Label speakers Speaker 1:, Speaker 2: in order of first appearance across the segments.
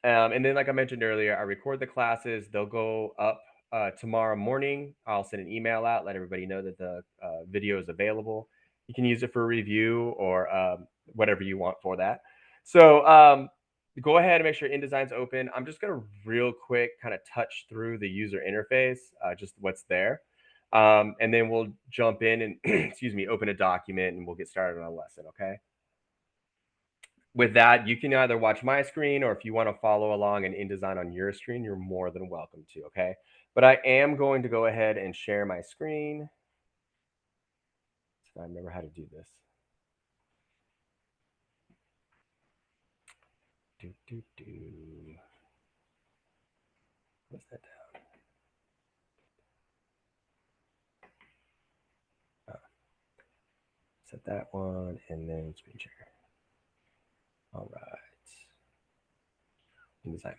Speaker 1: And then, like I mentioned earlier, I record the classes. They'll go up tomorrow morning. I'll send an email out, let everybody know that the video is available. You can use it for review or whatever you want for that. So go ahead and make sure InDesign's open. I'm just going to real quick kind of touch through the user interface, just what's there. And then we'll jump in and, excuse me, open a document and we'll get started on a lesson, okay? With that, you can either watch my screen or if you want to follow along in InDesign on your screen, you're more than welcome to, okay? But I am going to go ahead and share my screen. So I remember how to do this. What's that down? Set that one and then screen share. All right. InDesign.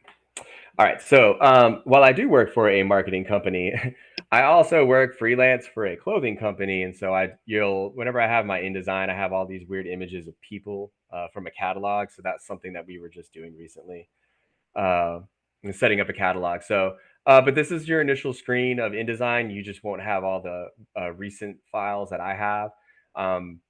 Speaker 1: All right. So while I do work for a marketing company, I also work freelance for a clothing company. And so whenever I have my InDesign, I have all these weird images of people from a catalog. So that's something that we were just doing recently, uh, setting up a catalog. So, but this is your initial screen of InDesign. You just won't have all the recent files that I have. Um,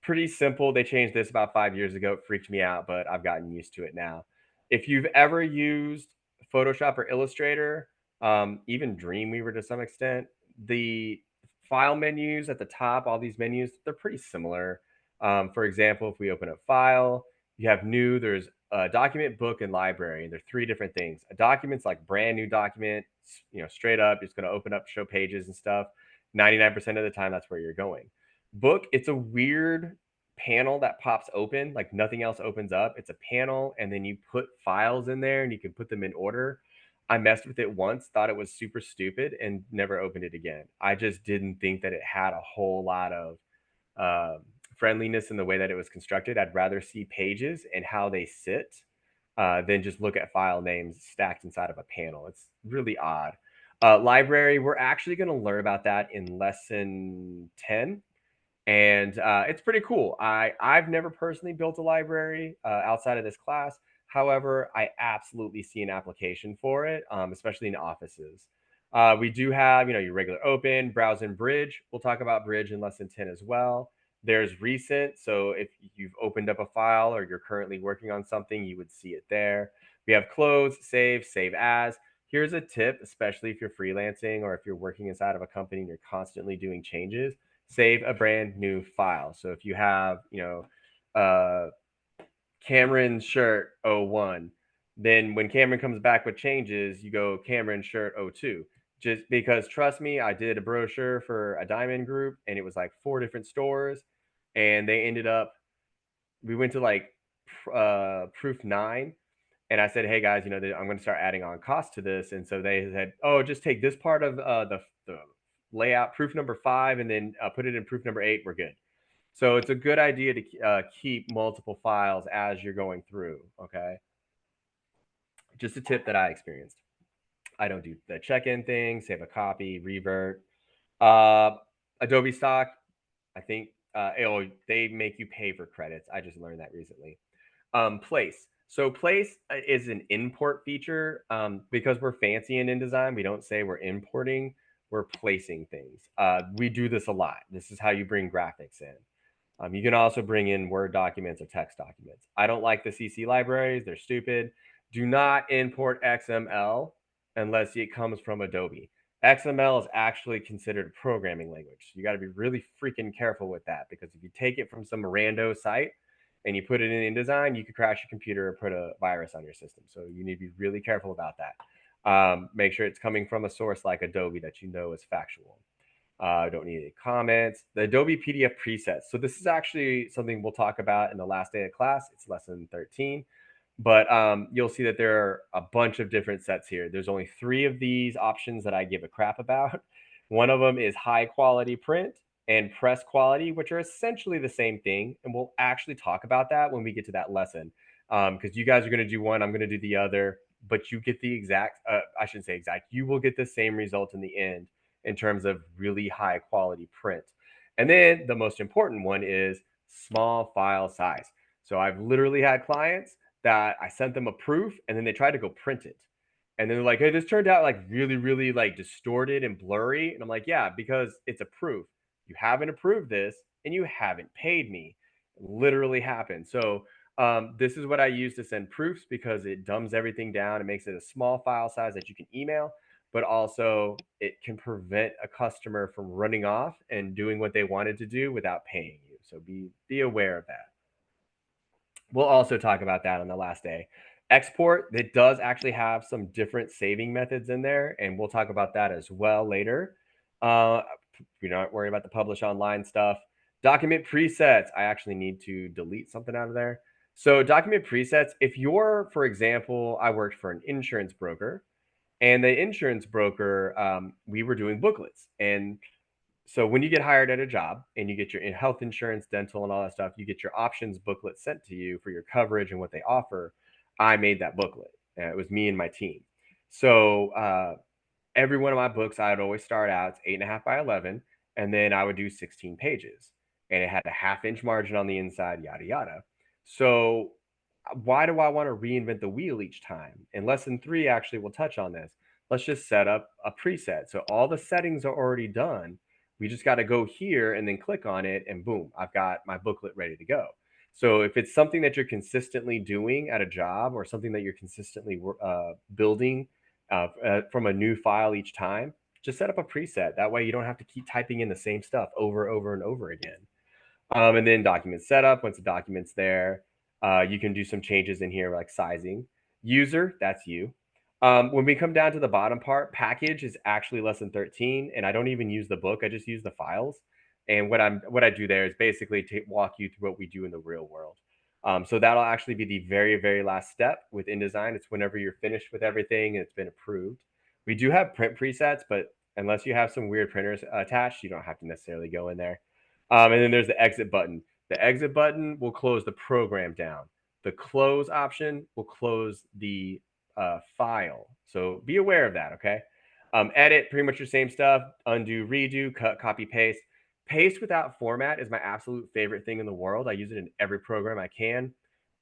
Speaker 1: Pretty simple. They changed this about 5 years ago. It freaked me out, but I've gotten used to it now. If you've ever used Photoshop or Illustrator, even Dreamweaver to some extent, the file menus at the top, all these menus, they're pretty similar. For example, if we open a file, you have new, there's a document, book, and library. And they're three different things. A document's like brand new document, straight up, it's going to open up, show pages and stuff. 99% of the time, that's where you're going. Book, it's a weird panel that pops open, like nothing else opens up. It's a panel, and then you put files in there and you can put them in order. I messed with it once, thought it was super stupid, and never opened it again. I just didn't think that it had a whole lot of uh, friendliness in the way that it was constructed. I'd rather see pages and how they sit than just look at file names stacked inside of a panel. It's really odd. Library, we're actually going to learn about that in lesson 10, and it's pretty cool. I've never personally built a library outside of this class. However, I absolutely see an application for it, especially in offices. We do have, your regular open, browse, and bridge. We'll talk about bridge in lesson 10 as well. There's recent. So if you've opened up a file or you're currently working on something, you would see it there. We have close, save as. Here's a tip, especially if you're freelancing or if you're working inside of a company and you're constantly doing changes. Save a brand new file. So if you have, uh, Cameron shirt 01, then when Cameron comes back with changes, you go Cameron shirt 02. Just because, trust me, I did a brochure for a diamond group and it was like 4 different stores, and they ended up, we went to like proof 9, and I said, hey guys, I'm going to start adding on cost to this. And so they said, oh, just take this part of the layout, proof number 5, and then put it in proof number 8. We're good. So it's a good idea to keep multiple files as you're going through. Okay. Just a tip that I experienced. I don't do the check-in thing, save a copy, revert. Uh, Adobe Stock, I think, they make you pay for credits. I just learned that recently. Place. So place is an import feature. Because we're fancy in InDesign, we don't say we're importing, we're placing things. We do this a lot. This is how you bring graphics in. You can also bring in Word documents or text documents. I don't like the CC libraries. They're stupid. Do not import XML unless it comes from Adobe. XML is actually considered a programming language. You got to be really freaking careful with that, because if you take it from some rando site and you put it in InDesign, you could crash your computer or put a virus on your system. So you need to be really careful about that. Make sure it's coming from a source like Adobe that you know is factual. Don't need any comments. The Adobe PDF presets. So this is actually something we'll talk about in the last day of class. It's lesson 13. But you'll see that there are a bunch of different sets here. There's only 3 of these options that I give a crap about. One of them is high quality print and press quality, which are essentially the same thing. And we'll actually talk about that when we get to that lesson. Because you guys are going to do one, I'm going to do the other. But you get the exact, I shouldn't say exact, you will get the same result in the end in terms of really high quality print. And then the most important one is small file size. So I've literally had clients that I sent them a proof and then they tried to go print it. And then they're like, "Hey, this turned out like really, really like distorted and blurry." And I'm like, "Yeah, because it's a proof. You haven't approved this and you haven't paid me." It literally happened. So this is what I use to send proofs because it dumbs everything down. It makes it a small file size that you can email, but also it can prevent a customer from running off and doing what they wanted to do without paying you. So be aware of that. We'll also talk about that on the last day. Export, it does actually have some different saving methods in there, and we'll talk about that as well later. Uh, you're not worried about the publish online stuff. Document presets, I actually need to delete something out of there. So, document presets, if you're, for example, I worked for an insurance broker, and the insurance broker, we were doing booklets. And so when you get hired at a job and you get your health insurance, dental, and all that stuff, you get your options booklet sent to you for your coverage and what they offer. I made that booklet. It was me and my team. So every one of my books, I would always start out, it's 8.5 by 11, and then I would do 16 pages. And it had a half-inch margin on the inside, yada, yada. So why do I want to reinvent the wheel each time? In lesson three, actually, we'll touch on this. Let's just set up a preset. So all the settings are already done. We just got to go here and then click on it, and boom, I've got my booklet ready to go. So if it's something that you're consistently doing at a job or something that you're consistently building from a new file each time, just set up a preset. That way you don't have to keep typing in the same stuff over and over again. And then document setup, once the document's there, you can do some changes in here like sizing. User, that's you. When we come down to the bottom part, package is actually lesson 13, and I don't even use the book. I just use the files. And what I do there is basically to walk you through what we do in the real world. So that'll actually be the very, very last step with InDesign. It's whenever you're finished with everything and it's been approved. We do have print presets, but unless you have some weird printers attached, you don't have to necessarily go in there. And then there's the exit button. The exit button will close the program down. The close option will close the file. So be aware of that, okay? Edit, pretty much the same stuff. Undo, redo, cut, copy, paste. Paste without format is my absolute favorite thing in the world. I use it in every program I can.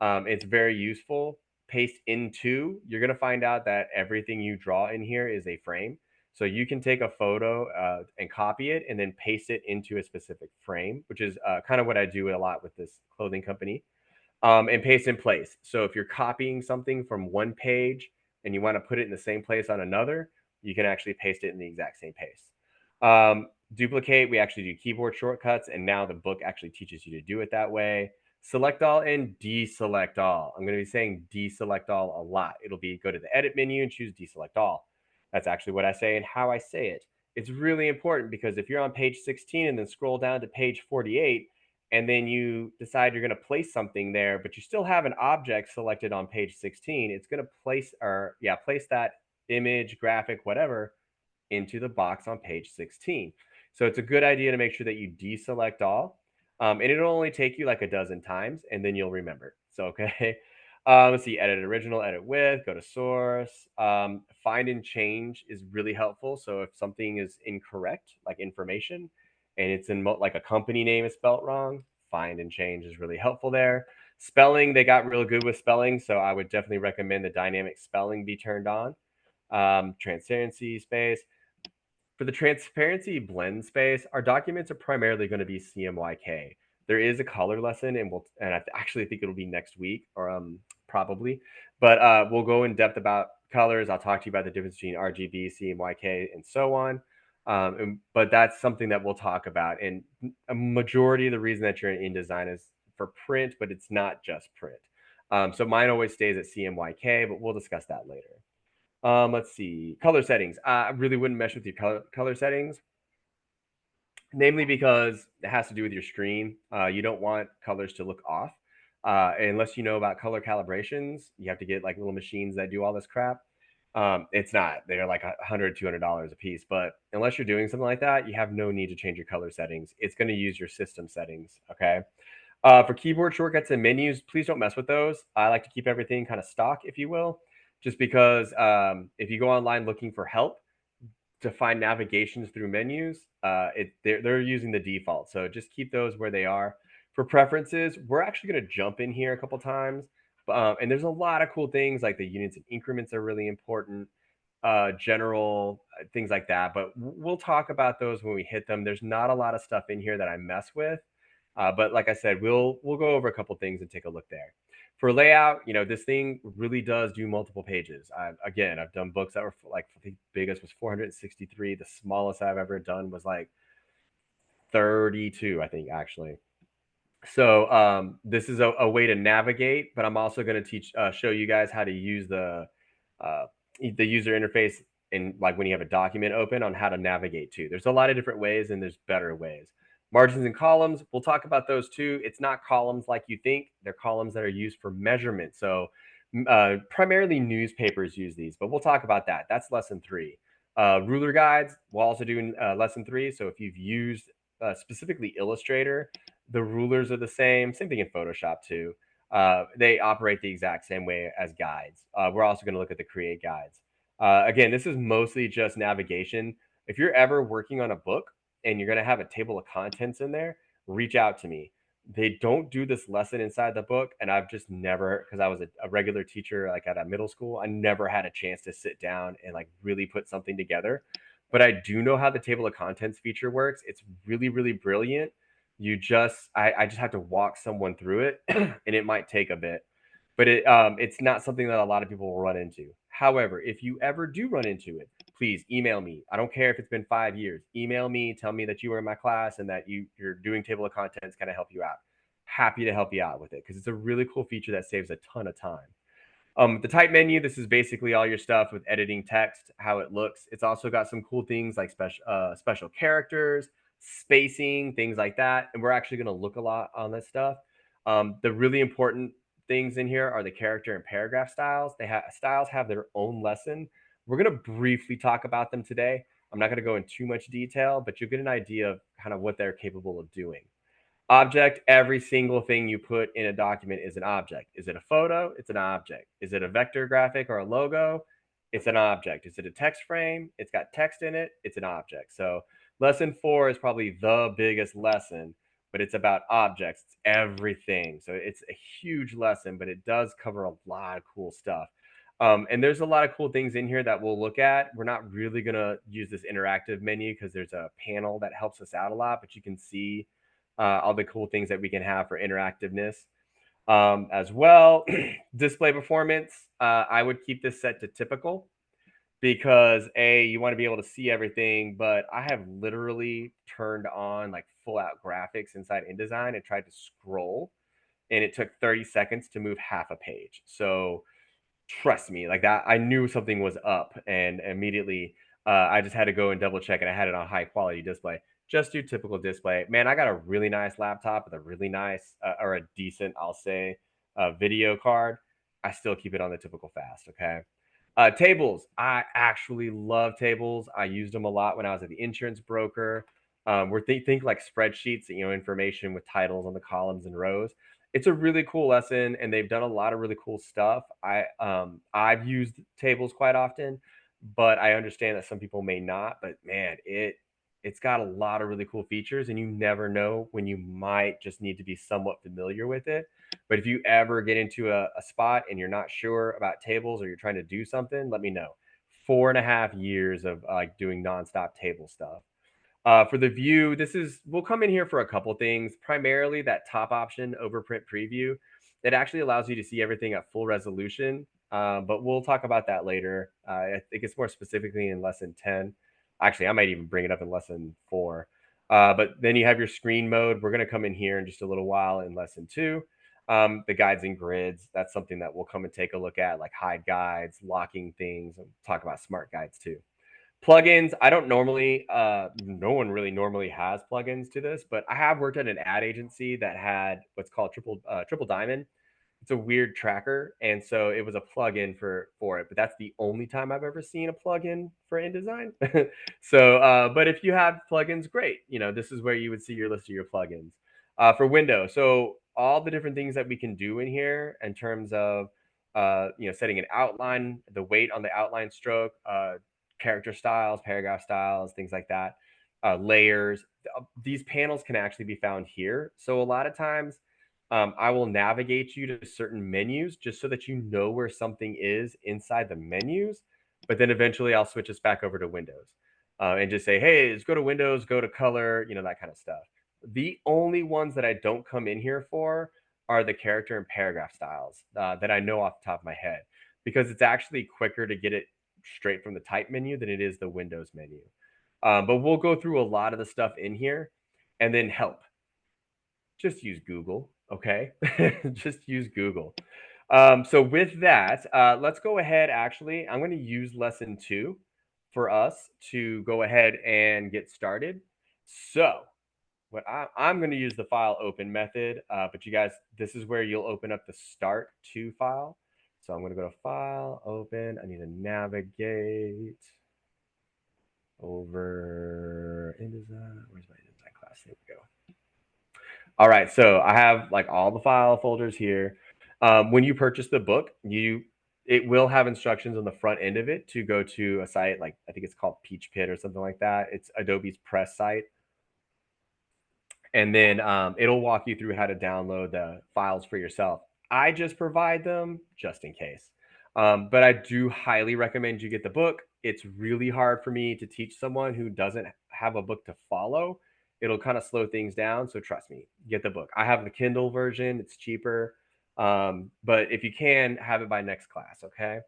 Speaker 1: It's very useful. Paste into, you're going to find out that everything you draw in here is a frame. So you can take a photo and copy it and then paste it into a specific frame, which is kind of what I do a lot with this clothing company, and paste in place. So if you're copying something from one page and you want to put it in the same place on another, you can actually paste it in the exact same place. Duplicate, we actually do keyboard shortcuts, and now the book actually teaches you to do it that way. Select all and deselect all. I'm going to be saying deselect all a lot. It'll be go to the edit menu and choose deselect all. That's actually what I say and how I say it. It's really important because if you're on page 16 and then scroll down to page 48, and then you decide you're going to place something there, but you still have an object selected on page 16, it's going to place that image, graphic, whatever, into the box on page 16. So it's a good idea to make sure that you deselect all. And it'll only take you like a dozen times and then you'll remember. So, okay. Let's see, edit original, edit with, go to source. Find and change is really helpful. So if something is incorrect, like information, and it's in like a company name is spelt wrong, find and change is really helpful there. Spelling, they got real good with spelling. So I would definitely recommend the dynamic spelling be turned on. Transparency space. For the transparency blend space, our documents are primarily going to be CMYK. There is a color lesson, and I actually think it'll be next week or probably, but we'll go in depth about colors. I'll talk to you about the difference between RGB, CMYK, and so on. But that's something that we'll talk about. And a majority of the reason that you're in InDesign is for print, but it's not just print. So mine always stays at CMYK, but we'll discuss that later. Let's see. Color settings. I really wouldn't mess with your color settings, namely because it has to do with your screen. You don't want colors to look off. Unless you know about color calibrations, you have to get like little machines that do all this crap. It's not. They're like $100, $200 a piece. But unless you're doing something like that, you have no need to change your color settings. It's going to use your system settings. Okay. For keyboard shortcuts and menus, please don't mess with those. I like to keep everything kind of stock, if you will, just because if you go online looking for help to find navigations through menus, they're using the default. So just keep those where they are. For preferences, we're actually going to jump in here a couple times. And there's a lot of cool things like the units and increments are really important, general things like that. But we'll talk about those when we hit them. There's not a lot of stuff in here that I mess with, but like I said, we'll go over a couple things and take a look there. For layout, this thing really does do multiple pages. Again, I've done books that were like the biggest was 463. The smallest I've ever done was like 32, I think, actually. So this is a way to navigate, but I'm also going to show you guys how to use uh, the user interface in like when you have a document open on how to navigate too. There's a lot of different ways and there's better ways. Margins and columns, we'll talk about those too. It's not columns like you think. They're columns that are used for measurement. So primarily newspapers use these, but we'll talk about that. That's lesson three. Ruler guides, we'll also do in lesson three. So if you've used specifically Illustrator, the rulers are the same. Same thing in Photoshop too. They operate the exact same way as guides. We're also going to look at the create guides. Again, this is mostly just navigation. If you're ever working on a book and you're going to have a table of contents in there, reach out to me. They don't do this lesson inside the book, and I've just never, because I was a regular teacher like at a middle school, I never had a chance to sit down and like really put something together. But I do know how the table of contents feature works. It's really, really brilliant. I just have to walk someone through it and it might take a bit, but it's not something that a lot of people will run into. However, if you ever do run into it, please email me. I don't care if it's been 5 years. Email me, tell me that you were in my class and that you're doing table of contents. Kind of help you out? Happy to help you out with it because it's a really cool feature that saves a ton of time. The type menu, this is basically all your stuff with editing text, how it looks. It's also got some cool things like special characters, spacing, things like that. And we're actually going to look a lot on this stuff. The really important things in here are the character and paragraph styles. Styles have their own lesson. We're going to briefly talk about them today. I'm not going to go in too much detail, but you'll get an idea of kind of what they're capable of doing. Object, every single thing you put in a document is an object. Is it a photo? It's an object. Is it a vector graphic or a logo? It's an object. Is it a text frame? It's got text in it. It's an object. So lesson four is probably the biggest lesson, but it's about objects. It's everything. So it's a huge lesson, but it does cover a lot of cool stuff. And there's a lot of cool things in here that we'll look at. We're not really going to use this interactive menu because there's a panel that helps us out a lot, but you can see all the cool things that we can have for interactiveness as well. Display performance, I would keep this set to typical because you want to be able to see everything, but I have literally turned on like full out graphics inside InDesign and tried to scroll, and it took 30 seconds to move half a page. So trust me, like that, I knew something was up, and immediately I just had to go and double check, and I had it on high quality display. Just do typical display. Man, I got a really nice laptop with a really nice or a decent, I'll say, video card. I still keep it on the typical fast. Okay. Tables. I actually love tables. I used them a lot when I was at the insurance broker. Where think like spreadsheets, information with titles on the columns and rows. It's a really cool lesson, and they've done a lot of really cool stuff. I've used tables quite often, but I understand that some people may not. But man, it's got a lot of really cool features, and you never know when you might just need to be somewhat familiar with it. But if you ever get into a spot and you're not sure about tables or you're trying to do something, let me know. 4.5 years of like doing nonstop table stuff. For the view, we'll come in here for a couple things. Primarily that top option, overprint preview, it actually allows you to see everything at full resolution. But we'll talk about that later. I think it's more specifically in lesson 10. Actually, I might even bring it up in lesson 4. But then you have your screen mode. We're going to come in here in just a little while in lesson 2. The guides and grids, that's something that we'll come and take a look at, like hide guides, locking things, and talk about smart guides too. Plugins, I don't normally, no one really normally has plugins to this, but I have worked at an ad agency that had what's called triple diamond. It's a weird tracker, and so it was a plugin for it. But that's the only time I've ever seen a plugin for InDesign. So, but if you have plugins, great. This is where you would see your list of your plugins for Windows. So all the different things that we can do in here in terms of setting an outline, the weight on the outline stroke, character styles, paragraph styles, things like that, layers. These panels can actually be found here. So a lot of times, I will navigate you to certain menus just so that you know where something is inside the menus. But then eventually I'll switch us back over to Windows and just say, hey, let's go to Windows, go to color, that kind of stuff. The only ones that I don't come in here for are the character and paragraph styles that I know off the top of my head because it's actually quicker to get it straight from the type menu than it is the Windows menu. But we'll go through a lot of the stuff in here and then help. Just use Google, okay? Just use Google. So with that, let's go ahead. Actually, I'm going to use lesson two for us to go ahead and get started. So I'm going to use the file open method, but you guys, this is where you'll open up the start to file. So I'm going to go to file, open. I need to navigate over InDesign. Where's my InDesign class? There we go. All right, so I have like all the file folders here. When you purchase the book, it will have instructions on the front end of it to go to a site like I think it's called Peach Pit or something like that. It's Adobe's press site, and then it'll walk you through how to download the files for yourself. I just provide them just in case. But I do highly recommend you get the book. It's really hard for me to teach someone who doesn't have a book to follow. It'll kind of slow things down. So trust me, get the book. I have the Kindle version, it's cheaper. But if you can, have it by next class. Okay.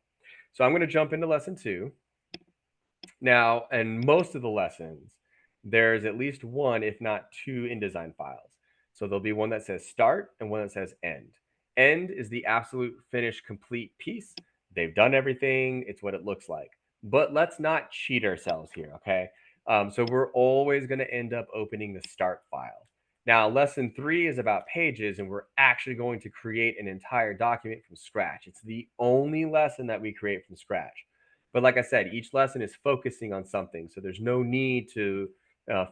Speaker 1: So I'm going to jump into lesson two. Now, in most of the lessons, there's at least one, if not two, InDesign files. So there'll be one that says start and one that says end. End is the absolute finished, complete piece. They've done everything. It's what it looks like. But let's not cheat ourselves here, okay? So we're always going to end up opening the start file. Now, lesson three is about pages, and we're actually going to create an entire document from scratch. It's the only lesson that we create from scratch. But like I said, each lesson is focusing on something. So there's no need to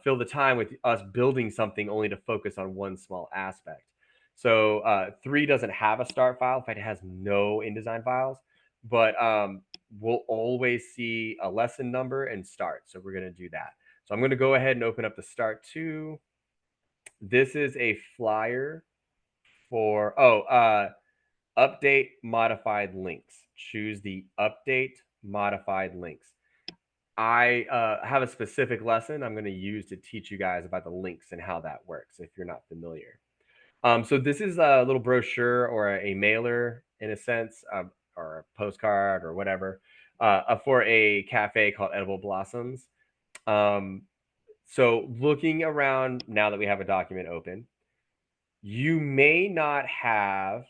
Speaker 1: fill the time with us building something only to focus on one small aspect. So three doesn't have a start file. In fact, it has no InDesign files. But we'll always see a lesson number and start. So we're going to do that. So I'm going to go ahead and open up the start two. This is a flyer for, update modified links. Choose the update modified links. I have a specific lesson I'm going to use to teach you guys about the links and how that works if you're not familiar. So this is a little brochure or a mailer in a sense, or a postcard or whatever, for a cafe called Edible Blossoms. Um, so looking around now that we have a document open, you may not have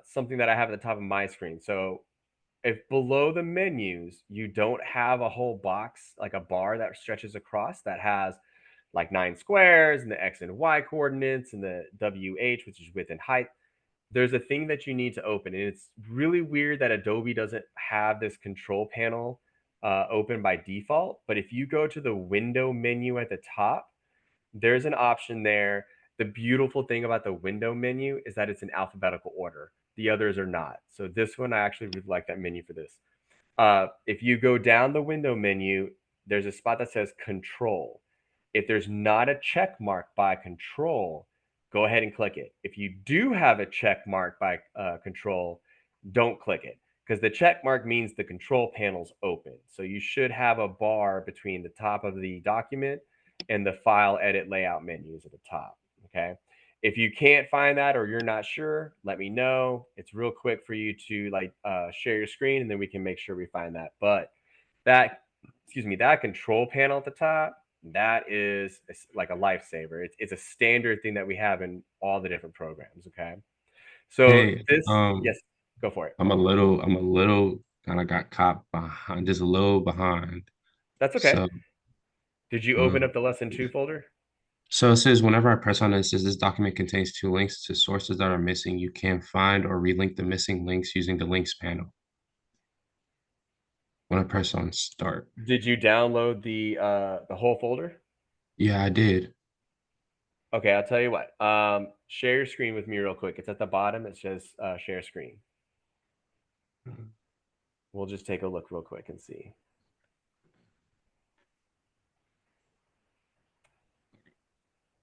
Speaker 1: something that I have at the top of my screen. So if below the menus you don't have a whole box like a bar that stretches across that has like 9 squares and the x and y coordinates and the wh, which is width and height, there's a thing that you need to open, and it's really weird that Adobe doesn't have this control panel open by default. But if you go to the window menu at the top, there's an option there. The beautiful thing about the window menu is that it's in alphabetical order. The others are not. So this one, I actually really like that menu for this. If you go down the window menu, there's a spot that says control. If there's not a check mark by control, go ahead and click it. If you do have a check mark by control, don't click it because the check mark means the control panel's open. So you should have a bar between the top of the document and the file edit layout menus at the top. Okay. If you can't find that or you're not sure, let me know. It's real quick for you to share your screen and then we can make sure we find that. But that, excuse me, that control panel at the top, that is like a lifesaver. It's a standard thing that we have in all the different programs. Okay. So
Speaker 2: Hey,
Speaker 1: this, yes, go for it.
Speaker 2: I'm a little kind of got caught behind, just a little behind.
Speaker 1: That's okay.
Speaker 2: So,
Speaker 1: Did you open
Speaker 2: um,
Speaker 1: up the lesson two folder?
Speaker 2: so it says whenever I press on it, it says this document contains two links to sources that are missing. You can find or relink the missing links using the links panel. When I press on start,
Speaker 1: Did you download the whole folder?
Speaker 2: yeah, I did.
Speaker 1: Okay, I'll tell you what. Share your screen with me real quick. It's at the bottom. It says share screen. We'll just take a look real quick and see.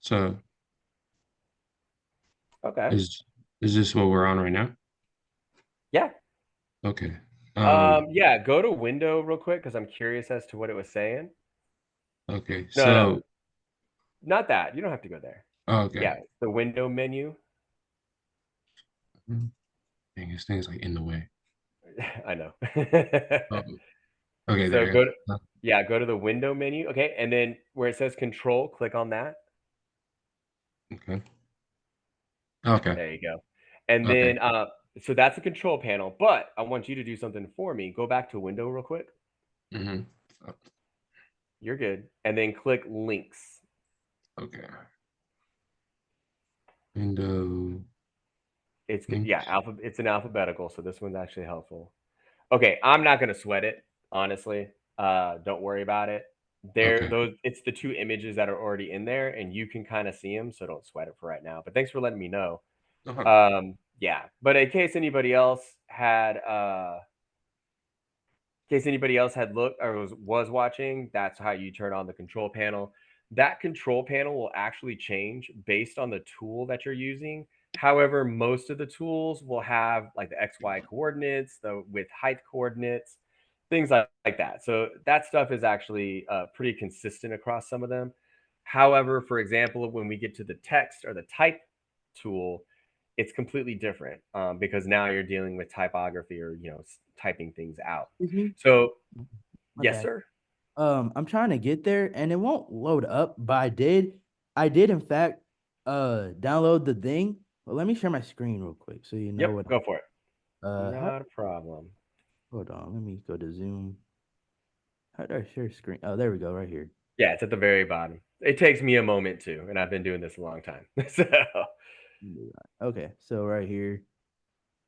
Speaker 2: So
Speaker 1: Okay.
Speaker 2: Is is this what we're on right now?
Speaker 1: Yeah.
Speaker 2: Okay.
Speaker 1: Yeah, go to window real quick because I'm curious as to what it was saying.
Speaker 2: Okay.
Speaker 1: No, no,
Speaker 2: So,
Speaker 1: not that. You don't have to go there.
Speaker 2: okay.
Speaker 1: Yeah, the window menu.
Speaker 2: Dang, this thing is like in the way.
Speaker 1: I know.
Speaker 2: Oh, okay,
Speaker 1: So
Speaker 2: there you go.
Speaker 1: yeah, go to the window menu. Okay. And then where it says control, click on that.
Speaker 2: Okay. Okay.
Speaker 1: There you go. And
Speaker 2: Okay.
Speaker 1: then, so that's the control panel, but I want you to do something for me. Go back to window real quick.
Speaker 2: Mm-hmm.
Speaker 1: You're good. And then click links.
Speaker 2: Okay. Window
Speaker 1: It's good. Yeah,
Speaker 2: links.
Speaker 1: it's an alphabetical, so this one's actually helpful. Okay, I'm not gonna sweat it, honestly. Don't worry about it.
Speaker 2: Okay.
Speaker 1: It's the two images that are already in there, and you can kind of see them, so don't sweat it for right now. But thanks for letting me know.
Speaker 2: Uh-huh.
Speaker 1: Yeah. But in case anybody else had in case anybody else had looked or was watching, that's how you turn on the control panel. That control panel will actually change based on the tool that you're using. However, most of the tools will have like the XY coordinates, the with height coordinates, things like that. So that stuff is actually pretty consistent across some of them. However, for example, when we get to the text or the type tool, it's completely different because now you're dealing with typography or typing things out.
Speaker 3: Excuse me.
Speaker 1: So,
Speaker 3: My
Speaker 1: yes,
Speaker 3: bad.
Speaker 1: sir.
Speaker 3: I'm trying to get there and it won't load up, but I did in fact download the thing. Well, let me share my screen real quick so you know
Speaker 1: Yep,
Speaker 3: what
Speaker 1: go for it.
Speaker 3: how
Speaker 1: Not a problem.
Speaker 3: hold on, let me go to Zoom. How do I share screen? Oh, there we go, right here.
Speaker 1: Yeah, it's at the very bottom. It takes me a moment too, and I've been doing this a long time. So,
Speaker 3: Okay, so right here.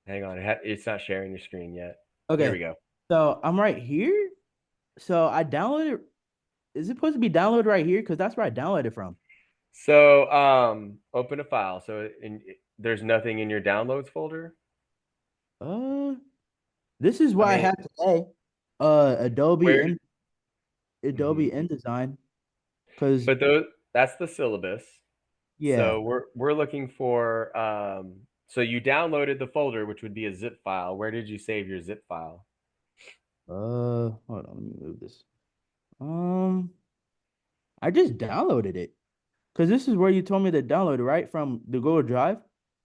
Speaker 1: hang on. It's not sharing your screen yet. There we
Speaker 3: Okay,
Speaker 1: go.
Speaker 3: so I'm right here. So I downloaded. Is it supposed to be downloaded right here? Because that's where I downloaded from.
Speaker 1: So, open a file. So, there's nothing in your downloads folder.
Speaker 3: Uh, this is
Speaker 1: I
Speaker 3: what I
Speaker 1: mean,
Speaker 3: have today. Adobe
Speaker 1: where?
Speaker 3: in Adobe
Speaker 1: Mhm.
Speaker 3: InDesign. Because
Speaker 1: But that's the syllabus.
Speaker 3: yeah.
Speaker 1: So we're looking for so you downloaded the folder, which would be a zip file. Where did you save your zip file?
Speaker 3: Hold on, let me move this. Um, I just downloaded it because this is where you told me to download it, right? From the Google Drive,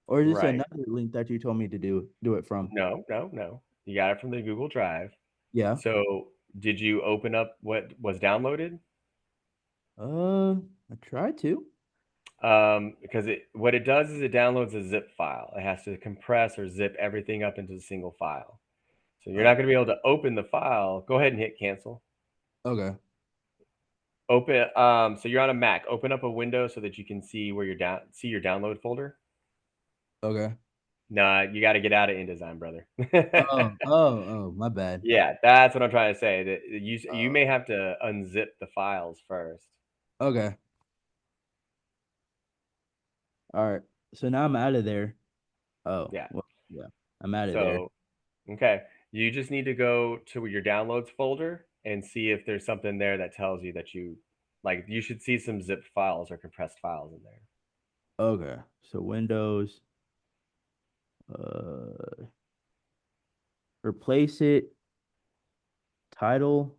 Speaker 3: or is this
Speaker 1: Right.
Speaker 3: another link that you told me to do it from?
Speaker 1: No, no, no. You got it from the Google Drive.
Speaker 3: Yeah.
Speaker 1: So did you open up what was downloaded?
Speaker 3: I tried to.
Speaker 1: Because what it does is it downloads a zip file. It has to compress or zip everything up into a single file. So you're not
Speaker 3: Oh,
Speaker 1: going to be able to open the file. Go ahead and hit cancel.
Speaker 3: okay,
Speaker 1: Open so you're on a Mac. Open up a window so that you can see where see your download folder.
Speaker 3: okay.
Speaker 1: Nah, you got to get out of InDesign, brother.
Speaker 3: My bad.
Speaker 1: Yeah, that's what I'm trying to say. That you
Speaker 3: Oh,
Speaker 1: may have to unzip the files first.
Speaker 3: okay. All right. So now I'm out of there. Oh,
Speaker 1: Yeah.
Speaker 3: well, yeah, I'm out of there.
Speaker 1: So, okay, you just need to go to your downloads folder and see if there's something there that tells you that you should see some zip files or compressed files in there.
Speaker 3: Okay. So Windows, uh, replace it, title,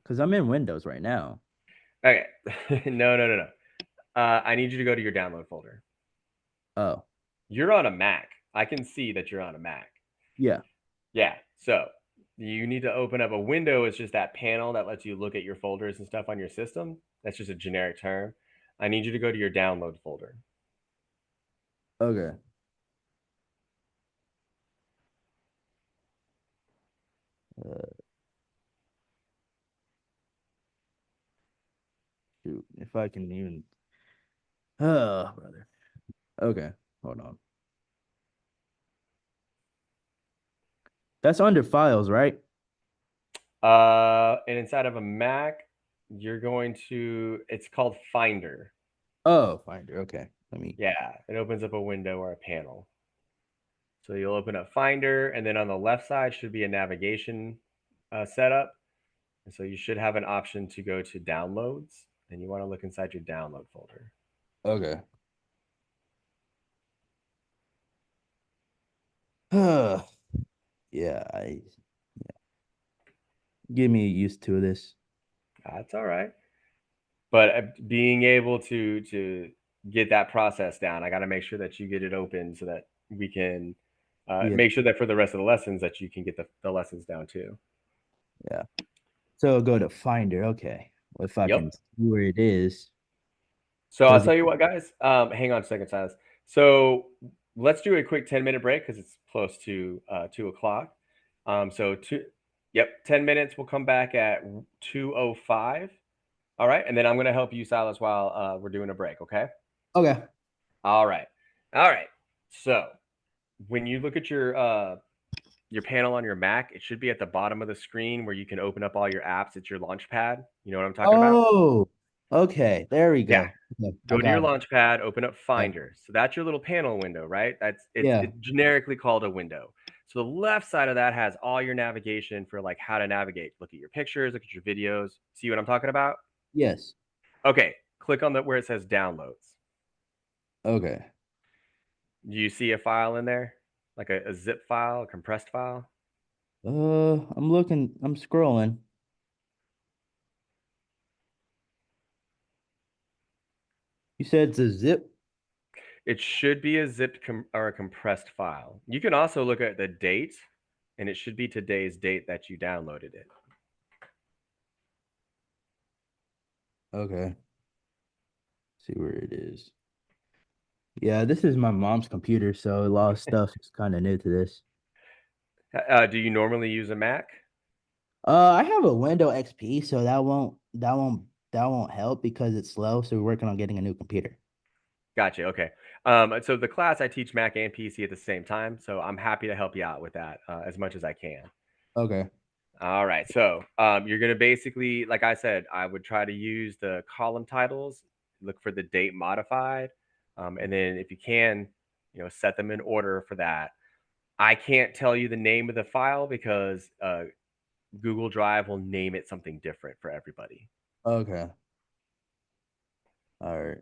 Speaker 3: because I'm in Windows right now.
Speaker 1: Okay. No, no, no, no. I need you to go to your download folder.
Speaker 3: Oh,
Speaker 1: You're on a Mac. I can see that you're on a Mac.
Speaker 3: yeah.
Speaker 1: Yeah. So you need to open up a window. It's just that panel that lets you look at your folders and stuff on your system. That's just a generic term. I need you to go to your download folder.
Speaker 3: Okay. Uh, Shoot, if I can even. Oh, brother. Okay, hold on. That's under files, right?
Speaker 1: And inside of a Mac, you're going to, it's called Finder.
Speaker 3: Oh, Finder. Okay, let me.
Speaker 1: Yeah, it opens up a window or a panel. So you'll open up Finder, and then on the left side should be a navigation setup. And so you should have an option to go to downloads, and you want to look inside your download folder.
Speaker 3: Okay. Yeah, I get me used to this.
Speaker 1: That's all right. But being able to get that process down, I got to make sure that you get it open so that we can
Speaker 3: Yeah,
Speaker 1: make sure that for the rest of the lessons that you can get the lessons down too.
Speaker 3: yeah. So go to Finder. Okay. Well, if I
Speaker 1: Yep.
Speaker 3: can see where it is,
Speaker 1: So I'll
Speaker 3: does it?
Speaker 1: tell you what, guys. Hang on a second, Silas. So let's do a quick 10-minute break because it's close to 2 o'clock. So yep, 10 minutes. We'll come back at 2:05. All right, and then I'm gonna help you, Silas, while we're doing a break. Okay.
Speaker 3: Okay.
Speaker 1: All right. All right. So when you look at your panel on your Mac, it should be at the bottom of the screen where you can open up all your apps. It's your launch pad. You know what I'm talking about?
Speaker 3: Oh, okay. There we
Speaker 1: Yeah.
Speaker 3: go. Okay, I
Speaker 1: Go to your
Speaker 3: got it.
Speaker 1: launch pad, open up
Speaker 3: Yeah.
Speaker 1: Finder. So that's your little panel window, right?
Speaker 3: Yeah.
Speaker 1: It's generically called a window. So the left side of that has all your navigation for like how to navigate. Look at your pictures, look at your videos. See what I'm talking about?
Speaker 3: Yes.
Speaker 1: Okay. Click on the where it says downloads.
Speaker 3: Okay.
Speaker 1: Do you see a file in there? Like a zip file, a compressed file?
Speaker 3: I'm looking. I'm scrolling. You said it's a zip.
Speaker 1: It should be a zipped or a compressed file. You can also look at the date, and it should be today's date that you downloaded it.
Speaker 3: Okay. See where it is. Yeah, this is my mom's computer, so a lot of stuff is kind of new to this.
Speaker 1: Do you normally use a Mac?
Speaker 3: I have a Windows XP, so that won't help because it's slow. So we're working on getting a new computer.
Speaker 1: Gotcha. Okay. So the class I teach Mac and PC at the same time, so I'm happy to help you out with that as much as I can.
Speaker 3: Okay.
Speaker 1: All right. So you're going to basically, like I said, I would try to use the column titles, look for the date modified, and then if you can, set them in order for that. I can't tell you the name of the file because Google Drive will name it something different for everybody.
Speaker 3: Okay. All right.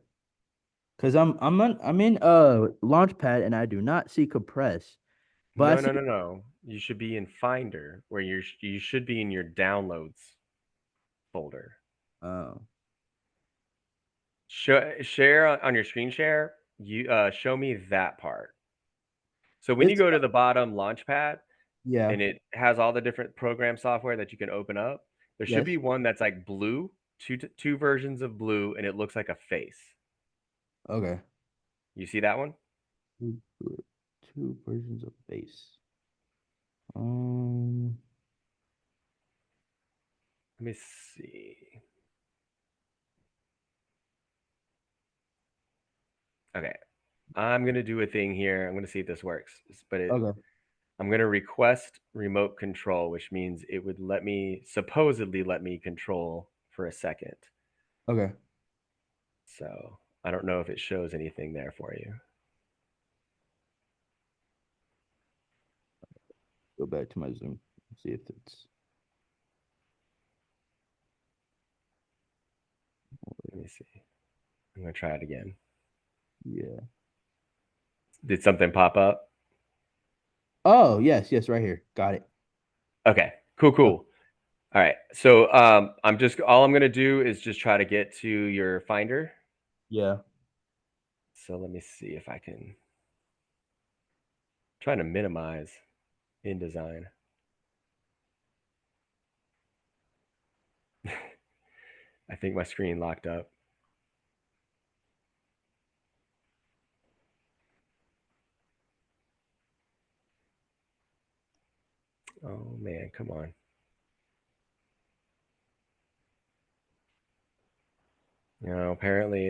Speaker 3: Cause I'm in Launchpad and I do not see compress, but I
Speaker 1: No,
Speaker 3: see.
Speaker 1: no, no, no. You should be in Finder where you should be in your downloads folder.
Speaker 3: Oh,
Speaker 1: Share on your screen share. You show me that part. So when you
Speaker 3: it's
Speaker 1: go to the bottom Launchpad
Speaker 3: yeah.
Speaker 1: and it has all the different program software that you can open up, there should
Speaker 3: Yes.
Speaker 1: be one that's like blue, two versions of blue, and it looks like a face.
Speaker 3: Okay.
Speaker 1: You see that one?
Speaker 3: Two, two versions of base. Um.
Speaker 1: Let me see. Okay. I'm gonna do a thing here. I'm gonna see if this works.
Speaker 3: Okay.
Speaker 1: I'm gonna request remote control, which means it would supposedly let me control for a second.
Speaker 3: Okay.
Speaker 1: So I don't know if it shows anything there for you.
Speaker 3: Go back to my Zoom. See if it's.
Speaker 1: Let me see. I'm gonna try it again.
Speaker 3: Yeah.
Speaker 1: Did something pop up?
Speaker 3: Oh yes, yes, right here. Got it.
Speaker 1: Okay. Cool,
Speaker 3: Okay.
Speaker 1: cool. All right. So all I'm gonna do is just try to get to your Finder.
Speaker 3: Yeah.
Speaker 1: So let me see if I can try to minimize InDesign. I think my screen locked up. Oh man, come on. Apparently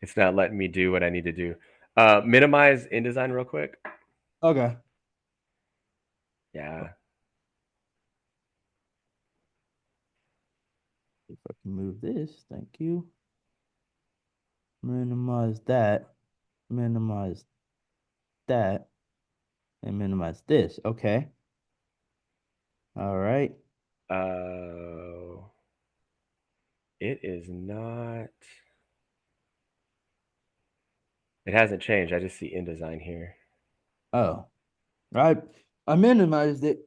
Speaker 1: it's not letting me do what I need to do. Minimize InDesign real quick.
Speaker 3: Okay.
Speaker 1: Yeah.
Speaker 3: If I can move this, thank you. Minimize that. Minimize that. And minimize this. Okay. All right.
Speaker 1: Uh, it is not. It hasn't changed. I just see InDesign here.
Speaker 3: Oh, I I minimized it.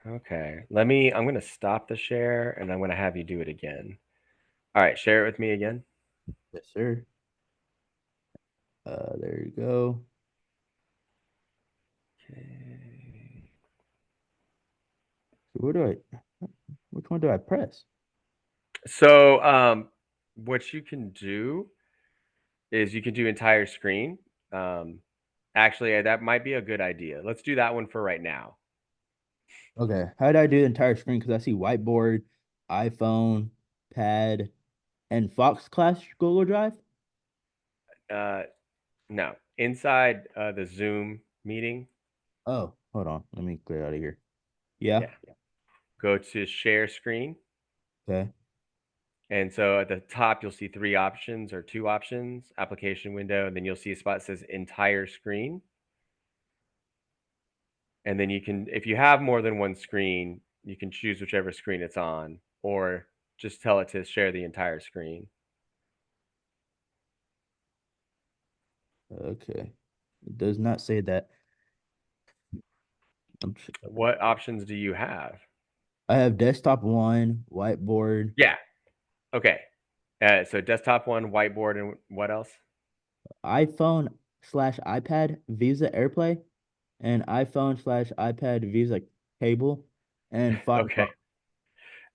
Speaker 1: Okay. I'm going to stop the share and I'm going to have you do it again. All right. Share it with me again.
Speaker 3: Yes, sir. There you go.
Speaker 1: Okay.
Speaker 3: So which one do I press?
Speaker 1: So, what you can do is you can do entire screen. Um, actually, that might be a good idea. Let's do that one for right now.
Speaker 3: Okay. How do I do the entire screen? Because I see whiteboard, iPhone, pad, and Fox Class Google Drive.
Speaker 1: Uh, no, inside the Zoom meeting.
Speaker 3: Oh, hold on. Let me clear out of here. Yeah.
Speaker 1: Yeah. Go to share screen.
Speaker 3: Okay.
Speaker 1: And so at the top, you'll see three options or two options, application window, and then you'll see a spot that says entire screen. And then you can, if you have more than one screen, you can choose whichever screen it's on, or just tell it to share the entire screen.
Speaker 3: Okay. It does not say that.
Speaker 1: What options do you have?
Speaker 3: I have desktop one, whiteboard,
Speaker 1: Yeah. Okay. So desktop one, whiteboard, and what else?
Speaker 3: iPhone slash iPad Visa AirPlay, and iPhone slash iPad Visa cable, and
Speaker 1: Okay.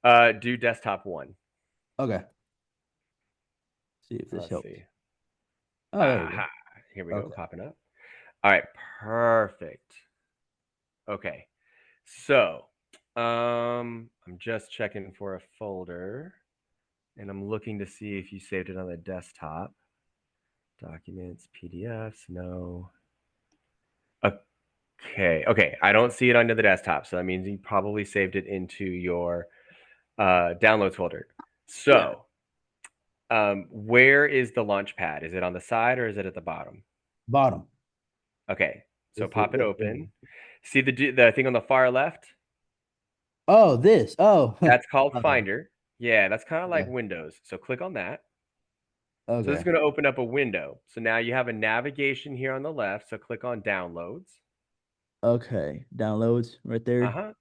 Speaker 3: Firefox.
Speaker 1: Do desktop one.
Speaker 3: Okay. See if this
Speaker 1: Let's
Speaker 3: helps.
Speaker 1: see.
Speaker 3: Oh, there we go.
Speaker 1: Aha. Here we go,
Speaker 3: Okay.
Speaker 1: popping up. All right, perfect. Okay. So, I'm just checking for a folder and I'm looking to see if you saved it on the desktop. Documents, PDFs, no. Okay, okay. I don't see it under the desktop, so that means you probably saved it into your downloads folder.
Speaker 3: Yeah.
Speaker 1: So, where is the launch pad? Is it on the side or is it at the bottom?
Speaker 3: Bottom.
Speaker 1: Okay, so
Speaker 3: It's the,
Speaker 1: pop it
Speaker 3: yeah.
Speaker 1: open. See the thing on the far left?
Speaker 3: Oh, this. Oh.
Speaker 1: That's called
Speaker 3: Okay.
Speaker 1: Finder. Yeah, that's kind of like
Speaker 3: Okay.
Speaker 1: Windows. So click on that. So this is
Speaker 3: Okay.
Speaker 1: going to open up a window. So now you have a navigation here on the left. So click on Downloads.
Speaker 3: Okay. Downloads right there.
Speaker 1: Uh-huh.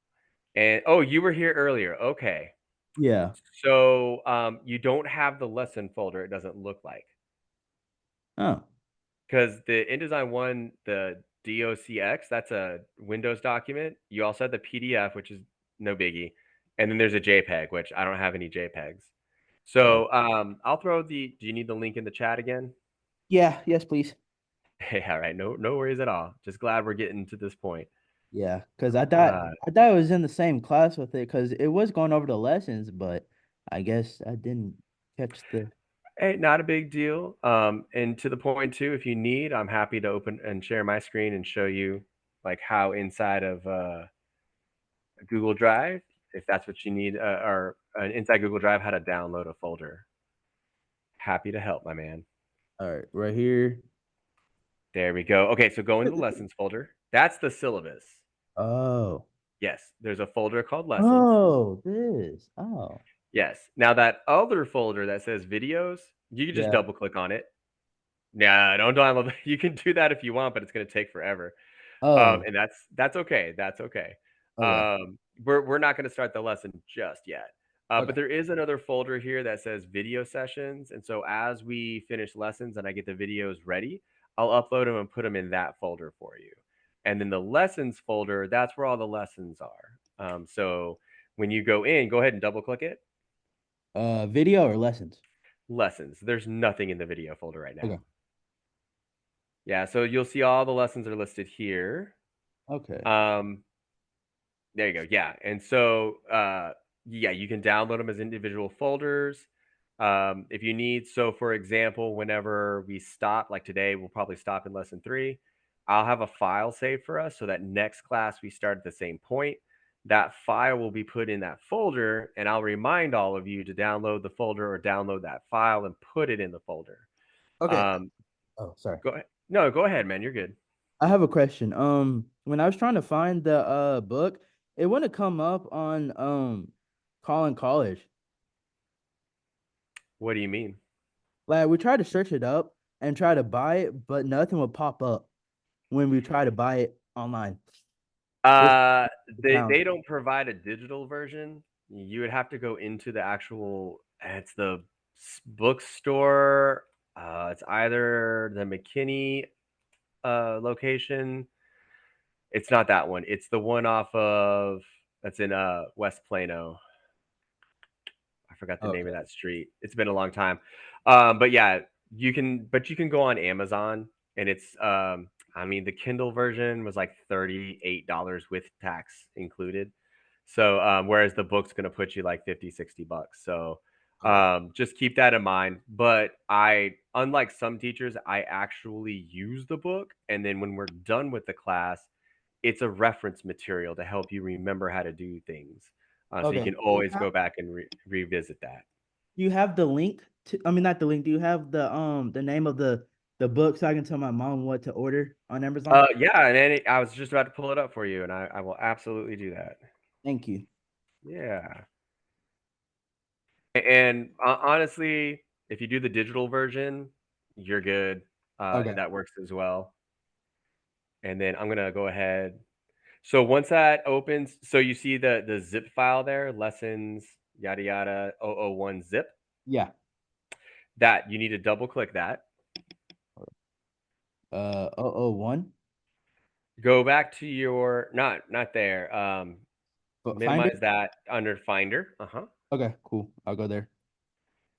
Speaker 1: And oh, you were here earlier. Okay.
Speaker 3: Yeah.
Speaker 1: So you don't have the lesson folder, it doesn't look like.
Speaker 3: Oh.
Speaker 1: Because the InDesign one, the DOCX, that's a Windows document. You also have the PDF, which is no biggie. And then there's a JPEG, which I don't have any JPEGs.
Speaker 3: Oh.
Speaker 1: So I'll throw do you need the link in the chat again?
Speaker 3: Yeah. Yes, please.
Speaker 1: Hey, all right. No worries at all. Just glad we're getting to this point.
Speaker 3: Yeah. Because I thought
Speaker 1: Uh,
Speaker 3: I thought I was in the same class with it because it was going over the lessons, but I guess I didn't catch the.
Speaker 1: hey, not a big deal. And to the point too, if you need, I'm happy to open and share my screen and show you like how inside of Google Drive, if that's what you need, or inside Google Drive, how to download a folder. Happy to help, my man.
Speaker 3: All right. Right here.
Speaker 1: There we go. Okay, so go into the lessons folder. That's the syllabus.
Speaker 3: Oh.
Speaker 1: Yes, there's a folder called lessons.
Speaker 3: Oh, this. Oh.
Speaker 1: Yes. Now that other folder that says videos, you can just
Speaker 3: Yeah.
Speaker 1: double click on it. Yeah, don't download. You can do that if you want, but it's going to take forever.
Speaker 3: Oh.
Speaker 1: And that's okay. That's okay.
Speaker 3: Okay.
Speaker 1: We're not going to start the lesson just yet. But
Speaker 3: Okay.
Speaker 1: there is another folder here that says video sessions, and so as we finish lessons and I get the videos ready, I'll upload them and put them in that folder for you. And then the lessons folder, that's where all the lessons are. So when you go in, go ahead and double click it.
Speaker 3: Video or lessons?
Speaker 1: Lessons. There's nothing in the video folder right
Speaker 3: Okay.
Speaker 1: now. Yeah, so you'll see all the lessons are listed here.
Speaker 3: Okay.
Speaker 1: Um, there you go. Yeah. And so, yeah, you can download them as individual folders. If you need, so for example, whenever we stop, like today, we'll probably stop in lesson 3. I'll have a file saved for us so that next class we start at the same point. That file will be put in that folder, and I'll remind all of you to download the folder or download that file and put it in the folder.
Speaker 3: Okay.
Speaker 1: Um,
Speaker 3: Oh, sorry.
Speaker 1: go ahead. No, go ahead, man. You're good.
Speaker 3: I have a question. When I was trying to find the book, it wouldn't come up on Calling College.
Speaker 1: What do you mean?
Speaker 3: Like we tried to search it up and try to buy it, but nothing would pop up. when we try to buy it online? What's
Speaker 1: Uh,
Speaker 3: the
Speaker 1: they
Speaker 3: count?
Speaker 1: they don't provide a digital version. You would have to go into the actual. It's the bookstore. It's either the McKinney location. It's not that one. It's the one off of that's in West Plano. I forgot the name of
Speaker 3: Okay.
Speaker 1: that street. It's been a long time. But yeah, you can go on Amazon and it's I mean the Kindle version was like $38 with tax included. So whereas the book's gonna put you like 50, $60. So
Speaker 3: Okay.
Speaker 1: just keep that in mind. But I unlike some teachers, I actually use the book and then when we're done with the class, it's a reference material to help you remember how to do things. So you
Speaker 3: Okay.
Speaker 1: can always go back and revisit that.
Speaker 3: You have the link to, I mean, not the link. Do you have the name of the book so I can tell my mom what to order on Amazon?
Speaker 1: Yeah, and then I was just about to pull it up for you, and I will absolutely do that.
Speaker 3: Thank you.
Speaker 1: Yeah, and honestly, if you do the digital version, you're good.
Speaker 3: Okay.
Speaker 1: That works as well. And then I'm gonna go ahead. So once that opens, so you see the zip file there, lessons yada yada 001 zip.
Speaker 3: Yeah.
Speaker 1: That you need to double click that.
Speaker 3: 001.
Speaker 1: Go back to your not there.
Speaker 3: But find
Speaker 1: Minimize
Speaker 3: it.
Speaker 1: that under Finder.
Speaker 3: Okay, cool. I'll go there.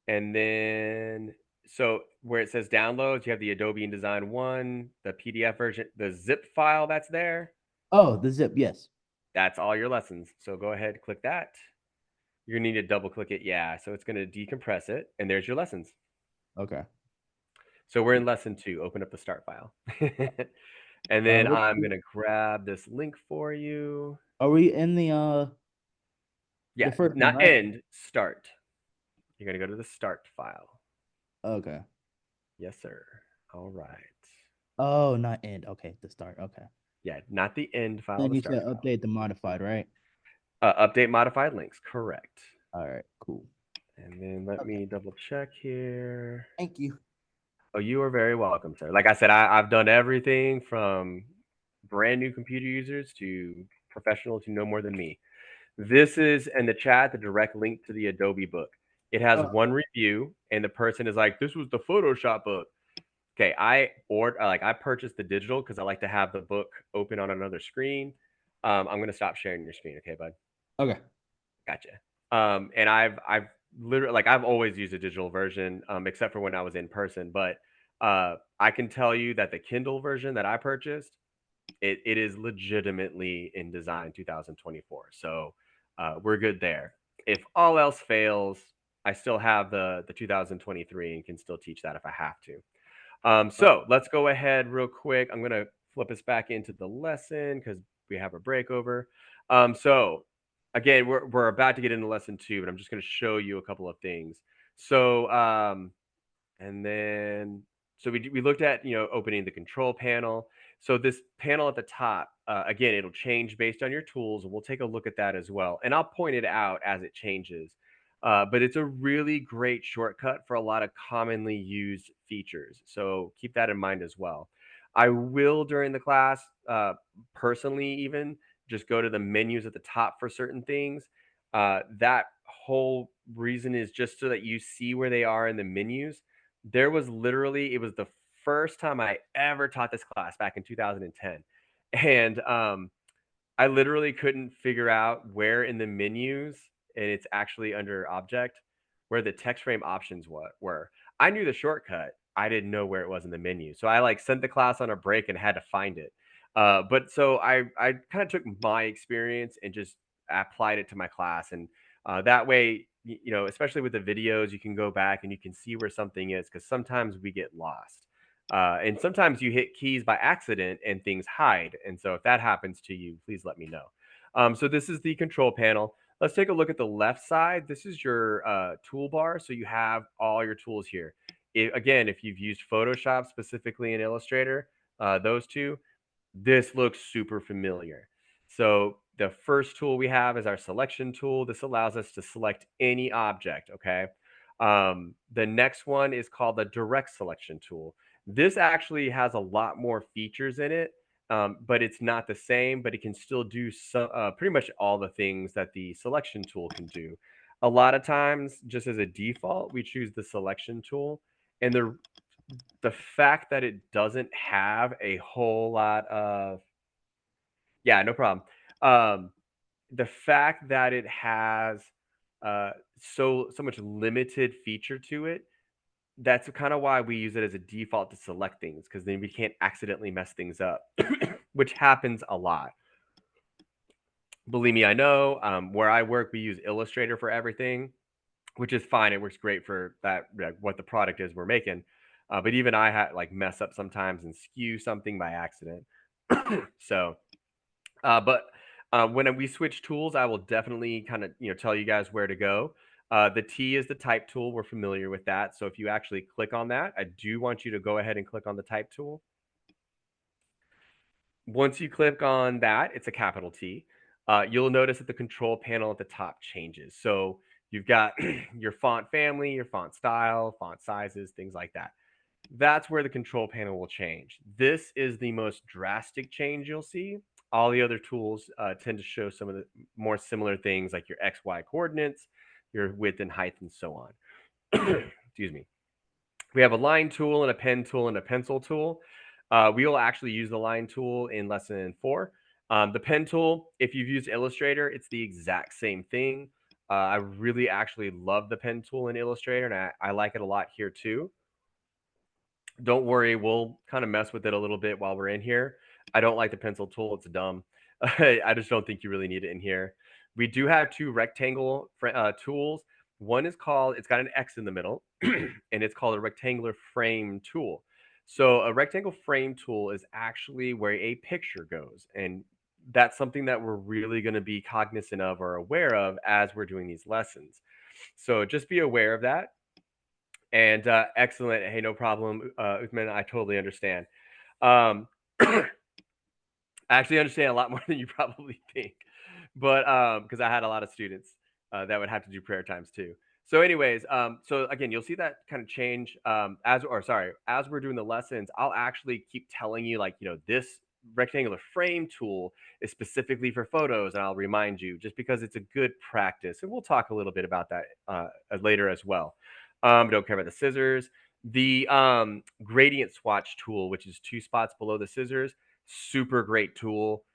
Speaker 1: And then so where it says downloads, you have the Adobe InDesign one, the PDF version, the zip file that's there.
Speaker 3: Oh, the zip. Yes.
Speaker 1: That's all your lessons. So go ahead, click that. You're gonna need to double click it. Yeah. So it's gonna decompress it, and there's your lessons.
Speaker 3: Okay.
Speaker 1: So we're in lesson two. Open up the start file. And then
Speaker 3: What,
Speaker 1: I'm gonna grab this link for you.
Speaker 3: are we in the
Speaker 1: Yeah,
Speaker 3: first one,
Speaker 1: not
Speaker 3: right?
Speaker 1: end, start. You're gonna go to the start file.
Speaker 3: Okay.
Speaker 1: Yes, sir. All right.
Speaker 3: Oh, not end. Okay, the start. Okay.
Speaker 1: Yeah, not the end file,
Speaker 3: Then
Speaker 1: the
Speaker 3: you
Speaker 1: start
Speaker 3: said
Speaker 1: file.
Speaker 3: update the modified, right?
Speaker 1: Update modified links, correct.
Speaker 3: All right, cool.
Speaker 1: And then let
Speaker 3: Okay.
Speaker 1: me double check here.
Speaker 3: Thank you.
Speaker 1: Oh, you are very welcome, sir. Like I said, I've done everything from brand new computer users to professional to no more than me. This is in the chat, the direct link to the Adobe book. It has
Speaker 3: Oh,
Speaker 1: one review, and the person is like, "This was the Photoshop book." Okay, I purchased the digital because I like to have the book open on another screen. I'm gonna stop sharing your screen, okay, bud?
Speaker 3: okay.
Speaker 1: Gotcha. And I've literally like I've always used a digital version, except for when I was in person. But I can tell you that the Kindle version that I purchased, it is legitimately InDesign 2024. So we're good there. If all else fails, I still have the 2023 and can still teach that if I have to. So let's go ahead real quick. I'm gonna flip us back into the lesson because we have a breakover. So again, we're about to get into lesson two, but I'm just gonna show you a couple of things. So and then so we looked at opening the control panel. So this panel at the top, again, it'll change based on your tools, and we'll take a look at that as well. And I'll point it out as it changes. But it's a really great shortcut for a lot of commonly used features. So keep that in mind as well. I will during the class, personally, even just go to the menus at the top for certain things. That whole reason is just so that you see where they are in the menus. There was literally, it was the first time I ever taught this class back in 2010. And I literally couldn't figure out where in the menus, and it's actually under object, where the text frame options were. I knew the shortcut. I didn't know where it was in the menu. So I like sent the class on a break and had to find it. But so I kind of took my experience and just applied it to my class. And that way, especially with the videos, you can go back and you can see where something is because sometimes we get lost. And sometimes you hit keys by accident and things hide. And so if that happens to you, please let me know. So this is the control panel. Let's take a look at the left side. This is your toolbar. So you have all your tools here. Again, if you've used Photoshop specifically in Illustrator, those two, this looks super familiar. So the first tool we have is our selection tool. This allows us to select any object, okay? The next one is called the direct selection tool. This actually has a lot more features in it. but it's not the same, but it can still do pretty much all the things that the selection tool can do. A lot of times, just as a default, we choose the selection tool, and the fact that it doesn't have a whole lot of, yeah, no problem. Um, the fact that it has so much limited feature to it, that's kind of why we use it as a default to select things, because then we can't accidentally mess things up, which happens a lot. Believe me, I know. Where I work, we use Illustrator for everything, which is fine. It works great for that, like, what the product is we're making. But even I had like mess up sometimes and skew something by accident. So, but when we switch tools, I will definitely kind of tell you guys where to go. The T is the type tool. We're familiar with that. So if you actually click on that, I do want you to go ahead and click on the type tool. Once you click on that, it's a capital T. You'll notice that the control panel at the top changes. So you've got your font family, your font style, font sizes, things like that. That's where the control panel will change. This is the most drastic change you'll see. All the other tools tend to show some of the more similar things like your XY coordinates, your width and height, and so on. Excuse me. We have a line tool and a pen tool and a pencil tool. We will actually use the line tool in lesson 4. The pen tool, if you've used Illustrator, it's the exact same thing. I really actually love the pen tool in Illustrator, and I like it a lot here too. Don't worry, we'll kind of mess with it a little bit while we're in here. I don't like the pencil tool, it's dumb. I just don't think you really need it in here. We do have two rectangle tools. One is called, it's got an X in the middle, and it's called a rectangular frame tool. So a rectangle frame tool is actually where a picture goes. And that's something that we're really going to be cognizant of or aware of as we're doing these lessons. So just be aware of that. And excellent. Hey, no problem, Uthman. I totally understand. Um, I actually understand a lot more than you probably think, but because I had a lot of students that would have to do prayer times too. So, anyways, so again, you'll see that kind of change as we're doing the lessons. I'll actually keep telling you, like, this rectangular frame tool is specifically for photos, and I'll remind you just because it's a good practice, and we'll talk a little bit about that later as well. Don't care about the scissors. The gradient swatch tool, which is 2 spots below the scissors, super great tool.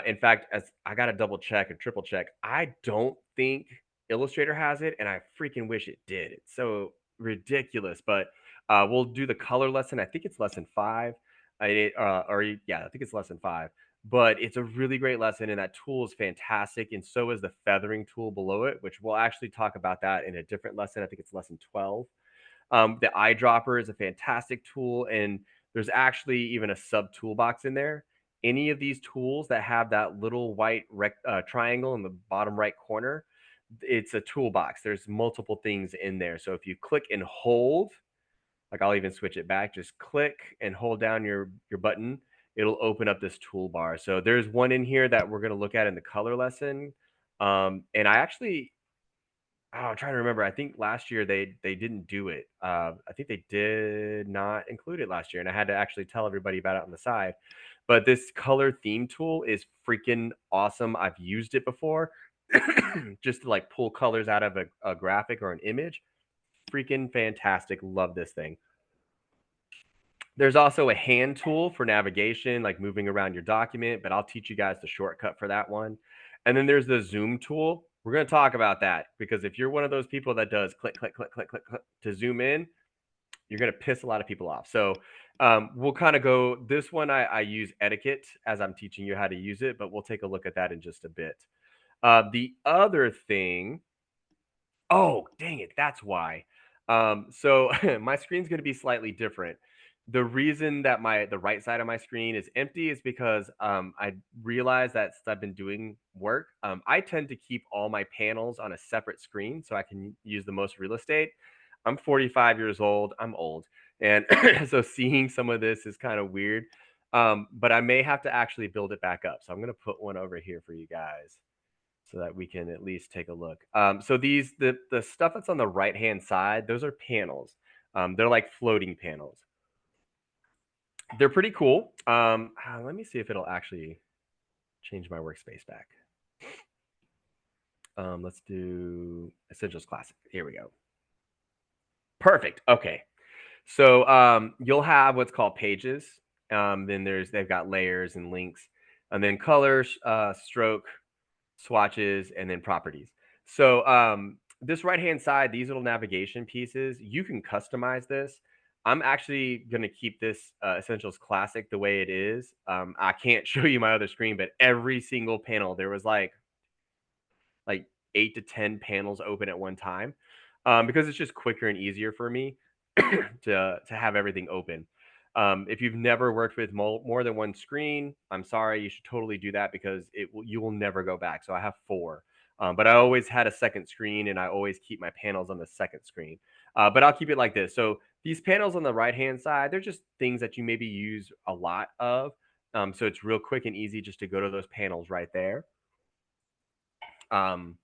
Speaker 1: In fact, as I got to double check and triple check, I don't think Illustrator has it, and I freaking wish it did. It's so ridiculous. But we'll do the color lesson. I think it's lesson 5. Yeah, I think it's lesson 5. But it's a really great lesson, and that tool is fantastic. And so is the feathering tool below it, which we'll actually talk about that in a different lesson. I think it's lesson 12. The eyedropper is a fantastic tool, and there's actually even a sub toolbox in there. Any of these tools that have that little white triangle in the bottom right corner, it's a toolbox. There's multiple things in there. So if you click and hold, like I'll even switch it back, just click and hold down your button. It'll open up this toolbar. So there's one in here that we're going to look at in the color lesson. And I actually I'm trying to remember. I think last year they didn't do it. I think they did not include it last year, and I had to actually tell everybody about it on the side. But this color theme tool is freaking awesome. I've used it before, just to like pull colors out of a graphic or an image. Freaking fantastic. Love this thing. There's also a hand tool for navigation, like moving around your document, but I'll teach you guys the shortcut for that one. And then there's the zoom tool. We're going to talk about that because if you're one of those people that does click, click, click, click, click, click to zoom in, you're going to piss a lot of people off. So we'll kind of go this one. I use etiquette as I'm teaching you how to use it, but we'll take a look at that in just a bit. The other thing, oh, dang it. That's why. So my screen's going to be slightly different. The reason that the right side of my screen is empty is because I realized that since I've been doing work, I tend to keep all my panels on a separate screen so I can use the most real estate. I'm 45 years old. I'm old. And so seeing some of this is kind of weird. But I may have to actually build it back up. So I'm going to put one over here for you guys so that we can at least take a look. So the stuff that's on the right hand side, those are panels. They're like floating panels. They're pretty cool. Let me see if it'll actually change my workspace back. Let's do Essentials Classic. Here we go. Perfect. Okay. So you'll have what's called pages. Then they've got layers and links, and then colors, stroke, swatches, and then properties. So this right hand side, these little navigation pieces, you can customize this. I'm actually going to keep this Essentials Classic the way it is. I can't show you my other screen, but every single panel, there was like 8 to 10 panels open at one time, because it's just quicker and easier for me to have everything open. If you've never worked with more than one screen, I'm sorry, you should totally do that because you will never go back. So I have four, but I always had a second screen, and I always keep my panels on the second screen. But I'll keep it like this. So these panels on the right hand side, they're just things that you maybe use a lot of. So it's real quick and easy just to go to those panels right there. Um,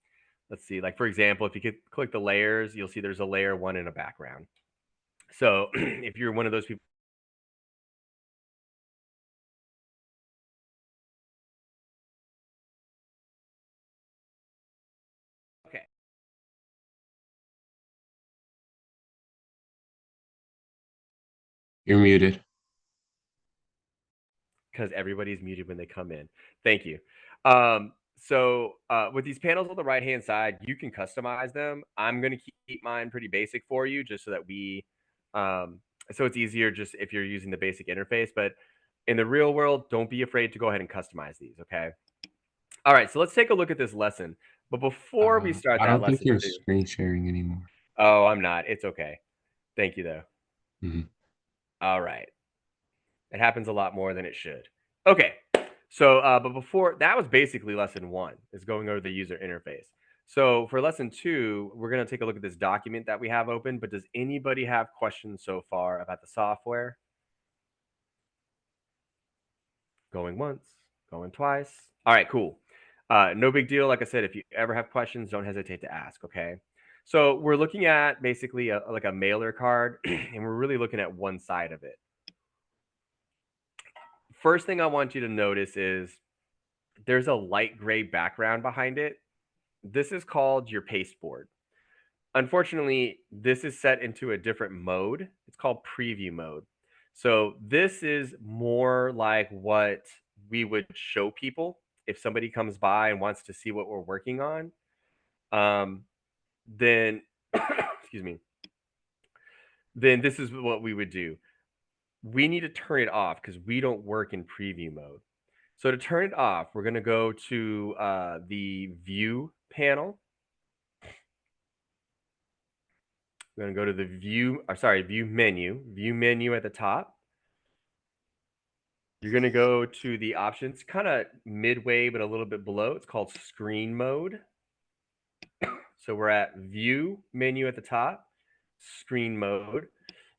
Speaker 1: let's see, like for example, if you could click the layers, you'll see there's a layer one in a background. So if you're one of those people, okay,
Speaker 2: You're muted.
Speaker 1: because everybody's muted when they come in. Thank you. So with these panels on the right hand side, you can customize them. I'm going to keep mine pretty basic for you, just so that um, so it's easier just if you're using the basic interface. But in the real world, don't be afraid to go ahead and customize these. Okay. All right. So let's take a look at this lesson. But before we start
Speaker 2: I
Speaker 1: that
Speaker 2: don't think
Speaker 1: lesson
Speaker 2: you're
Speaker 1: too,
Speaker 2: screen sharing anymore.
Speaker 1: oh, I'm not. It's okay. Thank you though.
Speaker 2: Mhm.
Speaker 1: All right. It happens a lot more than it should. Okay. So, but before that was basically lesson one, is going over the user interface. So for lesson two, we're going to take a look at this document that we have open. But does anybody have questions so far about the software? Going once, going twice. All right, cool. No big deal. Like I said, if you ever have questions, don't hesitate to ask. Okay. So we're looking at basically like a mailer card, and we're really looking at one side of it. First thing I want you to notice is there's a light gray background behind it. This is called your pasteboard. Unfortunately, this is set into a different mode. It's called preview mode. So this is more like what we would show people if somebody comes by and wants to see what we're working on. Um, then, excuse me, then this is what we would do. We need to turn it off because we don't work in preview mode. So to turn it off, we're going to go to the view panel. We're going to go to the view menu at the top. You're going to go to the options, kind of midway, but a little bit below. It's called screen mode. So we're at view menu at the top, screen mode.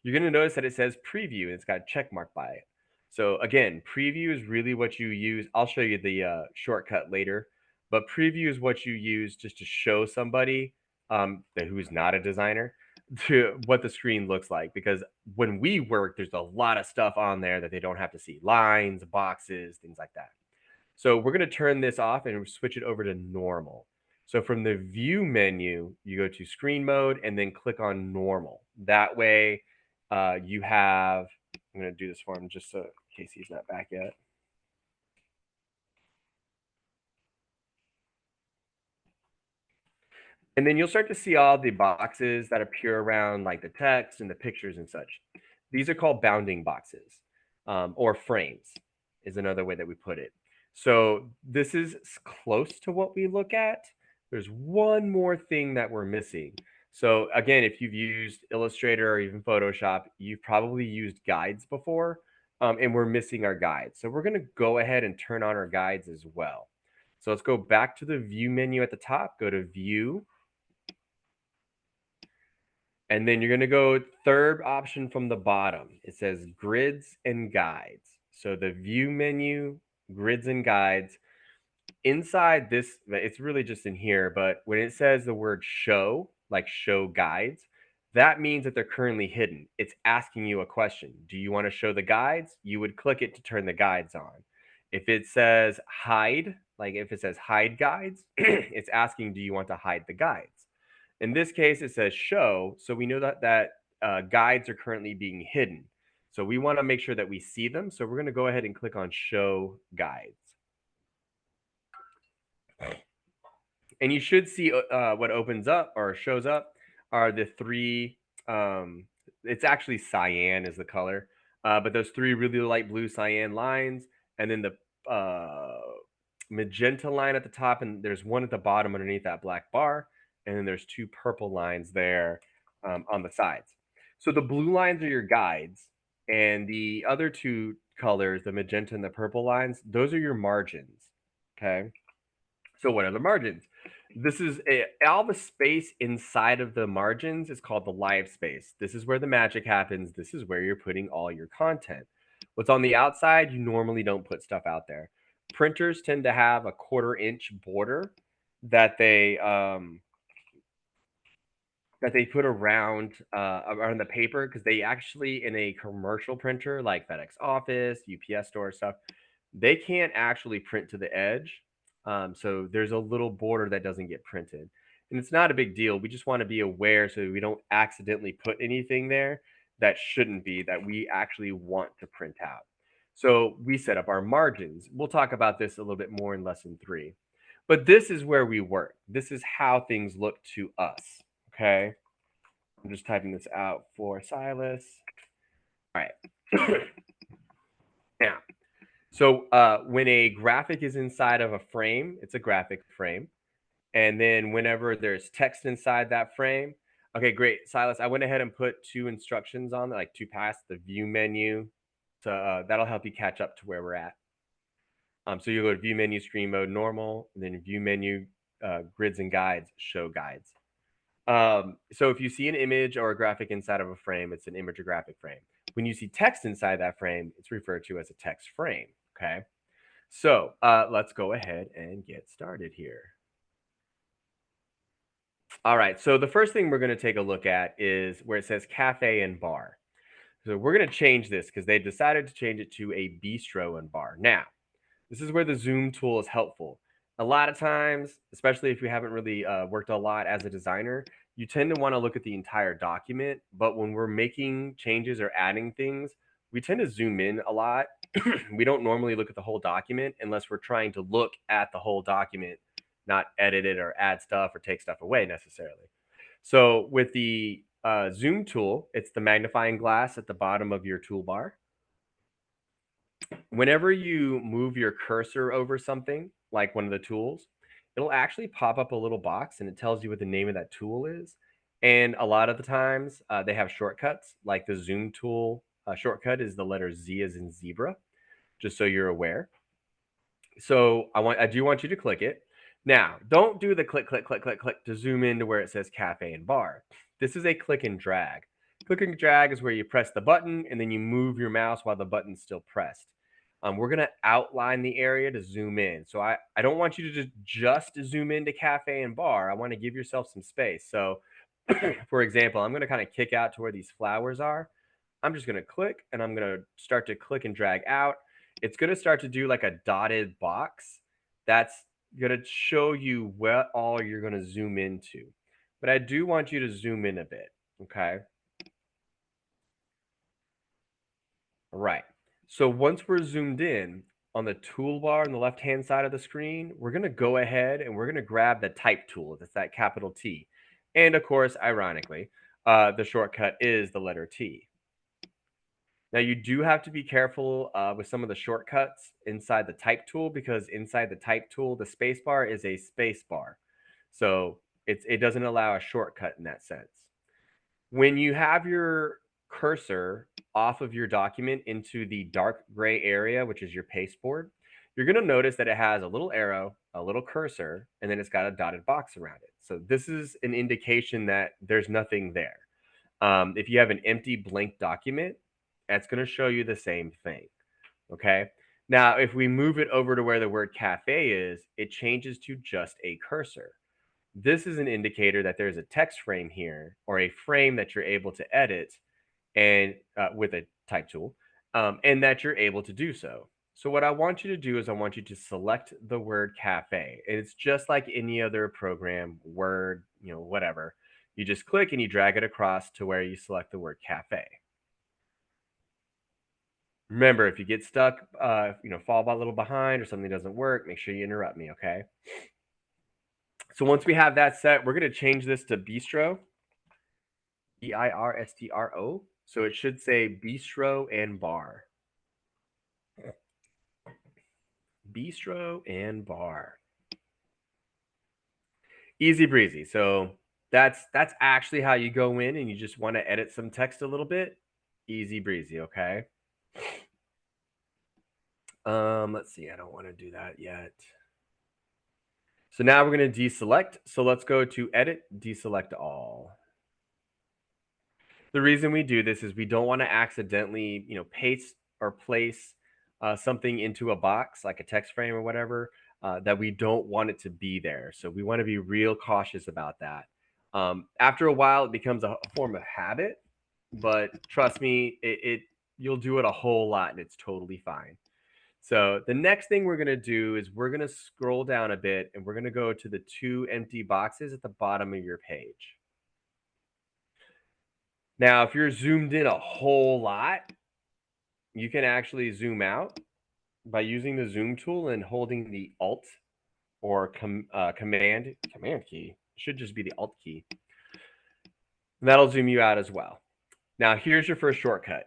Speaker 1: You're going to notice that it says preview and it's got a check mark by it. So again, preview is really what you use. I'll show you the shortcut later, but preview is what you use just to show somebody who's not a designer to what the screen looks like. Because when we work, there's a lot of stuff on there that they don't have to see: lines, boxes, things like that. So we're going to turn this off and switch it over to normal. So from the view menu, you go to screen mode and then click on normal. That way you have, I'm going to do this for him just so in case he's not back yet. And then you'll start to see all the boxes that appear around, like the text and the pictures and such. These are called bounding boxes, or frames is another way that we put it. So this is close to what we look at. There's one more thing that we're missing. So again, if you've used Illustrator or even Photoshop, you've probably used guides before, and we're missing our guides. So we're going to go ahead and turn on our guides as well. So let's go back to the view menu at the top, go to view, and then you're going to go third option from the bottom. It says grids and guides. So the view menu, grids and guides. Inside this, it's really just in here, but when it says the word show, like show guides, that means that they're currently hidden. It's asking you a question. Do you want to show the guides? You would click it to turn the guides on. If it says hide, like if it says hide guides, it's asking, do you want to hide the guides? In this case, it says show, so we know that guides are currently being hidden. So we want to make sure that we see them. So we're going to go ahead and click on show guides. And you should see what opens up or shows up are the three. It's actually cyan is the color, but those three really light blue cyan lines, and then the magenta line at the top, and there's one at the bottom underneath that black bar, and then there's two purple lines there on the sides. So the blue lines are your guides, and the other two colors, the magenta and the purple lines, those are your margins. Okay. So what are the margins? All the space inside of the margins is called the live space. This is where the magic happens. This is where you're putting all your content. What's on the outside, you normally don't put stuff out there. Printers tend to have a 1/4 inch border that they put around the paper because they actually in a commercial printer like FedEx Office, UPS store stuff, they can't actually print to the edge. So there's a little border that doesn't get printed. And it's not a big deal. We just want to be aware so we don't accidentally put anything there that shouldn't be that we actually want to print out. So we set up our margins. We'll talk about this a little bit more in lesson 3. But this is where we work. This is how things look to us. Okay. I'm just typing this out for Silas. All right. Now, so when a graphic is inside of a frame, it's a graphic frame. And then whenever there's text inside that frame, okay, great. Silas, I went ahead and put 2 instructions on, like 2 past the view menu. So that'll help you catch up to where we're at. So you go to view menu, screen mode, normal, and then view menu, grids and guides, show guides. So if you see an image or a graphic inside of a frame, it's an image or graphic frame. When you see text inside that frame, it's referred to as a text frame. Okay. So let's go ahead and get started here. All right. So the first thing we're going to take a look at is where it says cafe and bar. So we're going to change this because they decided to change it to a bistro and bar. Now, this is where the zoom tool is helpful. A lot of times, especially if you haven't really worked a lot as a designer, you tend to want to look at the entire document. But when we're making changes or adding things, we tend to zoom in a lot. We don't normally look at the whole document unless we're trying to look at the whole document, not edit it or add stuff or take stuff away necessarily. So with the zoom tool, it's the magnifying glass at the bottom of your toolbar. Whenever you move your cursor over something, like one of the tools, it'll actually pop up a little box and it tells you what the name of that tool is. And a lot of the times they have shortcuts, like the zoom tool shortcut is the letter Z as in zebra, just so you're aware. So I do want you to click it. Now, don't do the click, click, click, click, click to zoom into where it says cafe and bar. This is a click and drag. Click and drag is where you press the button and then you move your mouse while the button's still pressed. We're going to outline the area to zoom in. So I don't want you to just zoom into cafe and bar. I want to give yourself some space. So for example, I'm going to kind of kick out to where these flowers are. I'm just going to click and I'm going to start to click and drag out. It's going to start to do like a dotted box. That's going to show you what all you're going to zoom into. But I do want you to zoom in a bit. Okay. All right. So once we're zoomed in on the toolbar on the left-hand side of the screen, we're going to go ahead and we're going to grab the type tool. That's that capital T. And of course, ironically, the shortcut is the letter T. Now you do have to be careful with some of the shortcuts inside the type tool because inside the type tool, the space bar is a space bar. So it doesn't allow a shortcut in that sense. When you have your cursor off of your document into the dark gray area, which is your pasteboard, you're going to notice that it has a little arrow, a little cursor, and then it's got a dotted box around it. So this is an indication that there's nothing there. If you have an empty blank document, that's going to show you the same thing. Okay. Now, if we move it over to where the word cafe is, it changes to just a cursor. This is an indicator that there's a text frame here or a frame that you're able to edit and with a type tool, and that you're able to do so. So what I want you to do is I want you to select the word cafe. And it's just like any other program, Word, whatever. You just click and you drag it across to where you select the word cafe. Remember, if you get stuck, fall a little behind or something doesn't work, make sure you interrupt me, okay? So once we have that set, we're going to change this to bistro, Birstro. So it should say bistro and bar. Bistro and bar. Easy breezy. So that's actually how you go in and you just want to edit some text a little bit. Easy breezy, okay? Let's see. I don't want to do that yet. So now we're going to deselect. So let's go to edit, deselect all. The reason we do this is we don't want to accidentally, paste or place something into a box like a text frame or whatever that we don't want it to be there. So we want to be real cautious about that. After a while, it becomes a form of habit, but trust me, you'll do it a whole lot and it's totally fine. So the next thing we're going to do is we're going to scroll down a bit and we're going to go to the 2 empty boxes at the bottom of your page. Now, if you're zoomed in a whole lot, you can actually zoom out by using the zoom tool and holding the Alt or command key. It should just be the Alt key. And that'll zoom you out as well. Now, here's your first shortcut.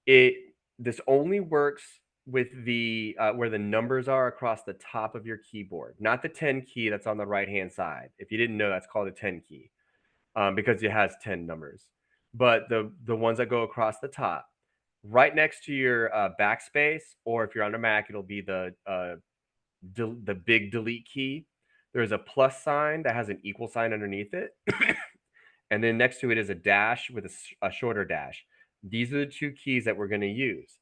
Speaker 1: This only works with the where the numbers are across the top of your keyboard, not the 10 key that's on the right hand side. If you didn't know, that's called a 10 key because it has 10 numbers. But the ones that go across the top, right next to your backspace, or if you're on a Mac, it'll be the big delete key. There's a plus sign that has an equal sign underneath it. And then next to it is a dash with a shorter dash. These are the 2 keys that we're going to use.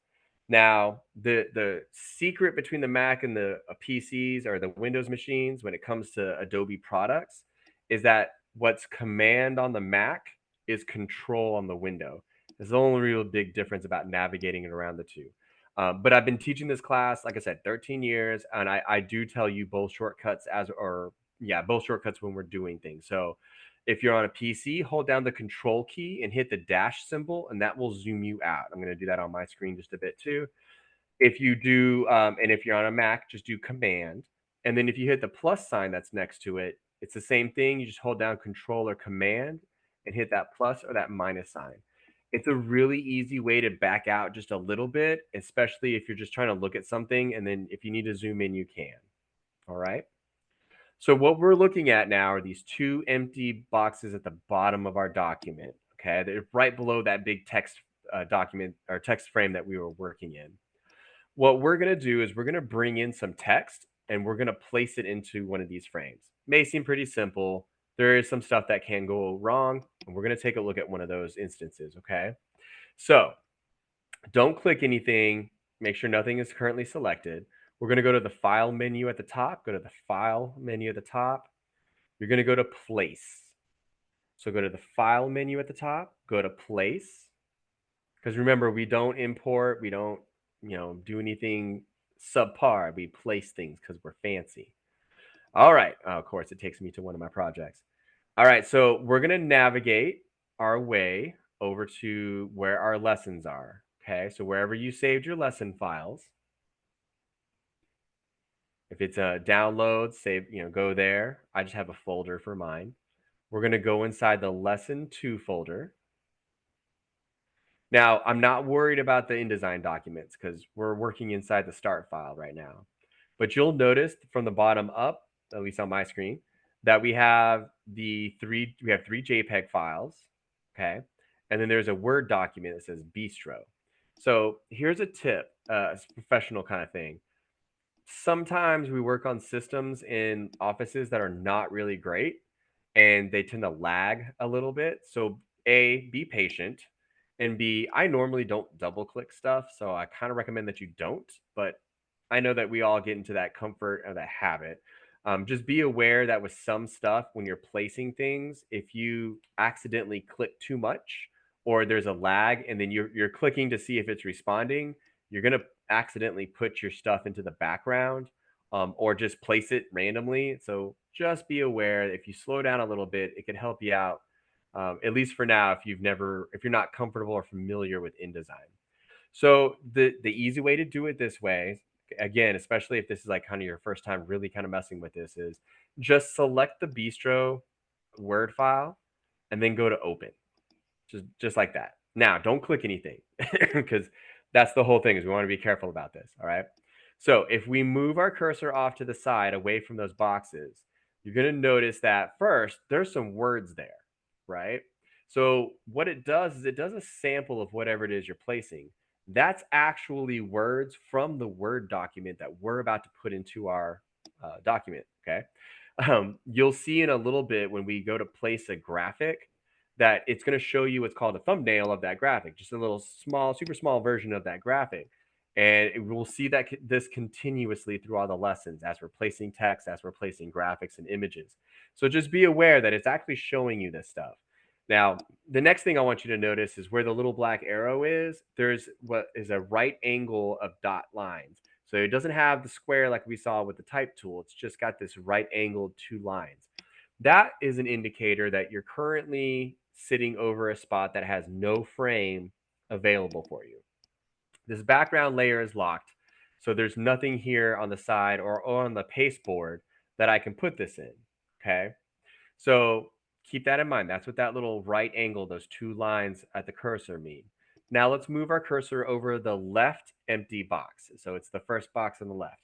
Speaker 1: Now, the secret between the Mac and the PCs or the Windows machines when it comes to Adobe products is that what's command on the Mac is control on the window. There's the only real big difference about navigating it around the two. But I've been teaching this class, like I said, 13 years, and I do tell you both shortcuts both shortcuts when we're doing things. So if you're on a PC, hold down the control key and hit the dash symbol, and that will zoom you out. I'm going to do that on my screen just a bit too. If you do, and if you're on a Mac, just do command. And then if you hit the plus sign that's next to it, it's the same thing. You just hold down control or command and hit that plus or that minus sign. It's a really easy way to back out just a little bit, especially if you're just trying to look at something. And then if you need to zoom in, you can. All right. So what we're looking at now are these 2 empty boxes at the bottom of our document. Okay, they're right below that big text document or text frame that we were working in. What we're going to do is we're going to bring in some text and we're going to place it into one of these frames. May seem pretty simple. There is some stuff that can go wrong, and we're going to take a look at one of those instances. Okay, so don't click anything. Make sure nothing is currently selected. We're going to go to the file menu at the top. Go to the file menu at the top. You're going to go to place. So go to the file menu at the top, go to place. Because remember, we don't import, we don't, do anything subpar. We place things because we're fancy. All right. Of course, it takes me to one of my projects. All right. So we're going to navigate our way over to where our lessons are. Okay. So wherever you saved your lesson files, if it's a download, save, go there. I just have a folder for mine. We're going to go inside the lesson 2 folder. Now, I'm not worried about the InDesign documents because we're working inside the start file right now. But you'll notice from the bottom up, at least on my screen, that we have three JPEG files. Okay. And then there's a Word document that says bistro. So here's a tip, it's a professional kind of thing. Sometimes we work on systems in offices that are not really great and they tend to lag a little bit. So A, be patient. And B, I normally don't double click stuff. So I kind of recommend that you don't. But I know that we all get into that comfort or that habit. Just be aware that with some stuff, when you're placing things, if you accidentally click too much or there's a lag and then you're clicking to see if it's responding, you're going to accidentally put your stuff into the background, or just place it randomly. So just be aware, if you slow down a little bit, it can help you out, at least for now, if you're not comfortable or familiar with InDesign. So the easy way to do it this way, again, especially if this is like kind of your first time really kind of messing with this, is just select the bistro Word file and then go to open. Just like that. Now, don't click anything because that's the whole thing, is we want to be careful about this. All right. So if we move our cursor off to the side away from those boxes, you're going to notice that first there's some words there, right? So what it does is it does a sample of whatever it is you're placing. That's actually words from the Word document that we're about to put into our document. Okay. You'll see in a little bit when we go to place a graphic that it's going to show you what's called a thumbnail of that graphic, just a little small, super small version of that graphic. And we'll see that this continuously through all the lessons as we're placing text, as we're placing graphics and images. So just be aware that it's actually showing you this stuff. Now, the next thing I want you to notice is where the little black arrow is, there's what is a right angle of dot lines. So it doesn't have the square like we saw with the type tool. It's just got this right angled two lines. That is an indicator that you're currently sitting over a spot that has no frame available for you. This background layer is locked, so there's nothing here on the side or on the pasteboard that I can put this in. Okay, so keep that in mind. That's what that little right angle, those two lines at the cursor mean. Now let's move our cursor over the left empty box. So it's the first box on the left.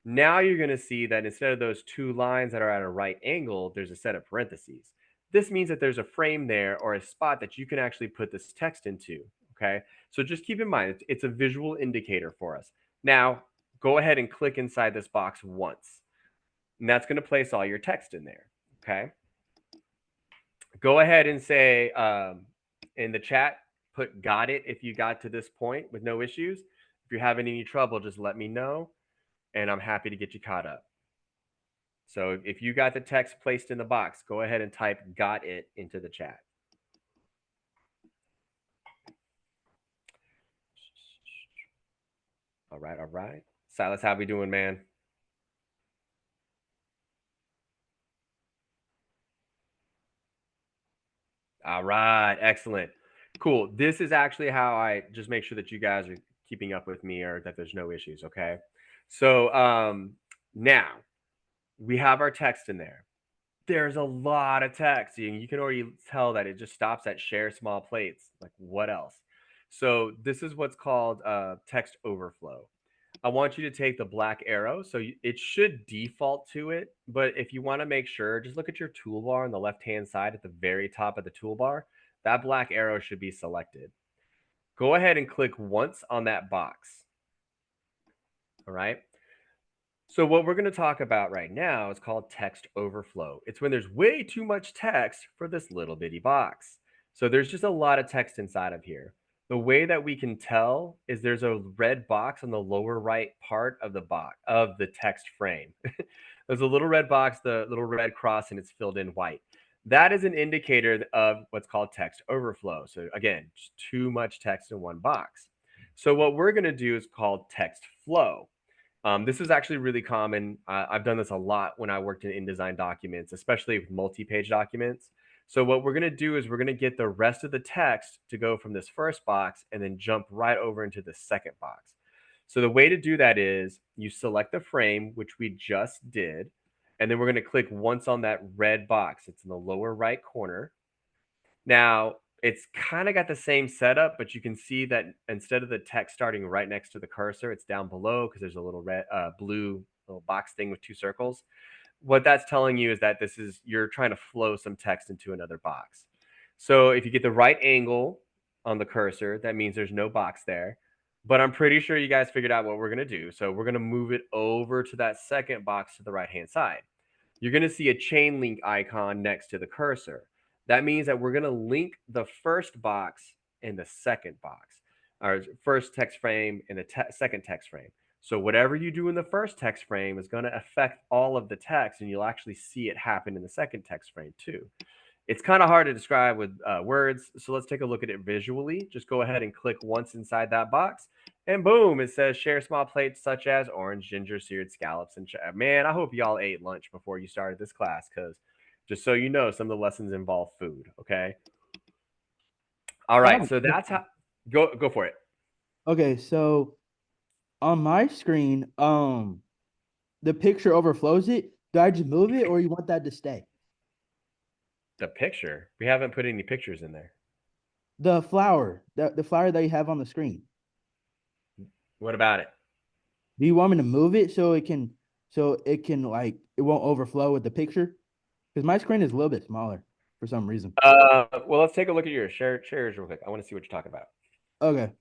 Speaker 1: Now you're going to see that instead of those two lines that are at a right angle, there's a set of parentheses. This means that there's a frame there or a spot that you can actually put this text into. Okay. So just keep in mind, it's a visual indicator for us. Now, go ahead and click inside this box once. And that's going to place all your text in there. Okay. Go ahead and say in the chat, put got it if you got to this point with no issues. If you're having any trouble, just let me know and I'm happy to get you caught up. So if you got the text placed in the box, go ahead and type got it into the chat. All right, all right. Silas, how we doing, man? All right, excellent. Cool. This is actually how I just make sure that you guys are keeping up with me or that there's no issues, okay? So now we have our text in there. There's a lot of text. You can already tell that it just stops at share small plates. Like what else? So this is what's called text overflow. I want you to take the black arrow. So it should default to it. But if you want to make sure, just look at your toolbar on the left-hand side at the very top of the toolbar. That black arrow should be selected. Go ahead and click once on that box. All right. So what we're going to talk about right now is called text overflow. It's when there's way too much text for this little bitty box. So there's just a lot of text inside of here. The way that we can tell is there's a red box on the lower right part of the box of the text frame. There's a little red box, the little red cross, and it's filled in white. That is an indicator of what's called text overflow. So again, just too much text in one box. So what we're going to do is called text flow. This is actually really common. I've done this a lot when I worked in InDesign documents, especially with multi-page documents. So what we're going to do is we're going to get the rest of the text to go from this first box and then jump right over into the second box. So the way to do that is you select the frame, which we just did, and then we're going to click once on that red box. It's in the lower right corner. Now, it's kind of got the same setup, but you can see that instead of the text starting right next to the cursor, it's down below because there's a little red, blue little box thing with two circles. What that's telling you is that you're trying to flow some text into another box. So if you get the right angle on the cursor, that means there's no box there. But I'm pretty sure you guys figured out what we're going to do. So we're going to move it over to that second box to the right-hand side. You're going to see a chain link icon next to the cursor. That means that we're going to link the first box and the second box, or first text frame and the second text frame. So whatever you do in the first text frame is going to affect all of the text, and you'll actually see it happen in the second text frame too. It's kind of hard to describe with words, so let's take a look at it visually. Just go ahead and click once inside that box, and boom, it says share small plates such as orange, ginger, seared scallops, and man, I hope y'all ate lunch before you started this class, because just so you know, some of the lessons involve food. Okay. All
Speaker 3: I have
Speaker 1: right.
Speaker 3: a
Speaker 1: So that's
Speaker 3: question.
Speaker 1: how. Go for it.
Speaker 3: Okay, so on my screen, the picture overflows it. Do I just move it or you want that to stay?
Speaker 1: The picture. We haven't put any pictures in there.
Speaker 3: The flower, the flower that you have on the screen.
Speaker 1: What about it?
Speaker 3: Do you want me to move it so it can like it won't overflow with the picture? Because my screen is a little bit smaller for some reason.
Speaker 1: Well, let's take a look at your shares real quick. I want to see what you're talking about.
Speaker 3: Okay.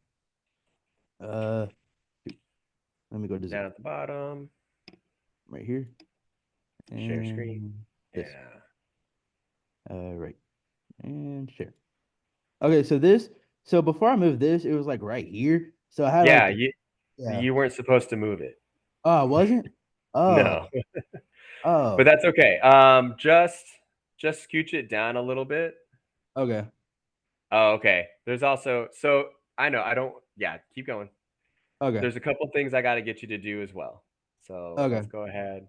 Speaker 3: Uh, let me go to
Speaker 1: Down
Speaker 3: design
Speaker 1: at the bottom,
Speaker 3: right here
Speaker 1: share screen.
Speaker 3: and this.
Speaker 1: Yeah.
Speaker 3: Right and share. Okay, so this. So before I moved this, it was like right here. So I had like
Speaker 1: Yeah.
Speaker 3: the
Speaker 1: You
Speaker 3: yeah.
Speaker 1: you weren't supposed to move it.
Speaker 3: Oh, I wasn't.
Speaker 1: No,
Speaker 3: Oh,
Speaker 1: but
Speaker 3: oh.
Speaker 1: that's okay. Just scooch it down a little bit.
Speaker 3: Okay.
Speaker 1: Oh, okay. There's also so I know I don't. Yeah, keep going.
Speaker 3: Okay.
Speaker 1: There's a couple things I got to get you to do as well. So let's
Speaker 3: Okay.
Speaker 1: go ahead.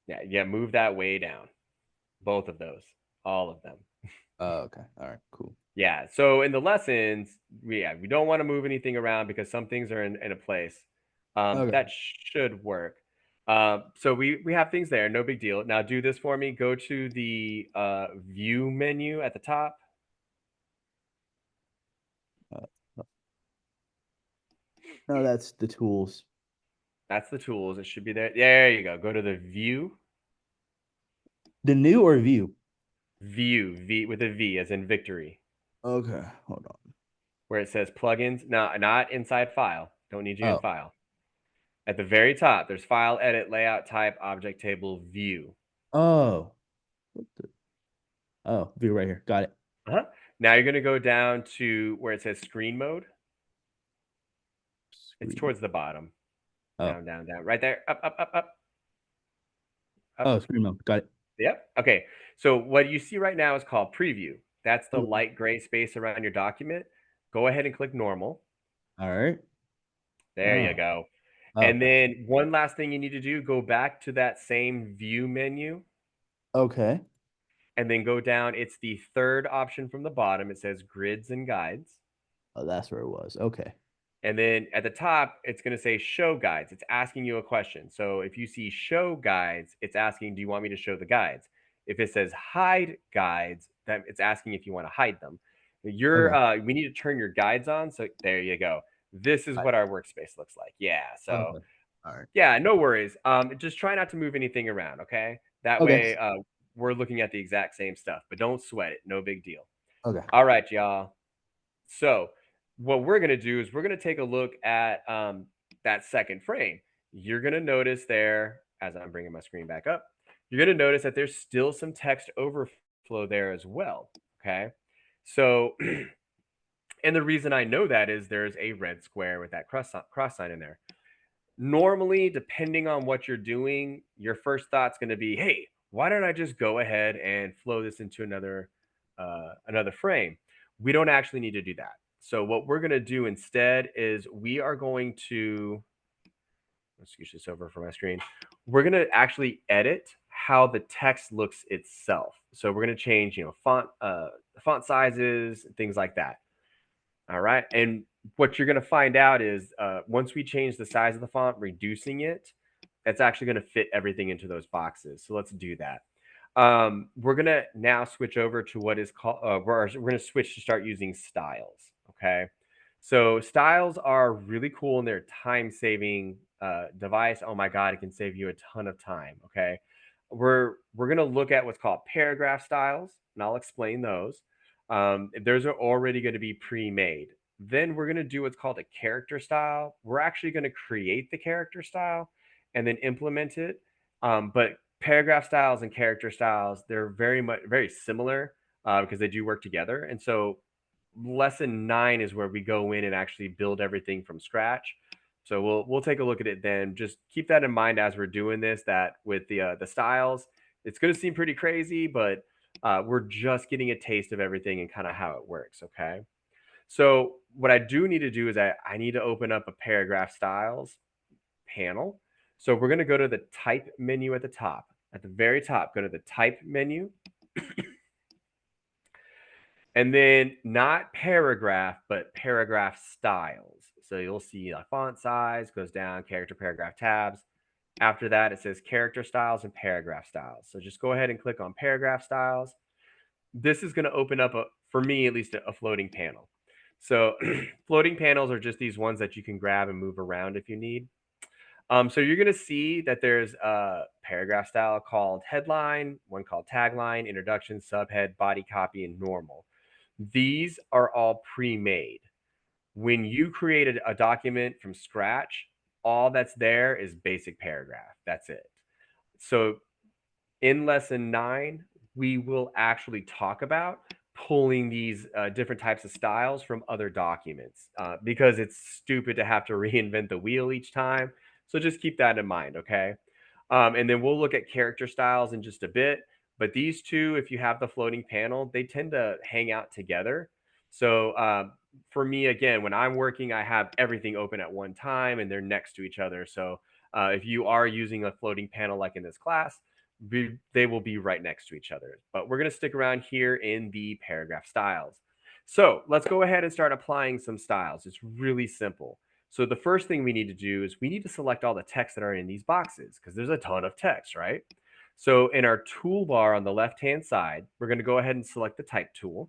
Speaker 1: Yeah, yeah. Move that way down. Both of those, all of them.
Speaker 3: Okay. All right. Cool.
Speaker 1: Yeah. So in the lessons, we don't want to move anything around because some things are in a place.
Speaker 3: Okay.
Speaker 1: That should work. So we have things there, no big deal. Now do this for me. Go to the view menu at the top.
Speaker 3: Uh, no, that's the tools.
Speaker 1: That's the tools. It should be there. There you go. Go to the
Speaker 3: The new or view?
Speaker 1: V with a V as in victory,
Speaker 3: Okay. Hold on.
Speaker 1: where it says plugins. No, not inside file. Don't need you in
Speaker 3: Oh.
Speaker 1: file. At the very top, there's file, edit, layout, type, object table, view.
Speaker 3: Oh. What the? Oh, view right here. Got it.
Speaker 1: Uh-huh. Now you're going to go down to where it says screen mode. It's
Speaker 3: Screen.
Speaker 1: towards the bottom.
Speaker 3: Oh.
Speaker 1: Down, down, down. Right there. Up, up, up, up, up.
Speaker 3: Oh, screen mode. Got it.
Speaker 1: Yep. Okay. So what you see right now is called preview. That's the
Speaker 3: Okay.
Speaker 1: light gray space around your document. Go ahead and click normal.
Speaker 3: All right.
Speaker 1: There you
Speaker 3: Oh.
Speaker 1: go. And
Speaker 3: Okay.
Speaker 1: then one last thing you need to do, go back to that same view menu
Speaker 3: Okay.
Speaker 1: and then go down. It's the third option from the bottom. It says grids and guides.
Speaker 3: Oh, that's where it was. Okay.
Speaker 1: And then at the top, it's going to say show guides. It's asking you a question. So if you see show guides, it's asking, do you want me to show the guides? If it says hide guides, that it's asking if you want to hide them.
Speaker 3: Okay.
Speaker 1: We need to turn your guides on. So there you go. This is
Speaker 3: I,
Speaker 1: what our workspace looks like. Yeah. So
Speaker 3: okay. All right.
Speaker 1: yeah, no worries. Just try not to move anything around. Okay. That
Speaker 3: Okay.
Speaker 1: way, we're looking at the exact same stuff, but don't sweat it. No big deal.
Speaker 3: Okay.
Speaker 1: All right, y'all. So what we're going to do is we're going to take a look at that second frame. You're going to notice there, as I'm bringing my screen back up, you're going to notice that there's still some text overflow there as well. Okay. So, and the reason I know that is there's a red square with that cross sign in there. Normally, depending on what you're doing, your first thought's going to be, hey, why don't I just go ahead and flow this into another frame? We don't actually need to do that. So what we're going to do instead is we are going to, let's switch this over for my screen. We're going to actually edit how the text looks itself. So we're going to change, font sizes, things like that. All right. And what you're going to find out is once we change the size of the font, reducing it, it's actually going to fit everything into those boxes. So let's do that. We're going to now switch over to what is called, we're going to switch to start using styles. Okay. So styles are really cool and they're a time saving device. Oh my God, it can save you a ton of time. Okay. We're going to look at what's called paragraph styles, and I'll explain those. Those are already going to be pre-made. Then we're going to do what's called a character style. We're actually going to create the character style and then implement it. But paragraph styles and character styles, they're very similar because they do work together. And so lesson 9 is where we go in and actually build everything from scratch. So we'll take a look at it then. Just keep that in mind as we're doing this. That with the styles, it's going to seem pretty crazy, but we're just getting a taste of everything and kind of how it works. Okay. So what I do need to do is I need to open up a paragraph styles panel. So we're going to go to the type menu at the top. At the very top, go to the type menu, and then not paragraph, but paragraph styles. So you'll see a font size goes down, character, paragraph tabs. After that, it says character styles and paragraph styles. So just go ahead and click on paragraph styles. This is going to open up, for me at least, a floating panel. So floating panels are just these ones that you can grab and move around if you need. So you're going to see that there's a paragraph style called headline, one called tagline, introduction, subhead, body copy, and normal. These are all pre-made. When you create a document from scratch, all that's there is basic paragraph. That's it. So in lesson 9, we will actually talk about pulling these different types of styles from other documents because it's stupid to have to reinvent the wheel each time. So just keep that in mind, okay? And then we'll look at character styles in just a bit. But these two, if you have the floating panel, they tend to hang out together. So for me, again, when I'm working, I have everything open at one time and they're next to each other. So if you are using a floating panel like in this class, they will be right next to each other. But we're going to stick around here in the paragraph styles. So let's go ahead and start applying some styles. It's really simple. So the first thing we need to do is we need to select all the text that are in these boxes because there's a ton of text, right? So in our toolbar on the left-hand side, we're going to go ahead and select the type tool.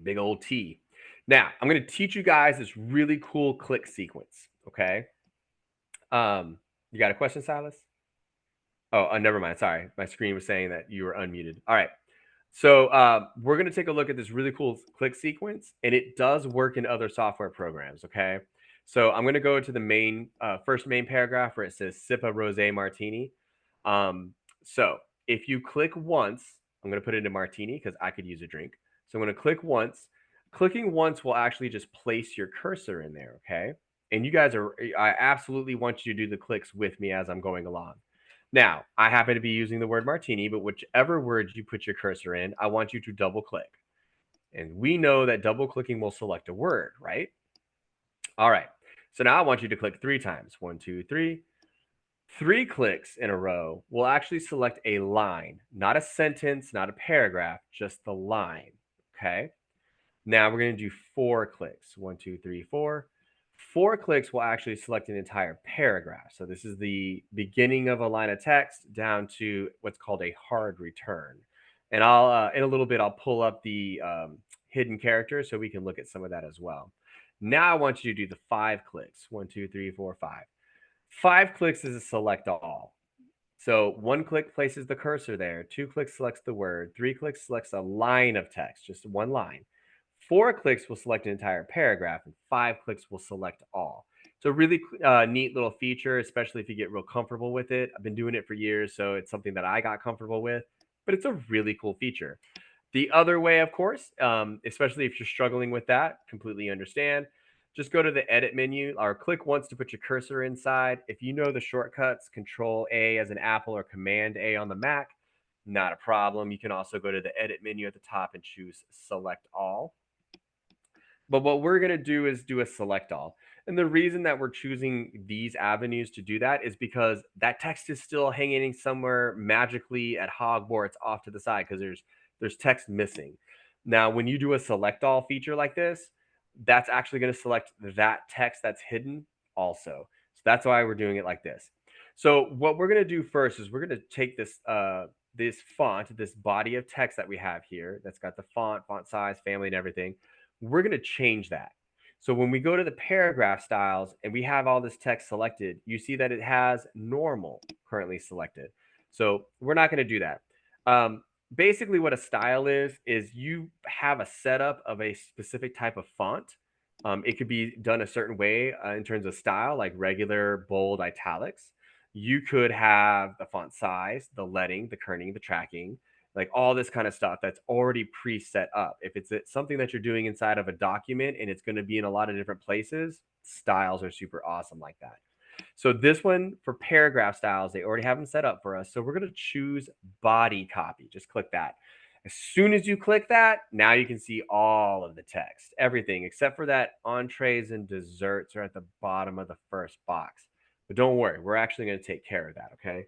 Speaker 1: Big old T. Now, I'm going to teach you guys this really cool click sequence, okay? You got a question, Silas? Oh, never mind. Sorry. My screen was saying that you were unmuted. All right. So we're going to take a look at this really cool click sequence, and it does work in other software programs, okay? So I'm going to go to the first main paragraph where it says sip a rosé martini. So if you click once, I'm going to put it in martini because I could use a drink. So I'm going to click once. Clicking once will actually just place your cursor in there, okay? And I absolutely want you to do the clicks with me as I'm going along. Now, I happen to be using the word martini, but whichever word you put your cursor in, I want you to double click. And we know that double clicking will select a word, right? All right. So now I want you to click 3 times. 1, 2, 3. 3 clicks in a row will actually select a line, not a sentence, not a paragraph, just the line. Okay. Now we're going to do 4 clicks. 1, 2, 3, 4. 4 clicks will actually select an entire paragraph. So this is the beginning of a line of text down to what's called a hard return. And I'll in a little bit I'll pull up the hidden characters so we can look at some of that as well. Now I want you to do the 5 clicks. 1, 2, 3, 4, 5. 5 clicks is a select all. So 1 click places the cursor there. 2 clicks selects the word. 3 clicks selects a line of text, just one line. 4 clicks will select an entire paragraph, and 5 clicks will select all. So really neat little feature, especially if you get real comfortable with it. I've been doing it for years, so it's something that I got comfortable with, but it's a really cool feature. The other way, of course, especially if you're struggling with that, completely understand. Just go to the edit menu or click once to put your cursor inside. If you know the shortcuts, Control A as an Apple or Command A on the Mac, not a problem. You can also go to the edit menu at the top and choose select all. But what we're going to do is do a select all. And the reason that we're choosing these avenues to do that is because that text is still hanging somewhere magically at Hogwarts off to the side because there's text missing. Now, when you do a select all feature like this, that's actually going to select that text that's hidden also. So that's why we're doing it like this. So what we're going to do first is we're going to take this font, this body of text that we have here that's got the font size, family, and everything. We're going to change that. So when we go to the paragraph styles and we have all this text selected, you see that it has normal currently selected. So we're not going to do that. Basically what a style is you have a setup of a specific type of font. It could be done a certain way in terms of style, like regular, bold, italics. You could have the font size, the leading, the kerning, the tracking. like all this kind of stuff that's already preset up. If it's something that you're doing inside of a document and it's going to be in a lot of different places, styles are super awesome like that. So this one for paragraph styles, they already have them set up for us. So we're going to choose body copy. Just click that. As soon as you click that, now you can see all of the text, everything except for that entrees and desserts are at the bottom of the first box. But don't worry, we're actually going to take care of that, okay?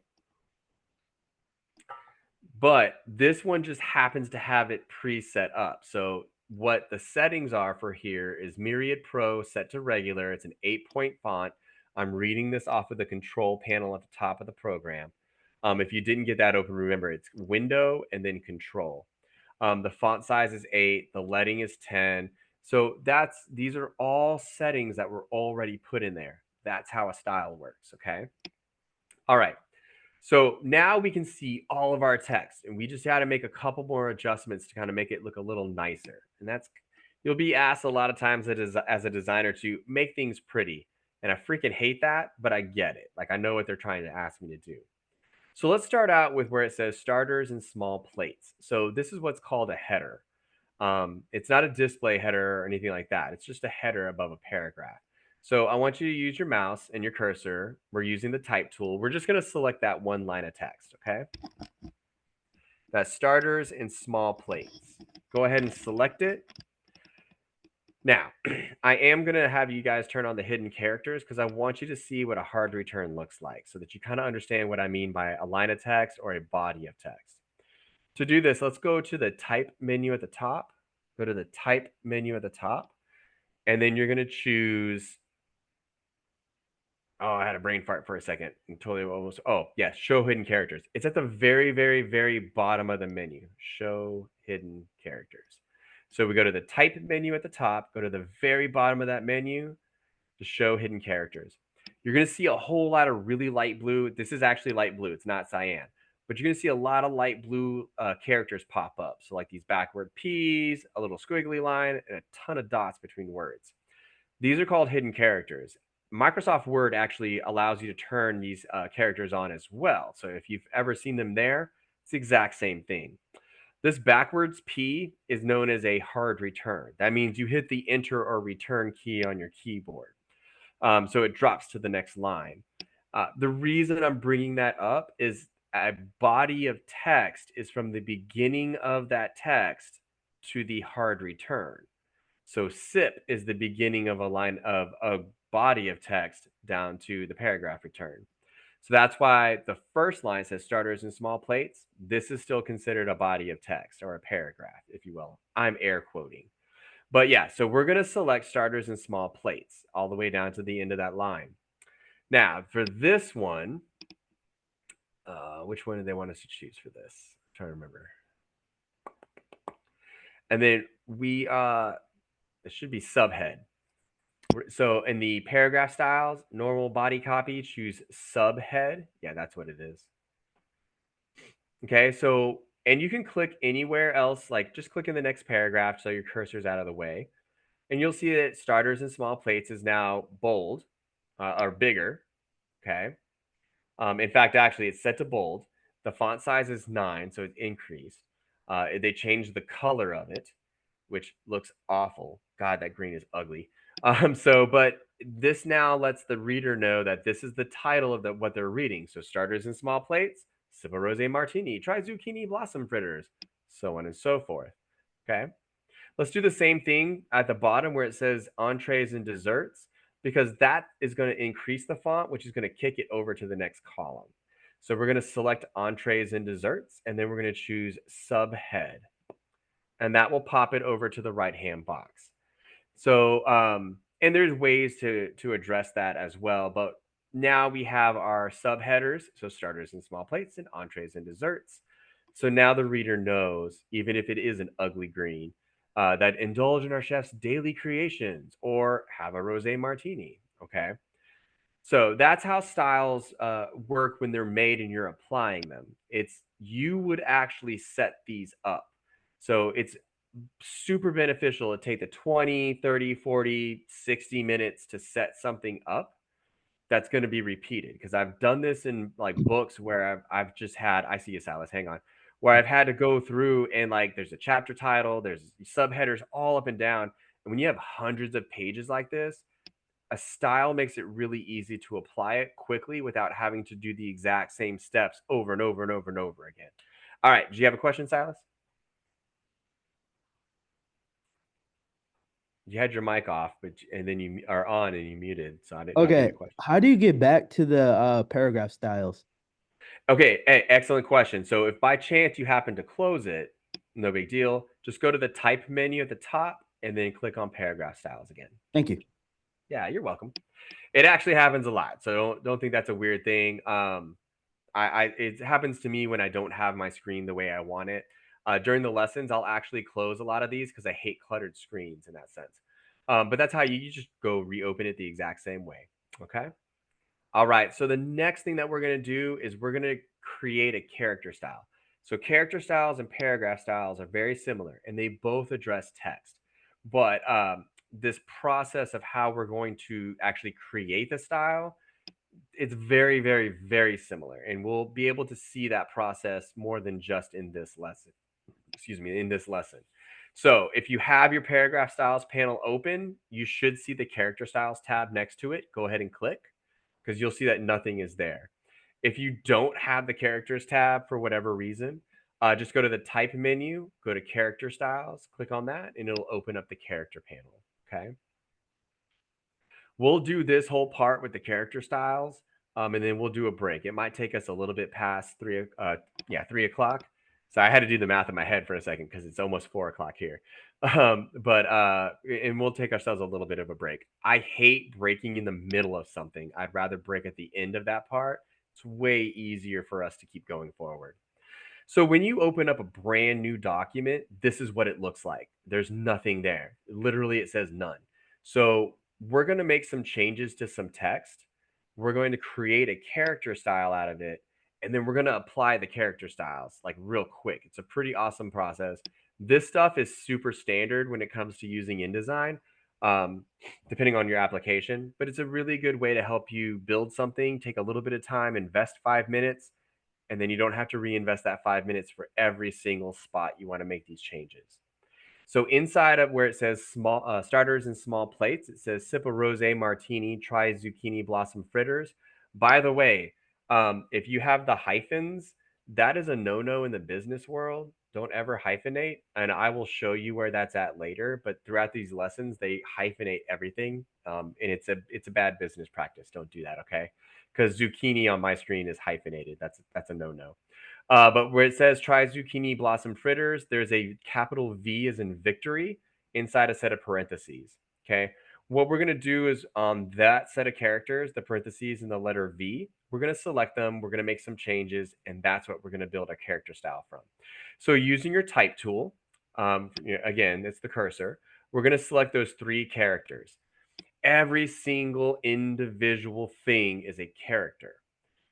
Speaker 1: But this one just happens to have it preset up. So what the settings are for here is Myriad Pro set to regular. It's an 8-point font. I'm reading this off of the control panel at the top of the program. If you didn't get that open, remember it's window and then control. The font size is 8. The leading is 10. So these are all settings that were already put in there. That's how a style works. Okay. All right. So now we can see all of our text, and we just got to make a couple more adjustments to kind of make it look a little nicer. And that's, you'll be asked a lot of times as a designer to make things pretty. And I freaking hate that, but I get it. Like I know what they're trying to ask me to do. So let's start out with where it says starters and small plates. So this is what's called a header. It's not a display header or anything like that. It's just a header above a paragraph. So I want you to use your mouse and your cursor. We're using the type tool. We're just going to select that one line of text, okay? That's starters and small plates. Go ahead and select it. Now, I am going to have you guys turn on the hidden characters because I want you to see what a hard return looks like so that you kind of understand what I mean by a line of text or a body of text. To do this, let's go to the type menu at the top. Go to the type menu at the top. And then you're going to choose. Oh, I had a brain fart for a second. And totally almost. Oh, yes. Show hidden characters. It's at the very, very, very bottom of the menu. Show hidden characters. So we go to the type menu at the top, go to the very bottom of that menu to show hidden characters. You're going to see a whole lot of really light blue. This is actually light blue. It's not cyan. But you're going to see a lot of light blue characters pop up. So like these backward P's, a little squiggly line, and a ton of dots between words. These are called hidden characters. Microsoft Word actually allows you to turn these characters on as well. So if you've ever seen them there, it's the exact same thing. This backwards P is known as a hard return. That means you hit the enter or return key on your keyboard. So it drops to the next line. The reason I'm bringing that up is a body of text is from the beginning of that text to the hard return. So SIP is the beginning of a line of a body of text down to the paragraph return. So that's why the first line says starters and small plates. This is still considered a body of text or a paragraph, if you will. I'm air quoting. But yeah, so we're going to select starters and small plates all the way down to the end of that line. Now, for this one, which one do they want us to choose for this? I'm trying to remember. And then it should be subhead. So in the paragraph styles, normal body copy, choose subhead. Yeah, that's what it is. Okay, so, and you can click anywhere else, like just click in the next paragraph so your cursor's out of the way. And you'll see that starters and small plates is now bold or bigger. Okay. In fact, actually, it's set to bold. The font size is 9, so it's increased. They changed the color of it, which looks awful. God, that green is ugly. But this now lets the reader know that this is the title of what they're reading. So starters and small plates, sip a rosé martini, try zucchini blossom fritters, so on and so forth. Okay. Let's do the same thing at the bottom where it says entrees and desserts, because that is going to increase the font, which is going to kick it over to the next column. So we're going to select entrees and desserts, and then we're going to choose subhead. And that will pop it over to the right-hand box. So, and there's ways to address that as well. But now we have our subheaders, so starters and small plates and entrees and desserts. So now the reader knows, even if it is an ugly green, that indulge in our chef's daily creations or have a rosé martini. Okay. So that's how styles work when they're made and you're applying them. It's you would actually set these up. So it's super beneficial to take the 20, 30, 40, 60 minutes to set something up that's going to be repeated, because I've done this in like books where I've just had, I see you, Silas, hang on, where I've had to go through and like there's a chapter title, there's subheaders all up and down. And when you have hundreds of pages like this, a style makes it really easy to apply it quickly without having to do the exact same steps over and over and over and over again. All right. Do you have a question, Silas? You had your mic off, but and then you are on and you muted, so I did not hear
Speaker 3: Okay,
Speaker 1: your question.
Speaker 3: how do you get back to the paragraph styles?
Speaker 1: Okay, excellent question. So if by chance you happen to close it, no big deal. Just go to the type menu at the top and then click on paragraph styles again.
Speaker 3: Thank you.
Speaker 1: Yeah, you're welcome. It actually happens a lot, so don't think that's a weird thing. I it happens to me when I don't have my screen the way I want it. During the lessons, I'll actually close a lot of these because I hate cluttered screens in that sense. But that's how you just go reopen it the exact same way. Okay. All right. So the next thing that we're going to do is we're going to create a character style. So character styles and paragraph styles are very similar and they both address text. But this process of how we're going to actually create the style, it's very, very, very similar. And we'll be able to see that process more than just in this lesson. Excuse me, in this lesson. So if you have your paragraph styles panel open, you should see the character styles tab next to it. Go ahead and click because you'll see that nothing is there. If you don't have the characters tab for whatever reason, just go to the type menu, go to character styles, click on that, and it'll open up the character panel. Okay. We'll do this whole part with the character styles, and then we'll do a break. It might take us a little bit past 3 o'clock. So I had to do the math in my head for a second because it's almost 4 o'clock here. And we'll take ourselves a little bit of a break. I hate breaking in the middle of something. I'd rather break at the end of that part. It's way easier for us to keep going forward. So when you open up a brand new document, this is what it looks like. There's nothing there. Literally, it says none. So we're going to make some changes to some text. We're going to create a character style out of it. And then we're going to apply the character styles like real quick. It's a pretty awesome process. This stuff is super standard when it comes to using InDesign, um, depending on your application. But it's a really good way to help you build something, take a little bit of time, invest 5 minutes, and then you don't have to reinvest that 5 minutes for every single spot you want to make these changes. So inside of where it says small starters and small plates, it says sip a rosé martini, try zucchini blossom fritters. By the way, if you have the hyphens, that is a no-no in the business world. Don't ever hyphenate, and I will show you where that's at later. But throughout these lessons, they hyphenate everything, and it's a bad business practice. Don't do that, okay? Because zucchini on my screen is hyphenated. That's a no-no. But where it says try zucchini blossom fritters, there's a capital V as in victory inside a set of parentheses. Okay. What we're going to do is on that set of characters, the parentheses and the letter V, we're going to select them. We're going to make some changes, and that's what we're going to build our character style from. So using your type tool, again, it's the cursor. We're going to select those three characters. Every single individual thing is a character.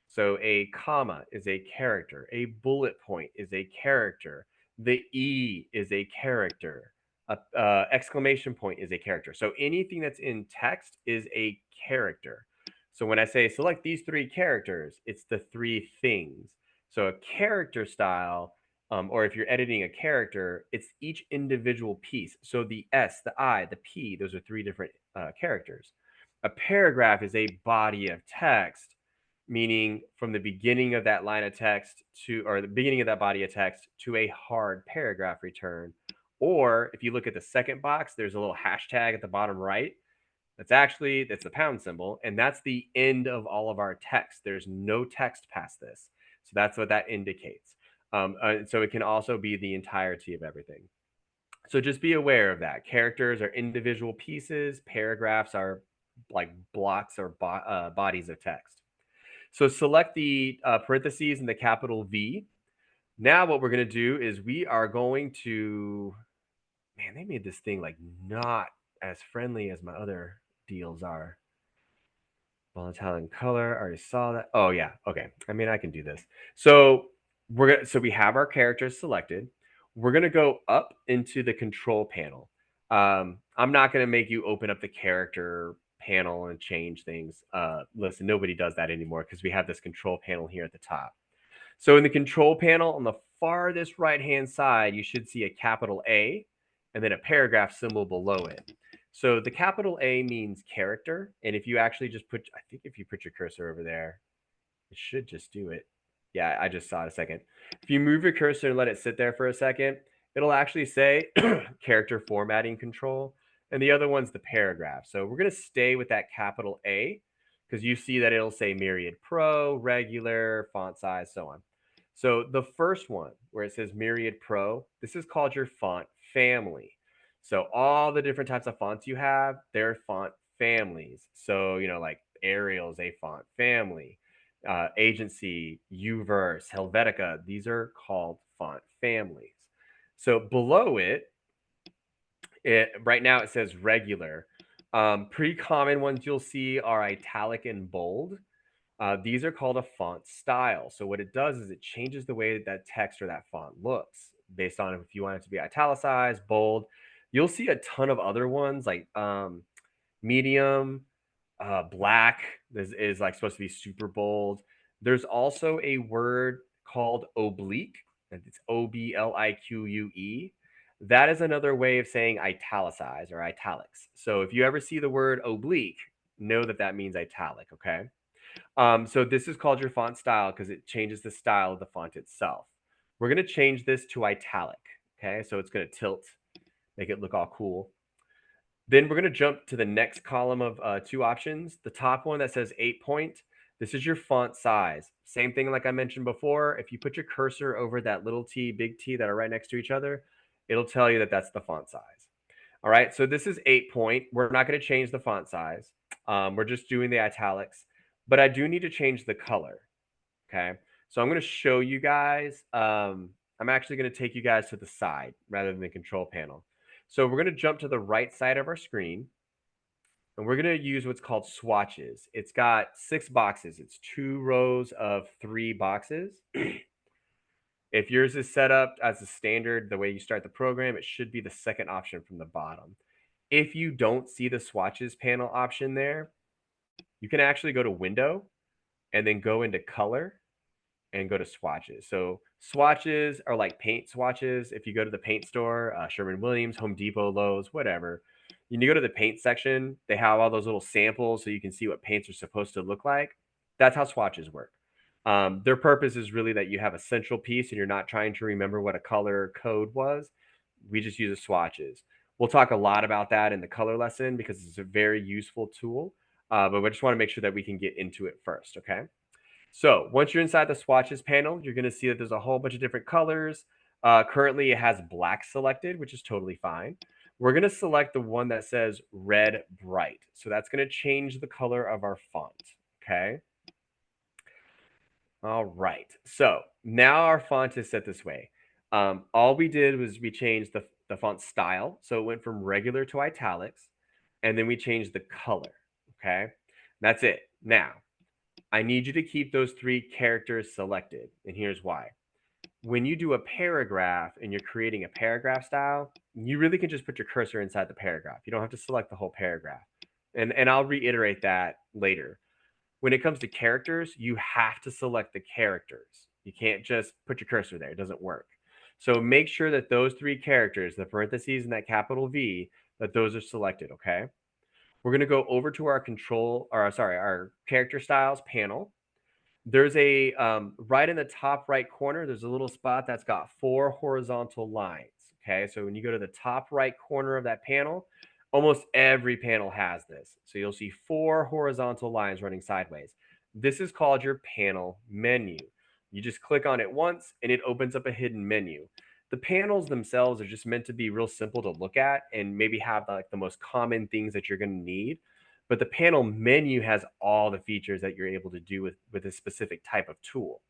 Speaker 1: So a comma is a character, a bullet point is a character, the E is a character, a exclamation point is a character. So anything that's in text is a character. So when I say select these three characters, it's the three things. So a character style, or if you're editing a character, it's each individual piece. So the S, the I, the P, those are three different characters. A paragraph is a body of text, meaning from the beginning of that line of text to, or the beginning of that body of text to a hard paragraph return. Or if you look at the second box, there's a little hashtag at the bottom right. That's the pound symbol, and that's the end of all of our text. There's no text past this. So that's what that indicates. So it can also be the entirety of everything. So just be aware of that. Characters are individual pieces, paragraphs are like blocks or bodies of text. So select the parentheses and the capital V. Now what we're going to do is we are going to, man, they made this thing like not as friendly as my other deals are. Volatile color, I already saw that. Oh yeah, okay. I mean, I can do this. So we have our characters selected. We're gonna go up into the control panel. I'm not gonna make you open up the character panel and change things. Listen, nobody does that anymore because we have this control panel here at the top. So in the control panel on the farthest right-hand side, you should see a capital A and then a paragraph symbol below it. So the capital A means character. And if you actually just put, I think if you put your cursor over there, it should just do it. Yeah, I just saw it a second. If you move your cursor and let it sit there for a second, it'll actually say character formatting control. And the other one's the paragraph. So we're going to stay with that capital A because you see that it'll say Myriad Pro, regular, font size, so on. So the first one where it says Myriad Pro, this is called your font family. So all the different types of fonts you have, they're font families. So, like Arial is a font family. Agency, Uverse, Helvetica, these are called font families. So below it, right now it says regular. Pretty common ones you'll see are italic and bold. These are called a font style. So what it does is it changes the way that text or that font looks based on if you want it to be italicized, bold. You'll see a ton of other ones like medium, black is like supposed to be super bold. There's also a word called oblique. It's OBLIQUE. That is another way of saying italicize or italics. So if you ever see the word oblique, know that that means italic. Okay. So this is called your font style because it changes the style of the font itself. We're going to change this to italic. Okay. So it's going to tilt, make it look all cool. Then we're going to jump to the next column of two options. The top one that says 8-point, this is your font size. Same thing like I mentioned before. If you put your cursor over that little t, big T that are right next to each other, it'll tell you that that's the font size. All right, so this is 8-point. We're not going to change the font size. We're just doing the italics, but I do need to change the color. Okay, so I'm going to show you guys. I'm actually going to take you guys to the side rather than the control panel. So we're going to jump to the right side of our screen, and we're going to use what's called swatches. It's got 6 boxes. It's 2 rows of 3 boxes. If yours is set up as a standard, the way you start the program, it should be the second option from the bottom. If you don't see the swatches panel option there, you can actually go to Window and then go into Color and go to swatches. So swatches are like paint swatches. If you go to the paint store, Sherwin-Williams, Home Depot, Lowe's, whatever, you go to the paint section, they have all those little samples so you can see what paints are supposed to look like. That's how swatches work. Their purpose is really that you have a central piece and you're not trying to remember what a color code was. We just use the swatches. We'll talk a lot about that in the color lesson because it's a very useful tool. But we just want to make sure that we can get into it first, okay? So once you're inside the swatches panel, you're going to see that there's a whole bunch of different colors. Currently, it has black selected, which is totally fine. We're going to select the one that says red bright. So that's going to change the color of our font. Okay. All right. So now our font is set this way. All we did was we changed the font style. So it went from regular to italics. And then we changed the color. Okay. That's it. Now, I need you to keep those 3 characters selected. And here's why. When you do a paragraph and you're creating a paragraph style, you really can just put your cursor inside the paragraph. You don't have to select the whole paragraph. And I'll reiterate that later. When it comes to characters, you have to select the characters. You can't just put your cursor there. It doesn't work. So make sure that those 3 characters, the parentheses and that capital V, that those are selected, okay? We're going to go over to our our character styles panel. There's a right in the top right corner, there's a little spot that's got 4 horizontal lines. Okay, so when you go to the top right corner of that panel, almost every panel has this. So you'll see 4 horizontal lines running sideways. This is called your panel menu. You just click on it once and it opens up a hidden menu. The panels themselves are just meant to be real simple to look at and maybe have like the most common things that you're going to need. But the panel menu has all the features that you're able to do with a specific type of tool.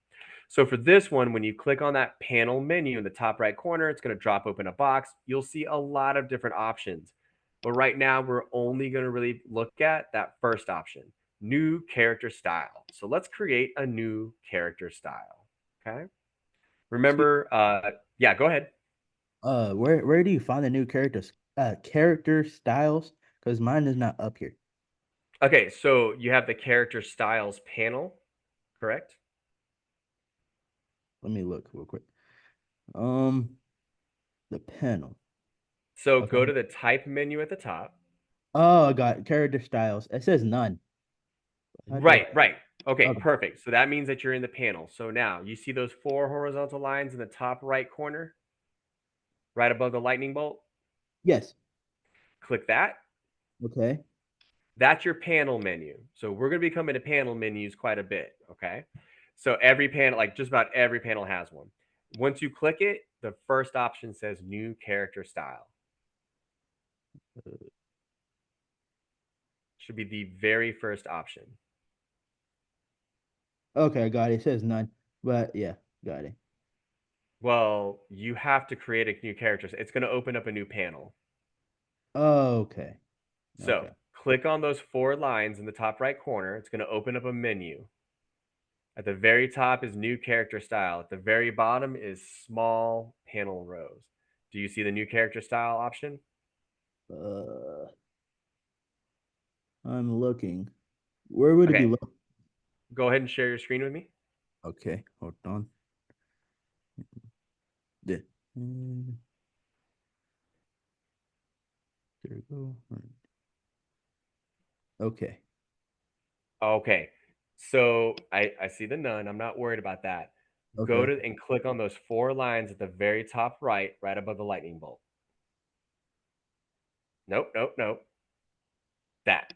Speaker 1: So for this one, when you click on that panel menu in the top right corner, it's going to drop open a box. You'll see a lot of different options. But right now, we're only going to really look at that first option, new character style. So let's create a new character style. Okay. Remember, yeah, go ahead.
Speaker 3: Where do you find the new character styles? Because mine is not up here.
Speaker 1: Okay, so you have the character styles panel, correct?
Speaker 3: Let me look real quick. The panel.
Speaker 1: So go
Speaker 3: Okay.
Speaker 1: to the type menu at the top.
Speaker 3: Oh, I got character styles. It says none. How do I?
Speaker 1: Right. Okay,
Speaker 3: Okay.
Speaker 1: perfect. So that means that you're in the panel. So now you see those four horizontal lines in the top right corner, right above the lightning bolt?
Speaker 3: Yes.
Speaker 1: Click that.
Speaker 3: Okay.
Speaker 1: That's your panel menu. So we're going to be coming to panel menus quite a bit. Okay. So every panel, like just about every panel has one. Once you click it, the first option says new character style. Should be the very first option.
Speaker 3: Okay, I got it. It says none. But yeah, got it.
Speaker 1: Well, you have to create a new character. It's going to open up a new panel.
Speaker 3: Okay.
Speaker 1: So
Speaker 3: Okay.
Speaker 1: click on those four lines in the top right corner. It's going to open up a menu. At the very top is new character style. At the very bottom is small panel rows. Do you see the new character style option?
Speaker 3: Uh, I'm looking. Where would it be?
Speaker 1: Okay, go ahead and share your screen with me.
Speaker 3: Okay, hold on. The, mm, there we go. Okay.
Speaker 1: Okay, so I see the none. I'm not worried about that. Go
Speaker 3: Okay.
Speaker 1: to and click on those four lines at the very top right, right above the lightning bolt. Nope. That.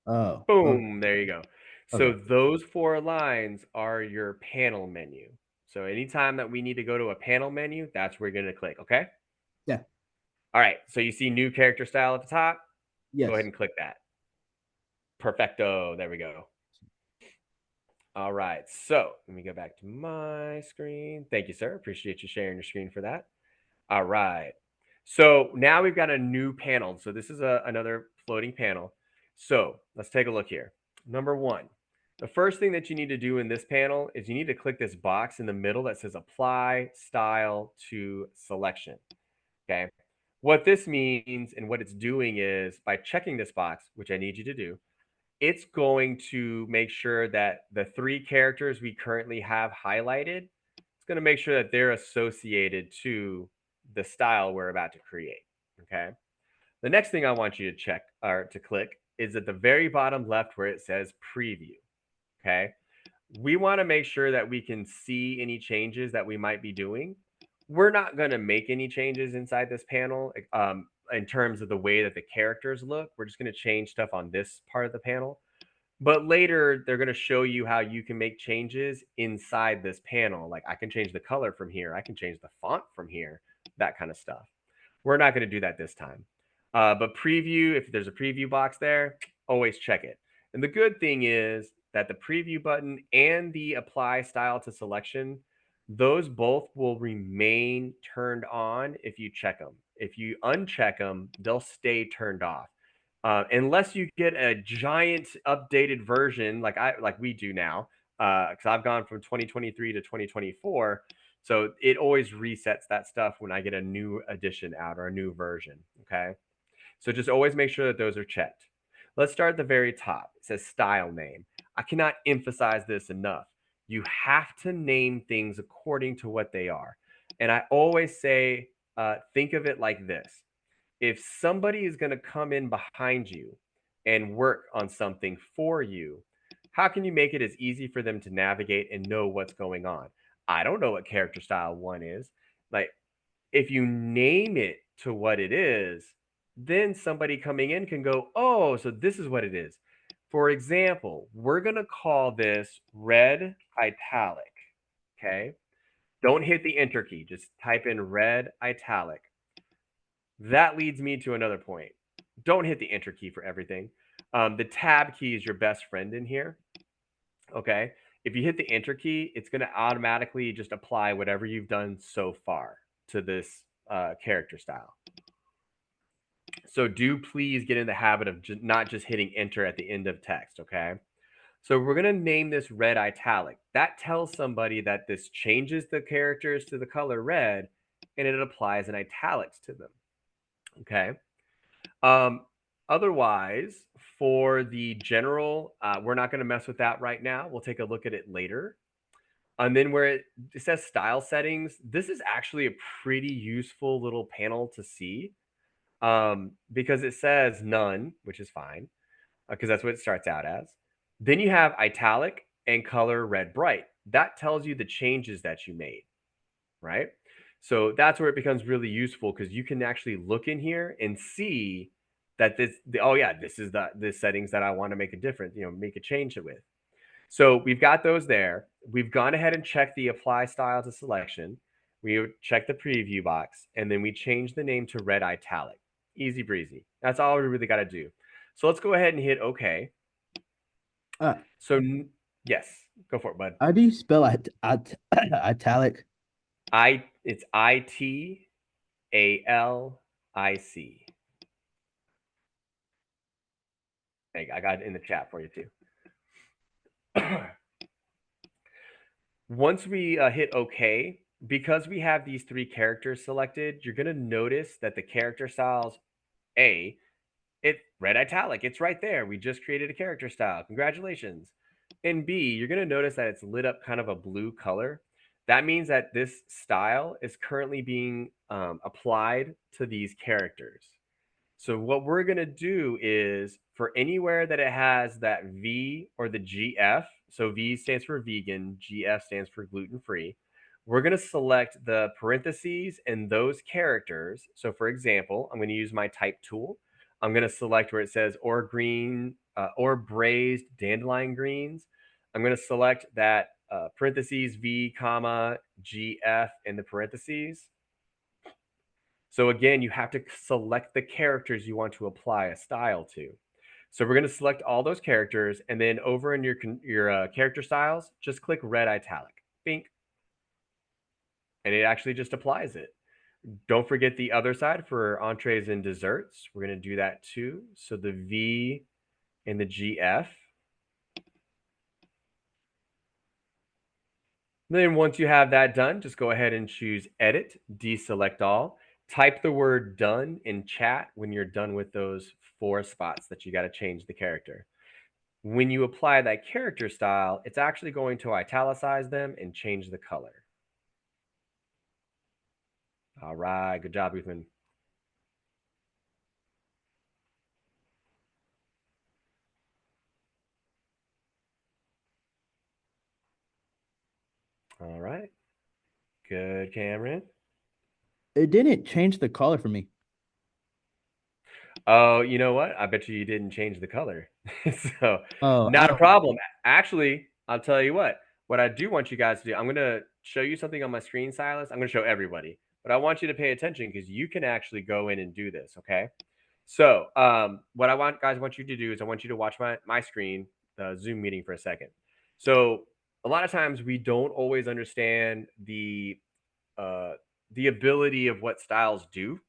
Speaker 3: Oh, okay.
Speaker 1: Boom. There you go. So
Speaker 3: Okay.
Speaker 1: those four lines are your panel menu. So anytime that we need to go to a panel menu, that's where you're going to click. Okay.
Speaker 3: Yeah.
Speaker 1: All right. So you see new character style at the top. Go ahead
Speaker 3: Yes.
Speaker 1: and click that. Perfecto. There we go. All right. So let me go back to my screen. Thank you, sir. Appreciate you sharing your screen for that. All right. So now we've got a new panel. So this is another floating panel. So let's take a look here. Number one, the first thing that you need to do in this panel is you need to click this box in the middle that says apply style to selection. Okay. What this means and what it's doing is by checking this box, which I need you to do, it's going to make sure that the three characters we currently have highlighted, it's going to make sure that they're associated to the style we're about to create. Okay. The next thing I want you to check or to click is at the very bottom left where it says preview. Okay. We want to make sure that we can see any changes that we might be doing. We're not going to make any changes inside this panel in terms of the way that the characters look. We're just going to change stuff on this part of the panel. But later, they're going to show you how you can make changes inside this panel. Like I can change the color from here, I can change the font from here, that kind of stuff. We're not going to do that this time. But preview, if there's a preview box there, always check it. And the good thing is that the preview button and the apply style to selection, those both will remain turned on if you check them. If you uncheck them, they'll stay turned off. Unless you get a giant updated version like we do now, because I've gone from 2023 to 2024, so it always resets that stuff when I get a new edition out or a new version. Okay, so just always make sure that those are checked. Let's start at the very top. It says style name. I cannot emphasize this enough. You have to name things according to what they are, and I always say, think of it like this: if somebody is going to come in behind you and work on something for you, how can you make it as easy for them to navigate and know what's going on? I don't know what character style one is. Like, if you name it to what it is, then somebody coming in can go, oh, so this is what it is. For example, we're going to call this red italic. Okay. Don't hit the enter key, just type in red italic. That leads me to another point. Don't hit the enter key for everything. The tab key is your best friend in here. Okay. If you hit the enter key, it's going to automatically just apply whatever you've done so far to this character style. So do please get in the habit of not just hitting enter at the end of text. Okay. So we're going to name this red italic. That tells somebody that this changes the characters to the color red and it applies an italics to them. Okay. Um, Otherwise, for the general, we're not going to mess with that right now. We'll take a look at it later. And then where it says style settings, this is actually a pretty useful little panel to see, because it says none, which is fine, because that's what it starts out as. Then you have italic and color red bright. That tells you the changes that you made, right? So that's where it becomes really useful, because you can actually look in here and see that oh yeah, this is the settings that I want to make a difference, make a change with. So we've got those there. We've gone ahead and checked the apply style to selection. We checked the preview box, and then we changed the name to red italic. Easy breezy. That's all we really got to do. So let's go ahead and hit OK.
Speaker 3: Uh,
Speaker 1: So yes, go for it, bud.
Speaker 3: how do you spell italic?
Speaker 1: It's ITALIC. Hey, I got it in the chat for you too. Once we hit OK, because we have these three characters selected, you're going to notice that the character styles, it's red italic. It's right there. We just created a character style. Congratulations. And B, you're going to notice that it's lit up kind of a blue color. That means that this style is currently being applied to these characters. So what we're going to do is, for anywhere that it has that V or the GF, so V stands for vegan, GF stands for gluten free, we're going to select the parentheses and those characters. So for example, I'm going to use my type tool. I'm going to select where it says or green or braised dandelion greens. I'm going to select that parentheses V comma GF in the parentheses. So again, you have to select the characters you want to apply a style to. So we're going to select all those characters, and then over in your character styles, just click red italic. Bink. And it actually just applies it. Don't forget the other side for entrees and desserts. We're going to do that too. So the V and the GF. Then once you have that done, just go ahead and choose edit, deselect all. Type the word done in chat when you're done with those 4 spots that you got to change the character. When you apply that character style, it's actually going to italicize them and change the color. All right, good job, Uthman. All right, good, Cameron.
Speaker 3: It didn't change the color for me.
Speaker 1: Oh, you know what? I bet you didn't change the color. So
Speaker 3: Oh,
Speaker 1: not a problem. Actually, I'll tell you what I do want you guys to do, I'm going to show you something on my screen, Silas. I'm going to show everybody, but I want you to pay attention because you can actually go in and do this. Okay. So what I want you to do is I want you to watch my screen, the Zoom meeting for a second. So a lot of times we don't always understand uh, the ability of what styles do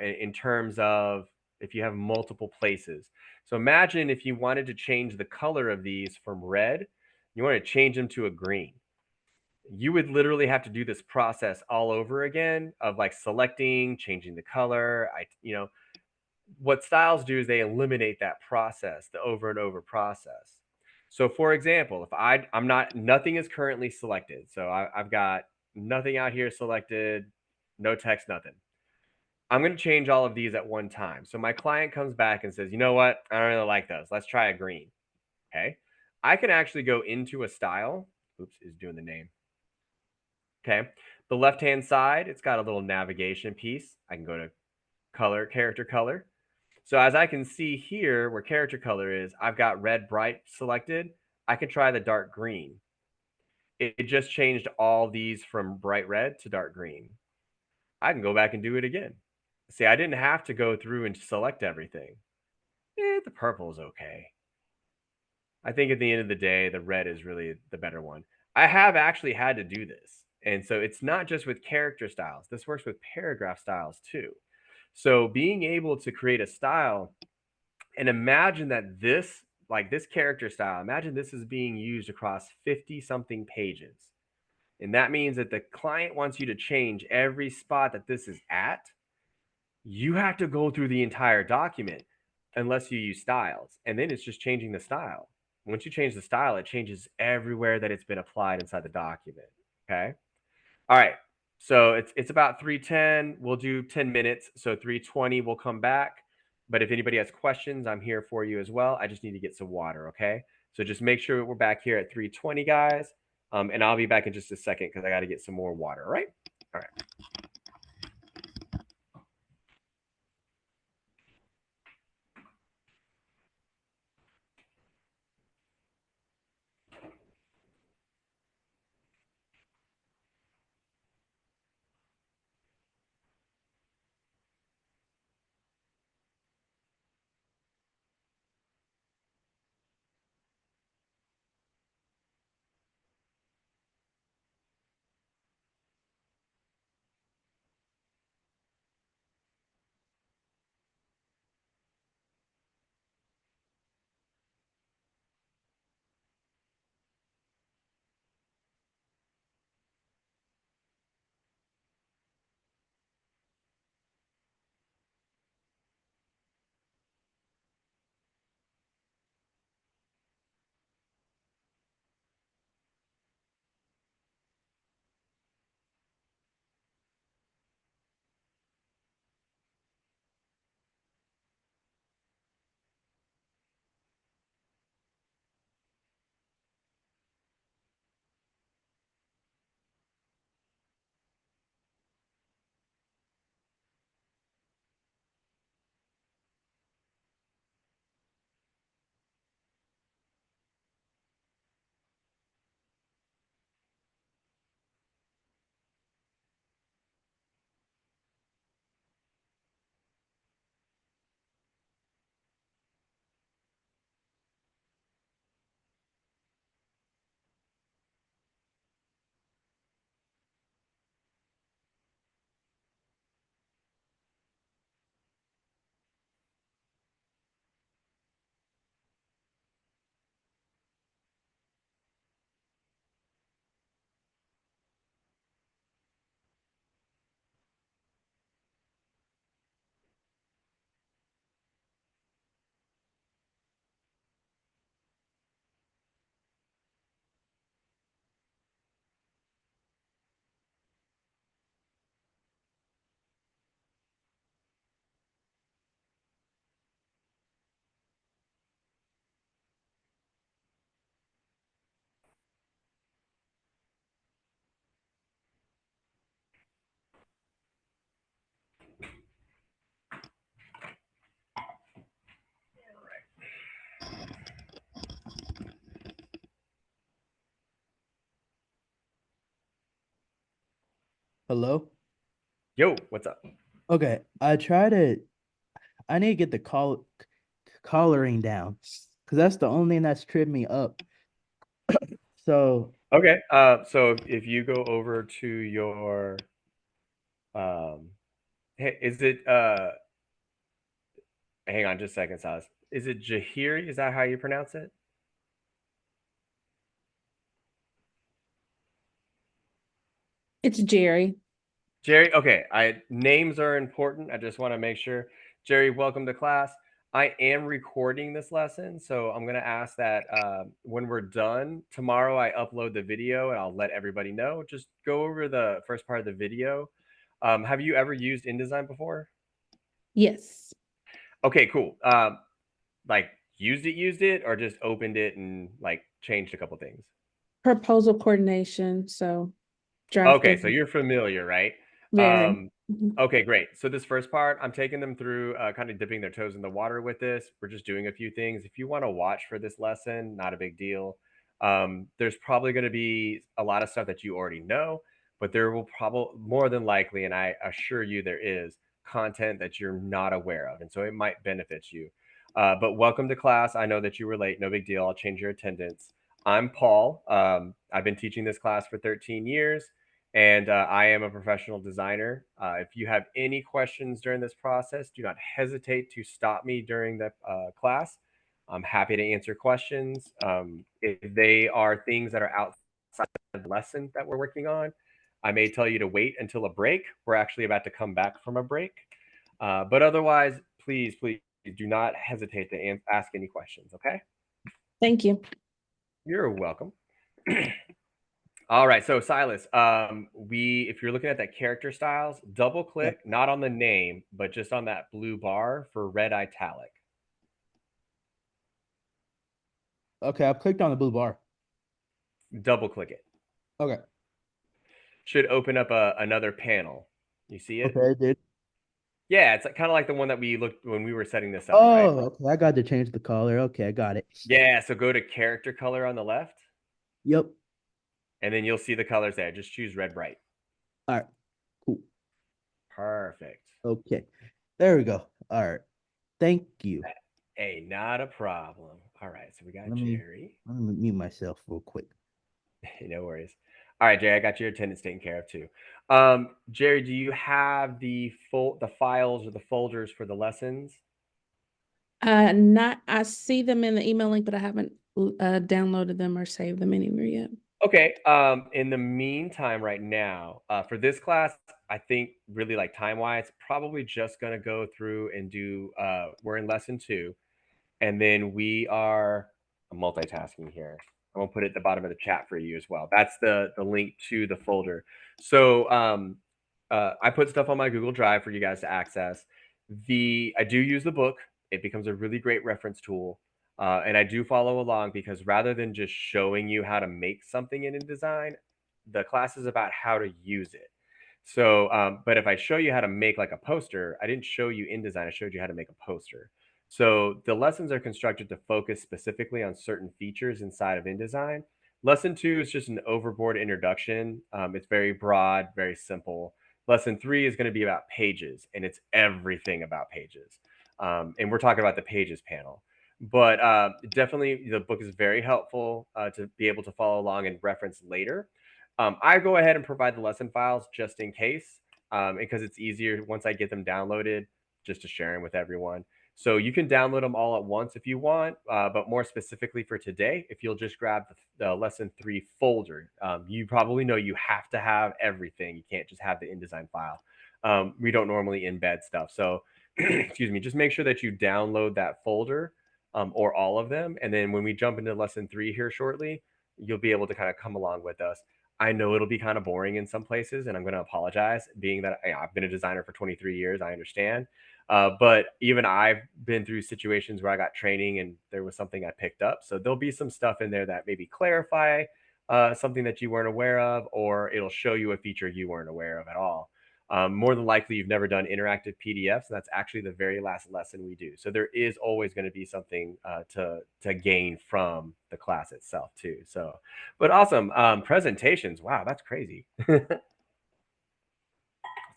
Speaker 1: in terms of if you have multiple places. So imagine if you wanted to change the color of these from red, you want to change them to a green. You would literally have to do this process all over again of like selecting, changing the color. What styles do is they eliminate that process, the over and over process. So for example, if I'm not, nothing is currently selected. So I've got nothing out here selected, no text, nothing. I'm going to change all of these at one time. So my client comes back and says, you know what? I don't really like those. Let's try a green. Okay. I can actually go into a style. Oops, is doing the name. Okay. The left-hand side, it's got a little navigation piece. I can go to color, character color. So as I can see here where character color is, I've got red bright selected. I can try the dark green. It just changed all these from bright red to dark green. I can go back and do it again. See, I didn't have to go through and select everything. The purple is okay. I think at the end of the day, the red is really the better one. I have actually had to do this. And so it's not just with character styles. This works with paragraph styles too. So being able to create a style and imagine that this character style, imagine this is being used across 50 something pages. And that means that the client wants you to change every spot that this is at. You have to go through the entire document unless you use styles. And then it's just changing the style. Once you change the style, it changes everywhere that it's been applied inside the document. Okay. All right. So it's about 3:10. We'll do 10 minutes. So 3:20 we'll come back. But if anybody has questions, I'm here for you as well. I just need to get some water, okay? So just make sure we're back here at 3:20, guys. And I'll be back in just a second because I got to get some more water, all right? All right.
Speaker 3: Hello?
Speaker 1: Yo, what's up?
Speaker 3: Okay, I need to get the coloring down because that's the only thing that's tripped me up. So,
Speaker 1: Okay. So if you go over to your um hey, is it hang on just a second, Silas. Is it Jahiri? Is that how you pronounce it?
Speaker 4: It's Jerry.
Speaker 1: Jerry, okay. I names are important. I just want to make sure. Jerry, welcome to class. I am recording this lesson, so I'm going to ask that when we're done tomorrow, I upload the video and I'll let everybody know. Just go over the first part of the video. Have you ever used InDesign before?
Speaker 4: Yes.
Speaker 1: Okay, cool. Like used it, or just opened it and like changed a couple things.
Speaker 4: Proposal coordination. So
Speaker 1: Okay, so
Speaker 4: drafting
Speaker 1: you're familiar, right?
Speaker 4: very.
Speaker 1: Um,
Speaker 4: Mhm.
Speaker 1: okay, great. So this first part, I'm taking them through kind of dipping their toes in the water with this. We're just doing a few things. If you want to watch for this lesson, not a big deal. There's probably going to be a lot of stuff that you already know, but there will probably more than likely, and I assure you there is content that you're not aware of. And so it might benefit you. But welcome to class. I know that you were late. No big deal. I'll change your attendance. I'm Paul. I've been teaching this class for 13 years and I am a professional designer. If you have any questions during this process, do not hesitate to stop me during the class. I'm happy to answer questions. If they are things that are outside of the lesson that we're working on, I may tell you to wait until a break. We're actually about to come back from a break. But otherwise, please do not hesitate to ask any questions, okay?
Speaker 4: Thank you.
Speaker 1: You're welcome. All right, so Silas, if you're looking at that character styles, double click not on the name, but just on that blue bar for red italic.
Speaker 3: Okay, I've clicked on the blue bar.
Speaker 1: Double click it.
Speaker 3: Okay.
Speaker 1: Should open up another panel. You see it?
Speaker 3: Okay, I did.
Speaker 1: Yeah, it's kind of like the one that we looked when we were setting this up,
Speaker 3: Oh,
Speaker 1: right?
Speaker 3: okay. I got to change the color. Okay, I got it.
Speaker 1: Yeah, so go to character color on the left,
Speaker 3: Yep.
Speaker 1: and then you'll see the colors there. Just choose red bright.
Speaker 3: All right. Cool.
Speaker 1: Perfect.
Speaker 3: Okay. There we go. All right. Thank you.
Speaker 1: Hey, not a problem. All right, so we got
Speaker 3: Let
Speaker 1: Jerry.
Speaker 3: me mute myself real quick.
Speaker 1: No worries. All right, Jerry, I got your attendance taken care of too. Jerry, do you have the files or the folders for the lessons?
Speaker 4: I see them in the email link, but I haven't downloaded them or saved them anywhere yet.
Speaker 1: Okay. In the meantime, right now, for this class, I think really like time-wise, probably just gonna go through and do we're in lesson 2, and then I'm multitasking here. I'm gonna put it at the bottom of the chat for you as well. That's the link to the folder. So I put stuff on my Google Drive for you guys to access. I do use the book. It becomes a really great reference tool. And I do follow along because rather than just showing you how to make something in InDesign, the class is about how to use it. So, but if I show you how to make like a poster, I didn't show you InDesign, I showed you how to make a poster. So the lessons are constructed to focus specifically on certain features inside of InDesign. Lesson 2 is just an overboard introduction. It's very broad, very simple. Lesson 3 is going to be about pages, and it's everything about pages. And we're talking about the pages panel. But definitely, the book is very helpful to be able to follow along and reference later. I go ahead and provide the lesson files just in case, because it's easier once I get them downloaded just to share them with everyone. So you can download them all at once if you want, but more specifically for today, if you'll just grab the lesson 3 folder, you probably know you have to have everything. You can't just have the InDesign file. We don't normally embed stuff. So excuse me, just make sure that you download that folder or all of them. And then when we jump into lesson 3 here shortly, you'll be able to kind of come along with us. I know it'll be kind of boring in some places, and I'm going to apologize, being that I've been a designer for 23 years. I understand. But even I've been through situations where I got training and there was something I picked up. So there'll be some stuff in there that maybe clarify something that you weren't aware of, or it'll show you a feature you weren't aware of at all. More than likely, you've never done interactive PDFs, and that's actually the very last lesson we do. So there is always going to be something to gain from the class itself too. So, but awesome presentations. Wow, that's crazy.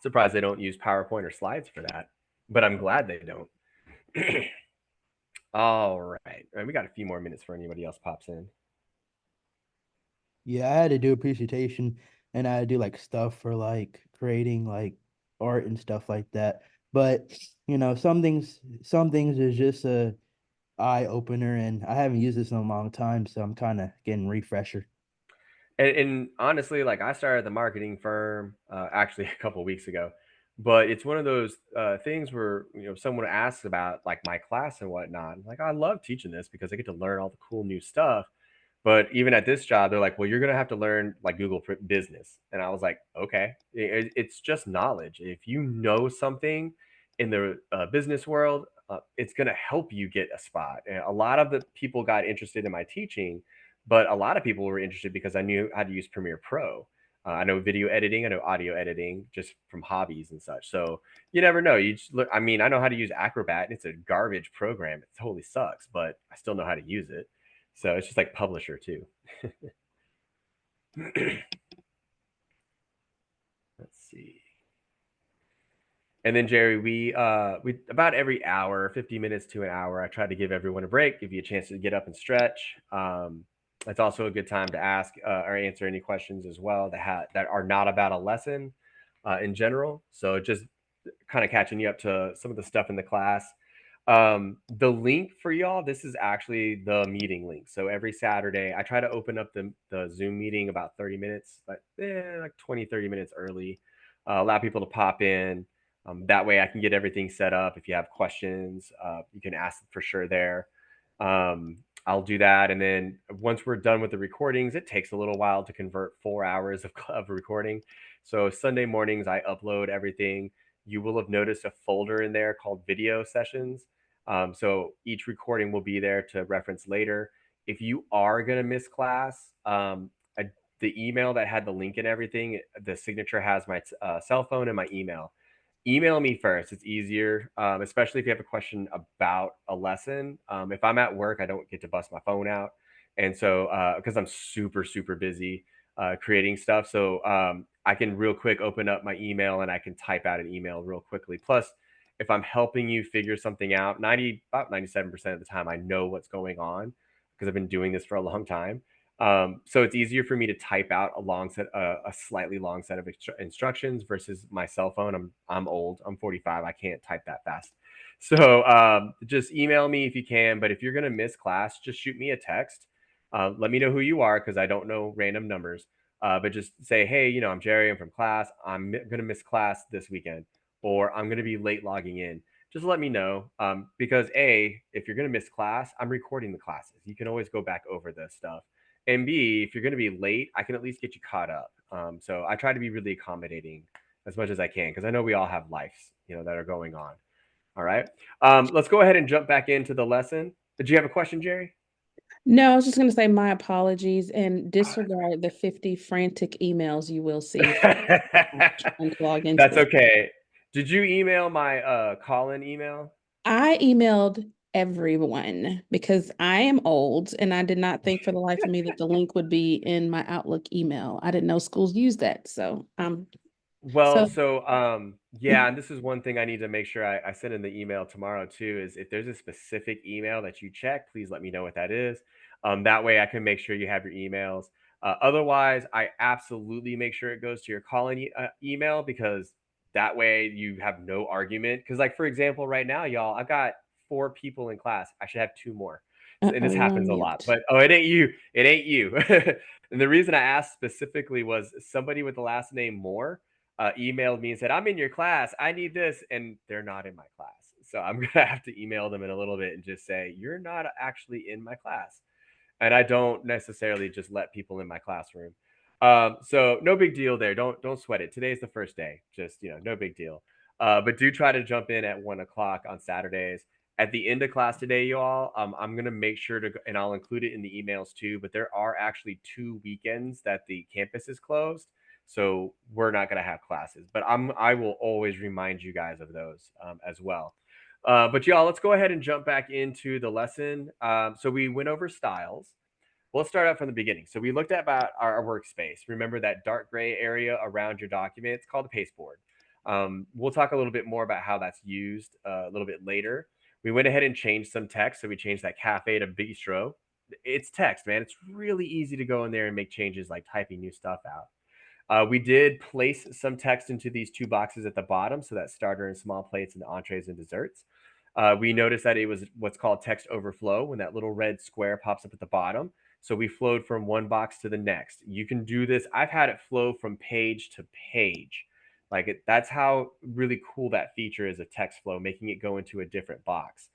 Speaker 1: Surprised they don't use PowerPoint or slides for that, but I'm glad they don't. All right, and we got a few more minutes for anybody else pops in.
Speaker 3: Yeah, I had to do a presentation and I had to do like stuff for like creating like art and stuff like that. But some things is just a eye opener and I haven't used this in a long time, so I'm kind of getting refresher.
Speaker 1: And honestly, like I started the marketing firm actually a couple of weeks ago, but it's one of those things where someone asks about like my class and whatnot. I'm like, I love teaching this because I get to learn all the cool new stuff. But even at this job, they're like, well, you're going to have to learn like Google Business. And I was like, okay, it's just knowledge. If you know something in the business world, it's going to help you get a spot. And a lot of the people got interested in my teaching, but a lot of people were interested because I knew how to use Premiere Pro. I know video editing, I know audio editing just from hobbies and such. So you never know. You just look, I mean, I know how to use Acrobat, and it's a garbage program. It totally sucks, but I still know how to use it. So it's just like Publisher too. Let's see. And then Jerry, we about every hour, 50 minutes to an hour, I try to give everyone a break, give you a chance to get up and stretch. It's also a good time to ask or answer any questions as well that are not about a lesson in general. So just kind of catching you up to some of the stuff in the class. The link for y'all, this is actually the meeting link. So every Saturday, I try to open up the Zoom meeting about 30 minutes, like 20, 30 minutes early, allow people to pop in. That way I can get everything set up. If you have questions, you can ask for sure there. I'll do that. And then once we're done with the recordings, it takes a little while to convert 4 hours of recording. So Sunday mornings, I upload everything. You will have noticed a folder in there called video sessions. So each recording will be there to reference later. If you are going to miss class, the email that had the link and everything, the signature has my cell phone and my email. Email me first. It's easier, especially if you have a question about a lesson. If I'm at work, I don't get to bust my phone out. And so, because I'm super, super busy creating stuff. So I can real quick open up my email and I can type out an email real quickly. Plus, if I'm helping you figure something out, about 97% of the time, I know what's going on because I've been doing this for a long time. So it's easier for me to type out a slightly long set of instructions versus my cell phone. I'm old. I'm 45. I can't type that fast. So just email me if you can. But if you're gonna miss class, just shoot me a text. Let me know who you are because I don't know random numbers. But just say, hey, I'm Jerry. I'm from class. I'm gonna miss class this weekend, or I'm gonna be late logging in. Just let me know because if you're gonna miss class, I'm recording the classes. You can always go back over this stuff. And B, if you're going to be late, I can at least get you caught up. So I try to be really accommodating as much as I can because I know we all have lives, that are going on. All right. Let's go ahead and jump back into the lesson. Did you have a question, Jerry?
Speaker 4: No, I was just going to say my apologies and disregard the 50 frantic emails you will see trying to log into
Speaker 1: That's
Speaker 4: this.
Speaker 1: okay. Did you email my call-in email?
Speaker 4: I emailed everyone because I am old and I did not think for the life of me that the link would be in my Outlook email. I didn't know schools use that. So
Speaker 1: Well,
Speaker 4: so
Speaker 1: so yeah, and this is one thing I need to make sure I send in the email tomorrow too, is if there's a specific email that you check, please let me know what that is. That way I can make sure you have your emails. Otherwise, I absolutely make sure it goes to your calling email because that way you have no argument. Because, like, for example, right now, y'all, I've got 4 people in class. I should have 2 more. And this
Speaker 4: you're on
Speaker 1: happens a lot.
Speaker 4: mute.
Speaker 1: But it ain't you. It ain't you. And the reason I asked specifically was somebody with the last name Moore emailed me and said, I'm in your class. I need this. And they're not in my class. So I'm going to have to email them in a little bit and just say, you're not actually in my class. And I don't necessarily just let people in my classroom. So no big deal there. Don't sweat it. Today's the first day. Just, no big deal. But do try to jump in at 1 o'clock on Saturdays. At the end of class today, y'all, I'm gonna make sure to, and I'll include it in the emails too. But there are actually 2 weekends that the campus is closed, so we're not gonna have classes. But I will always remind you guys of those as well. But y'all, let's go ahead and jump back into the lesson. So we went over styles. Well, let's start out from the beginning. So we looked at about our workspace. Remember that dark gray area around your document? It's called a pasteboard. We'll talk a little bit more about how that's used a little bit later. We went ahead and changed some text. So we changed that cafe to bistro. It's text, man. It's really easy to go in there and make changes like typing new stuff out. We did place some text into these 2 boxes at the bottom, so that starter and small plates and the entrees and desserts. We noticed that it was what's called text overflow when that little red square pops up at the bottom. So we flowed from one box to the next. You can do this. I've had it flow from page to page. That's how really cool that feature is of text flow, making it go into a different box.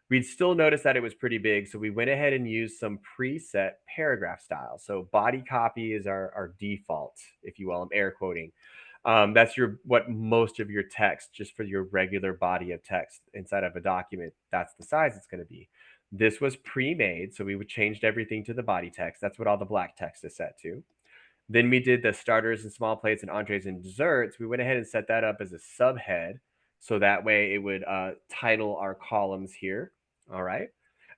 Speaker 1: We'd still notice that it was pretty big, so we went ahead and used some preset paragraph styles. So body copy is our default, if you will. I'm air quoting. That's what most of your text, just for your regular body of text inside of a document, that's the size it's going to be. This was pre-made, so we would changed everything to the body text. That's what all the black text is set to. Then we did the starters and small plates and entrees and desserts. We went ahead and set that up as a subhead. So that way it would title our columns here. All right.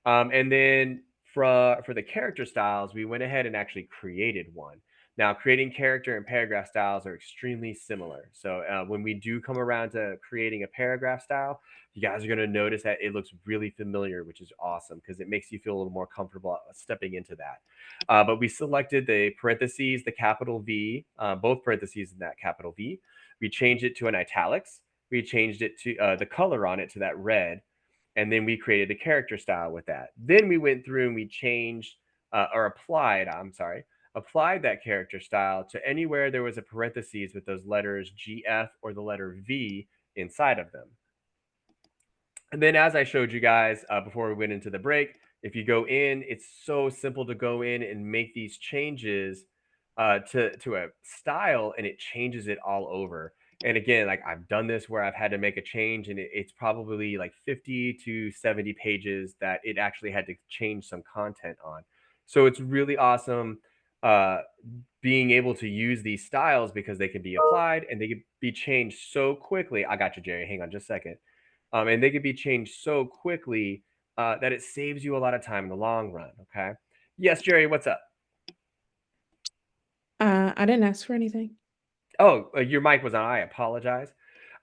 Speaker 1: And then for the character styles, we went ahead and actually created one. Now, creating character and paragraph styles are extremely similar. So when we do come around to creating a paragraph style, you guys are going to notice that it looks really familiar, which is awesome because it makes you feel a little more comfortable stepping into that. But we selected the parentheses, the capital V, both parentheses in that capital V. We changed it to an italics. We changed it to the color on it to that red. And then we created a character style with that. Then we went through and we changed or applied that character style to anywhere there was a parentheses with those letters GF or the letter V inside of them. And then, as I showed you guys before we went into the break, if you go in, it's so simple to go in and make these changes to a style, and it changes it all over. And again, like I've done this where I've had to make a change, and it's probably like 50 to 70 pages that it actually had to change some content on. So it's really awesome uh, being able to use these styles because they can be applied and they can be changed so quickly. I got you, Jerry. Hang on just a second. And they can be changed so quickly that it saves you a lot of time in the long run. Okay. Yes, Jerry, what's up?
Speaker 4: I didn't ask for anything.
Speaker 1: Oh, your mic was on. I apologize.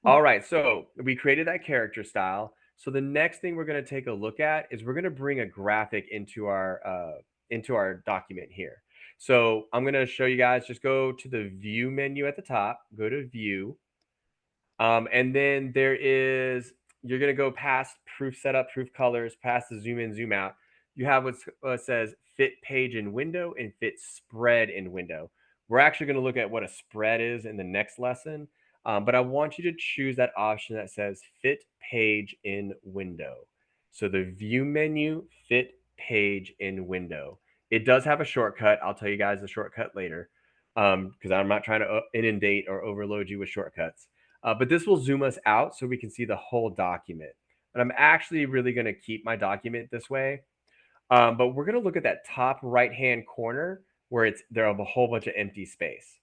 Speaker 1: All right. So we created that character style. So the next thing we're going to take a look at is we're going to bring a graphic into our document here. So I'm going to show you guys. Just go to the view menu at the top. Go to view. And then you're going to go past proof setup, proof colors, past the zoom in, zoom out. You have what says fit page in window and fit spread in window. We're actually going to look at what a spread is in the next lesson. But I want you to choose that option that says fit page in window. So the view menu, fit page in window. It does have a shortcut. I'll tell you guys the shortcut later because I'm not trying to inundate or overload you with shortcuts. But this will zoom us out so we can see the whole document. But I'm actually really going to keep my document this way. But we're going to look at that top right-hand corner where there's a whole bunch of empty space.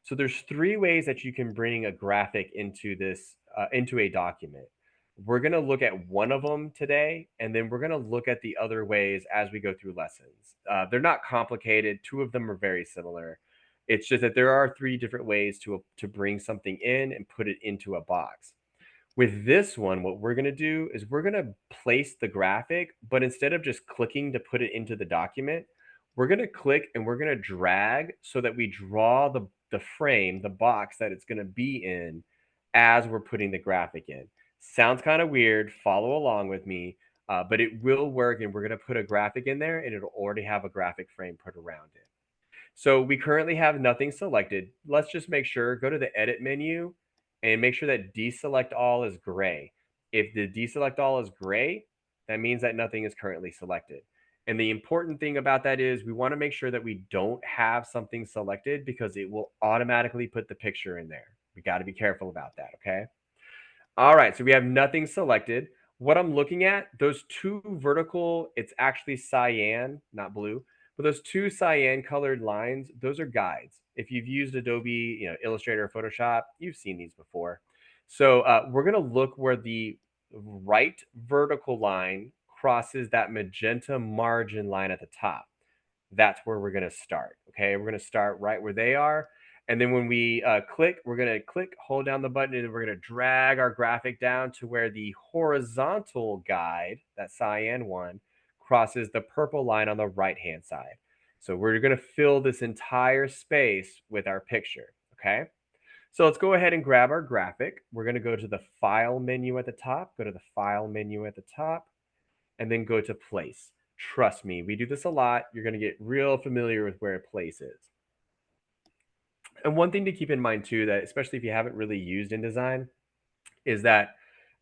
Speaker 1: So there's three ways that you can bring a graphic into a document. We're going to look at one of them today, and then we're going to look at the other ways as we go through lessons. They're not complicated. Two of them are very similar. It's just that there are three different ways to bring something in and put it into a box. With this one, what we're going to do is we're going to place the graphic, but instead of just clicking to put it into the document, we're going to click and we're going to drag so that we draw the frame, the box that it's going to be in as we're putting the graphic in. Sounds kind of weird. Follow along with me, but it will work. And we're going to put a graphic in there and it'll already have a graphic frame put around it. So we currently have nothing selected. Let's just make sure, go to the edit menu and make sure that deselect all is gray. If the deselect all is gray, that means that nothing is currently selected. And the important thing about that is we want to make sure that we don't have something selected because it will automatically put the picture in there. We got to be careful about that, okay? All right, so we have nothing selected. What I'm looking at, those two vertical, it's actually cyan, not blue, but those two cyan colored lines, those are guides. If you've used Adobe, Illustrator or Photoshop, you've seen these before. So we're gonna look where the right vertical line crosses that magenta margin line at the top. That's where we're gonna start, okay? We're gonna start right where they are. And then when we click, we're going to click, hold down the button, and we're going to drag our graphic down to where the horizontal guide, that cyan one, crosses the purple line on the right-hand side. So we're going to fill this entire space with our picture, okay? So let's go ahead and grab our graphic. We're going to go to the File menu at the top, go to the File menu at the top, and then go to Place. Trust me, we do this a lot. You're going to get real familiar with where Place is. And one thing to keep in mind too, that especially if you haven't really used InDesign, is that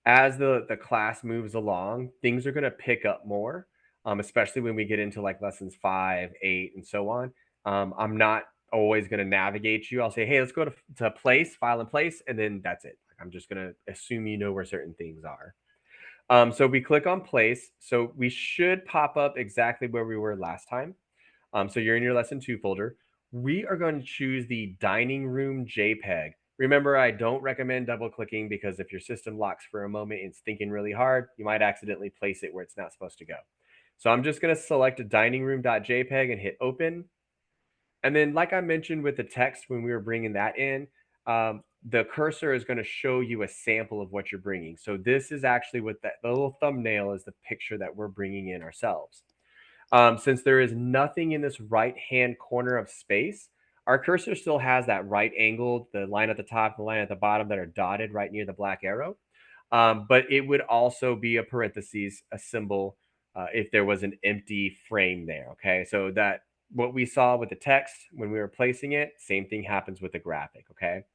Speaker 1: as the class moves along, things are going to pick up more, especially when we get into like lessons 5, 8, and so on. I'm not always going to navigate you. I'll say, hey, let's go to place, file and place, and then that's it. I'm just going to assume you know where certain things are. So we click on place. So we should pop up exactly where we were last time. So you're in your lesson 2 folder. We are going to choose the dining room JPEG. Remember, I don't recommend double clicking because if your system locks for a moment and it's thinking really hard, you might accidentally place it where it's not supposed to go. So I'm just going to select a dining room.jpg and hit open. And then, like I mentioned with the text when we were bringing that in, the cursor is going to show you a sample of what you're bringing. So this is actually what the little thumbnail is, the picture that we're bringing in ourselves. Since there is nothing in this right-hand corner of space, our cursor still has that right angled, the line at the top, the line at the bottom that are dotted right near the black arrow. But it would also be a parentheses, a symbol, if there was an empty frame there. Okay, so that what we saw with the text when we were placing it, same thing happens with the graphic. Okay,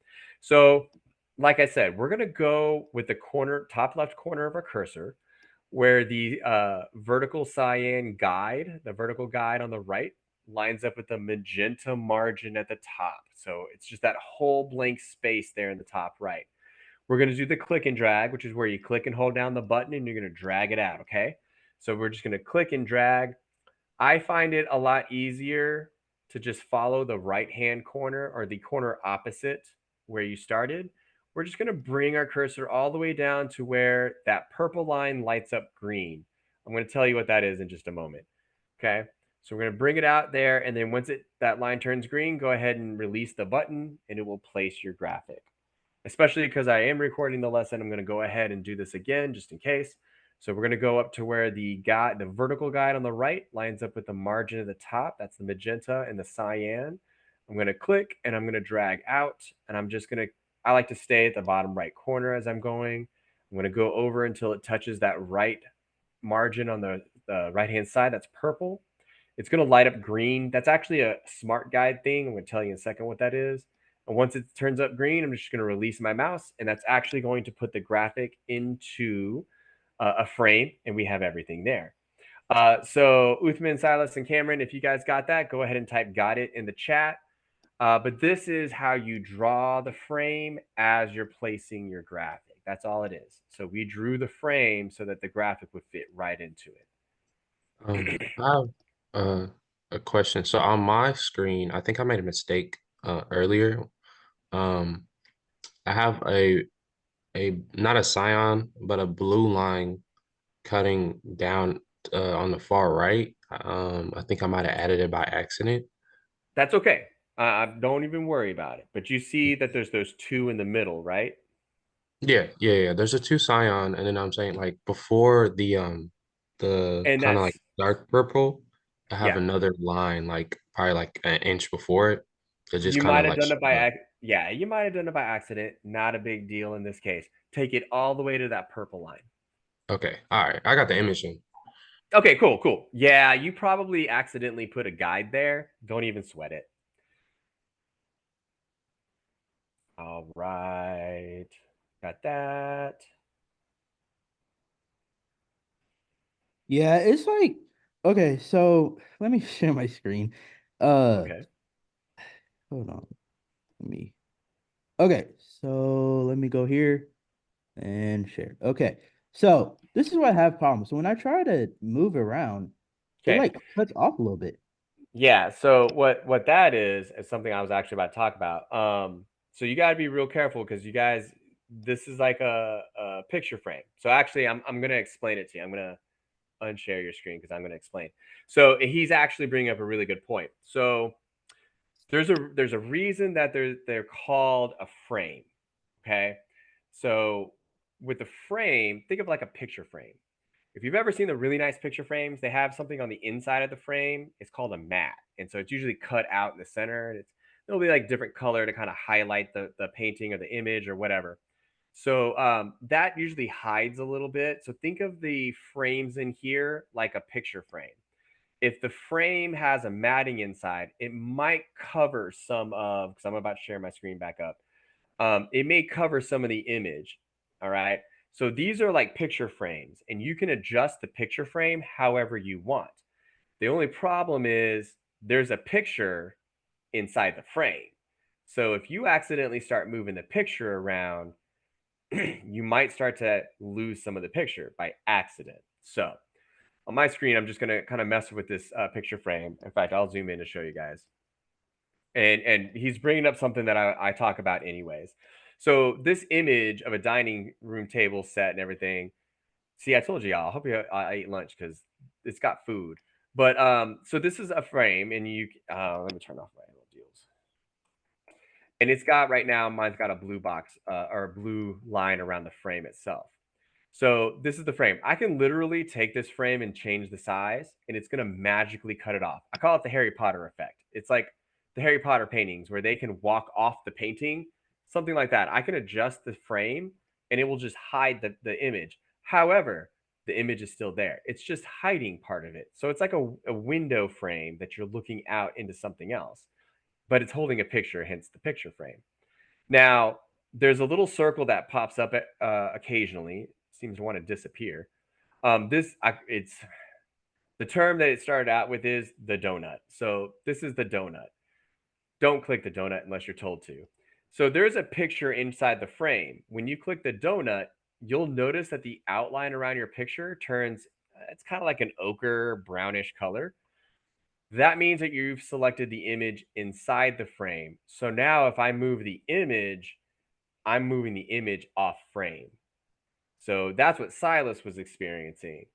Speaker 1: so like I said, we're gonna go with the top left corner of our cursor. where the vertical cyan guide, the vertical guide on the right, lines up with the magenta margin at the top. So it's just that whole blank space there in the top right. We're going to do the click and drag, which is where you click and hold down the button and you're going to drag it out. Okay. So we're just going to click and drag. I find it a lot easier to just follow the right hand corner or the corner opposite where you started. We're just going to bring our cursor all the way down to where that purple line lights up green. I'm going to tell you what that is in just a moment. Okay. So we're going to bring it out there. And then once that line turns green, go ahead and release the button and it will place your graphic. Especially because I am recording the lesson, I'm going to go ahead and do this again just in case. So we're going to go up to where the vertical guide on the right lines up with the margin at the top. That's the magenta and the cyan. I'm going to click and I'm going to drag out, and I like to stay at the bottom right corner as I'm going. I'm going to go over until it touches that right margin on the right-hand side. That's purple. It's going to light up green. That's actually a smart guide thing. I'm going to tell you in a second what that is. And once it turns up green, I'm just going to release my mouse, and that's actually going to put the graphic into a frame, and we have everything there. So Uthman, Silas, and Cameron, if you guys got that, go ahead and type "got it" in the chat. But this is how you draw the frame as you're placing your graphic. That's all it is. So we drew the frame so that the graphic would fit right into it.
Speaker 2: I have a question. So on my screen, I think I made a mistake earlier. Um, I have a not a cyan, but a blue line cutting down on the far right. I think I might have added it by accident.
Speaker 1: That's okay. Don't even worry about it. But you see that there's those two in the middle, right?
Speaker 2: Yeah. There's a two cyan, and then I'm saying like before the
Speaker 1: And
Speaker 2: kind of like
Speaker 1: that's,
Speaker 2: dark purple, I have
Speaker 1: yeah,
Speaker 2: another line like probably like an inch before it. It just
Speaker 1: you
Speaker 2: kind
Speaker 1: might
Speaker 2: of
Speaker 1: have
Speaker 2: like
Speaker 1: done it
Speaker 2: showed up.
Speaker 1: yeah, you might have done it by accident. Not a big deal in this case. Take it all the way to that purple line.
Speaker 2: Okay, all right. I got the image in.
Speaker 1: Okay, cool. Yeah, you probably accidentally put a guide there. Don't even sweat it. All right. Got that.
Speaker 3: Yeah, it's like okay, so let me share my screen. Uh
Speaker 1: Okay.
Speaker 3: Hold on. Let me Okay, so let me go here and share. Okay. So this is where I have problems. So when I try to move around, it
Speaker 1: Okay.
Speaker 3: like cuts off a little bit.
Speaker 1: Yeah, so what that is something I was actually about to talk about. So you got to be real careful because you guys, this is like a picture frame. So actually, I'm gonna explain it to you. I'm gonna unshare your screen because I'm gonna explain. So he's actually bringing up a really good point. So there's a reason that they're called a frame. Okay, so with the frame, think of like a picture frame. If you've ever seen the really nice picture frames, they have something on the inside of the frame. It's called a mat. And so it's usually cut out in the center. And it'll be like different color to kind of highlight the painting or the image or whatever. So that usually hides a little bit. So think of the frames in here like a picture frame. If the frame has a matting inside, it might cover some of, because I'm about to share my screen back up. It may cover some of the image. All right. So these are like picture frames, and you can adjust the picture frame however you want. The only problem is there's a picture inside the frame. So if you accidentally start moving the picture around, you might start to lose some of the picture by accident. So on my screen, I'm just going to kind of mess with this picture frame. In fact, I'll zoom in to show you guys. And he's bringing up something that I talk about anyways. So this image of a dining room table set and everything. See, I told you y'all. I hope I ate lunch because it's got food. But so this is a frame, and let me turn off my little deals. And it's got right now. Mine's got a blue box or a blue line around the frame itself. So this is the frame. I can literally take this frame and change the size, and it's going to magically cut it off. I call it the Harry Potter effect. It's like the Harry Potter paintings where they can walk off the painting, something like that. I can adjust the frame, and it will just hide the image. However, the image is still there. It's just hiding part of it. So it's like a window frame that you're looking out into something else, but it's holding a picture, hence the picture frame. Now, there's a little circle that pops up occasionally, seems to want to disappear. It's the term that it started out with is the donut. So this is the donut. Don't click the donut unless you're told to. So there's a picture inside the frame. When you click the donut, you'll notice that the outline around your picture turns, it's kind of like an ochre brownish color. That means that you've selected the image inside the frame. So now if I move the image, I'm moving the image off frame. So that's what Silas was experiencing.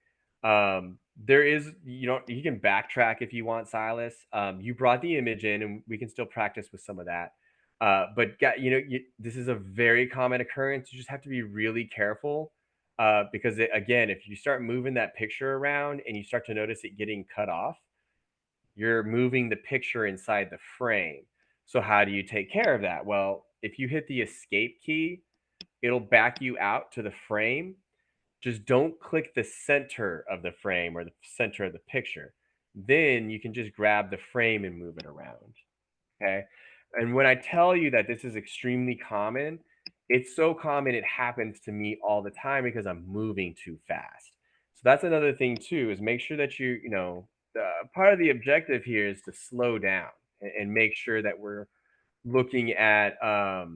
Speaker 1: There is, you can backtrack if you want, Silas. You brought the image in, and we can still practice with some of that. But this is a very common occurrence. You just have to be really careful because again, if you start moving that picture around and you start to notice it getting cut off, you're moving the picture inside the frame. So how do you take care of that? Well, if you hit the escape key, it'll back you out to the frame. Just don't click the center of the frame or the center of the picture. Then you can just grab the frame and move it around. Okay. And when I tell you that this is extremely common, it's so common it happens to me all the time because I'm moving too fast. So that's another thing too, is make sure that part of the objective here is to slow down and make sure that we're looking at that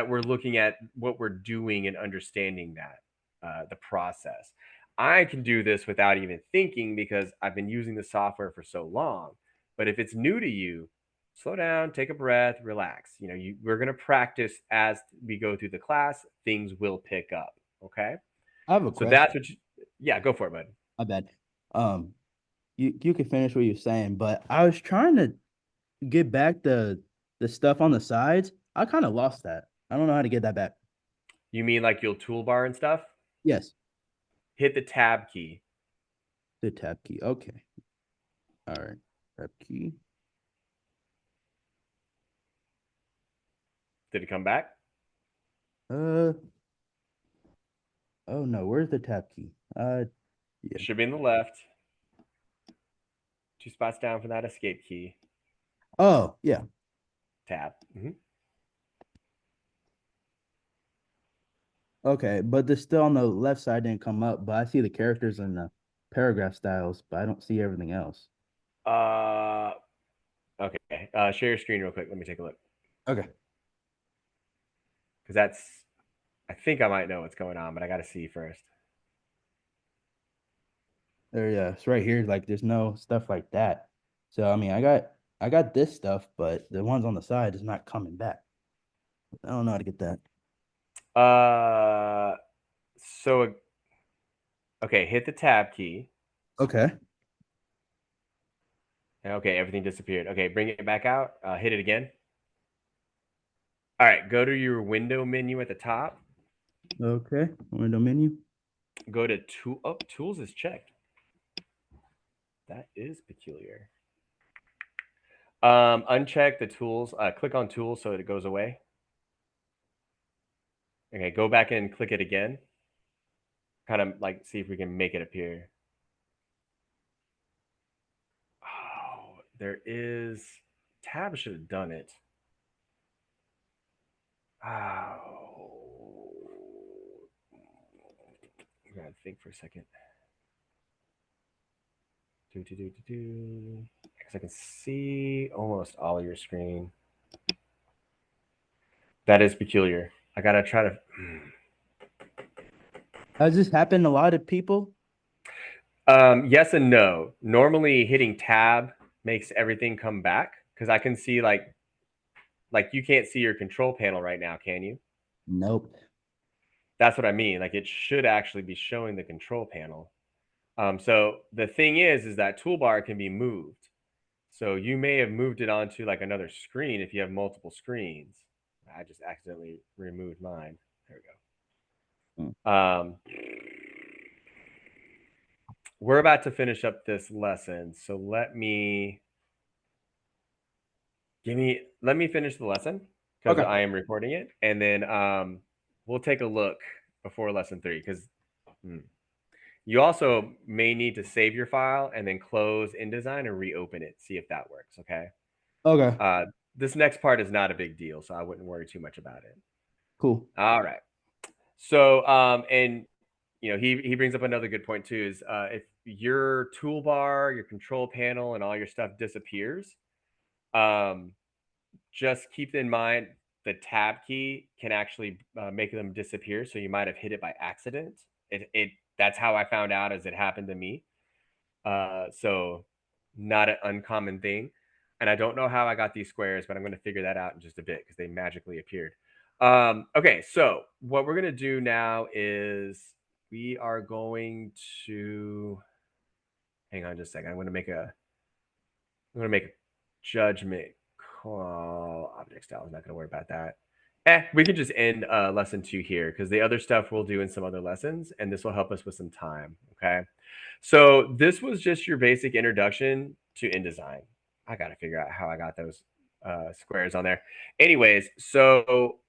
Speaker 1: we're looking at what we're doing and understanding that the process. I can do this without even thinking because I've been using the software for so long. But if it's new to you, slow down, take a breath, relax. We're going to practice as we go through the class. Things will pick up. Okay.
Speaker 3: I have a
Speaker 1: So
Speaker 3: question.
Speaker 1: that's what yeah, go for it, bud.
Speaker 3: My bad. You can finish what you're saying, but I was trying to get back the stuff on the sides. I kind of lost that. I don't know how to get that back.
Speaker 1: You mean like your toolbar and stuff?
Speaker 3: Yes,
Speaker 1: Hit the tab key.
Speaker 3: the tab key. Okay. All right. Tab key.
Speaker 1: Did it come back?
Speaker 3: Oh no, where's the tab key? Yeah.
Speaker 1: It should be in the left. 2 spots down from that escape key.
Speaker 3: Oh, yeah.
Speaker 1: Tab. Mm-hmm.
Speaker 3: Okay, but the still on the left side didn't come up, but I see the characters and the paragraph styles, but I don't see everything else.
Speaker 1: Okay. Share your screen real quick. Let me take a look.
Speaker 3: Okay.
Speaker 1: Because I think I might know what's going on, but I got to see first.
Speaker 3: There, yeah, it's right here. Like, there's no stuff like that. So, I mean, I got this stuff, but the ones on the side is not coming back. I don't know how to get that.
Speaker 1: So, okay, hit the tab key.
Speaker 3: Okay.
Speaker 1: Okay, everything disappeared. Okay, bring it back out. Hit it again. All right, go to your window menu at the top.
Speaker 3: Okay. Window menu.
Speaker 1: Go to tool. Oh, tools is checked. That is peculiar. Uncheck the tools. Click on tools so it goes away. Okay, go back and click it again. Kind of like see if we can make it appear. Oh, there is. Tab should have done it. Oh. I'm going to think for a second. Because I can see almost all of your screen. That is peculiar. I got to try to.
Speaker 3: Has this happened to a lot of people?
Speaker 1: Yes and no. Normally hitting tab makes everything come back because I can see like you can't see your control panel right now, can you?
Speaker 3: Nope.
Speaker 1: That's what I mean. Like it should actually be showing the control panel. So the thing is that toolbar can be moved. So you may have moved it onto like another screen if you have multiple screens. I just accidentally removed mine. There we go. We're about to finish up this lesson. So let me finish the lesson because I am recording it. And then we'll take a look before lesson 3 because you also may need to save your file and then close InDesign and reopen it. See if that works. Okay.
Speaker 3: Okay.
Speaker 1: This next part is not a big deal, so I wouldn't worry too much about it.
Speaker 3: Cool.
Speaker 1: All right. So, and he brings up another good point too. Is if your toolbar, your control panel, and all your stuff disappears, um, just keep in mind the tab key can actually make them disappear. So you might have hit it by accident. It That's how I found out, as it happened to me. So not an uncommon thing. And I don't know how I got these squares, but I'm going to figure that out in just a bit because they magically appeared. Okay, so what we're going to do now is we are going to hang on just a second. I'm going to make a judgment call. Object style is not going to worry about that. We can just end lesson 2 here because the other stuff we'll do in some other lessons, and this will help us with some time. Okay. So this was just your basic introduction to InDesign. I got to figure out how I got those squares on there. Anyways, so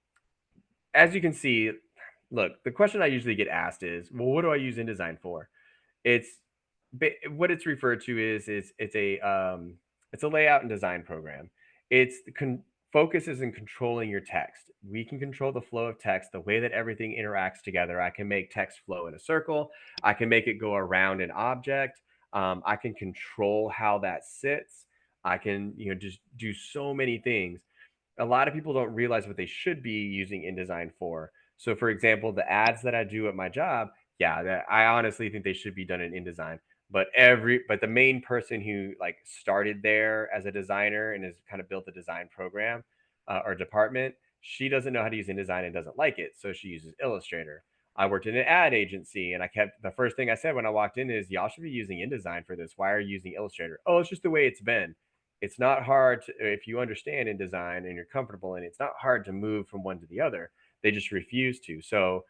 Speaker 1: as you can see, look, the question I usually get asked is, well, what do I use InDesign for? It's what it's referred to is it's a layout and design program. It's focuses in controlling your text. We can control the flow of text, the way that everything interacts together. I can make text flow in a circle. I can make it go around an object. I can control how that sits. I can just do so many things. A lot of people don't realize what they should be using InDesign for. So, for example, the ads that I do at my job, yeah, that I honestly think they should be done in InDesign. But the main person who like started there as a designer and has kind of built the design program or department, she doesn't know how to use InDesign and doesn't like it, so she uses Illustrator. I worked in an ad agency, and the first thing I said when I walked in is, "Y'all should be using InDesign for this. Why are you using Illustrator?" Oh, it's just the way it's been. It's not hard if you understand InDesign and you're comfortable in it. It's not hard to move from one to the other. They just refuse to. So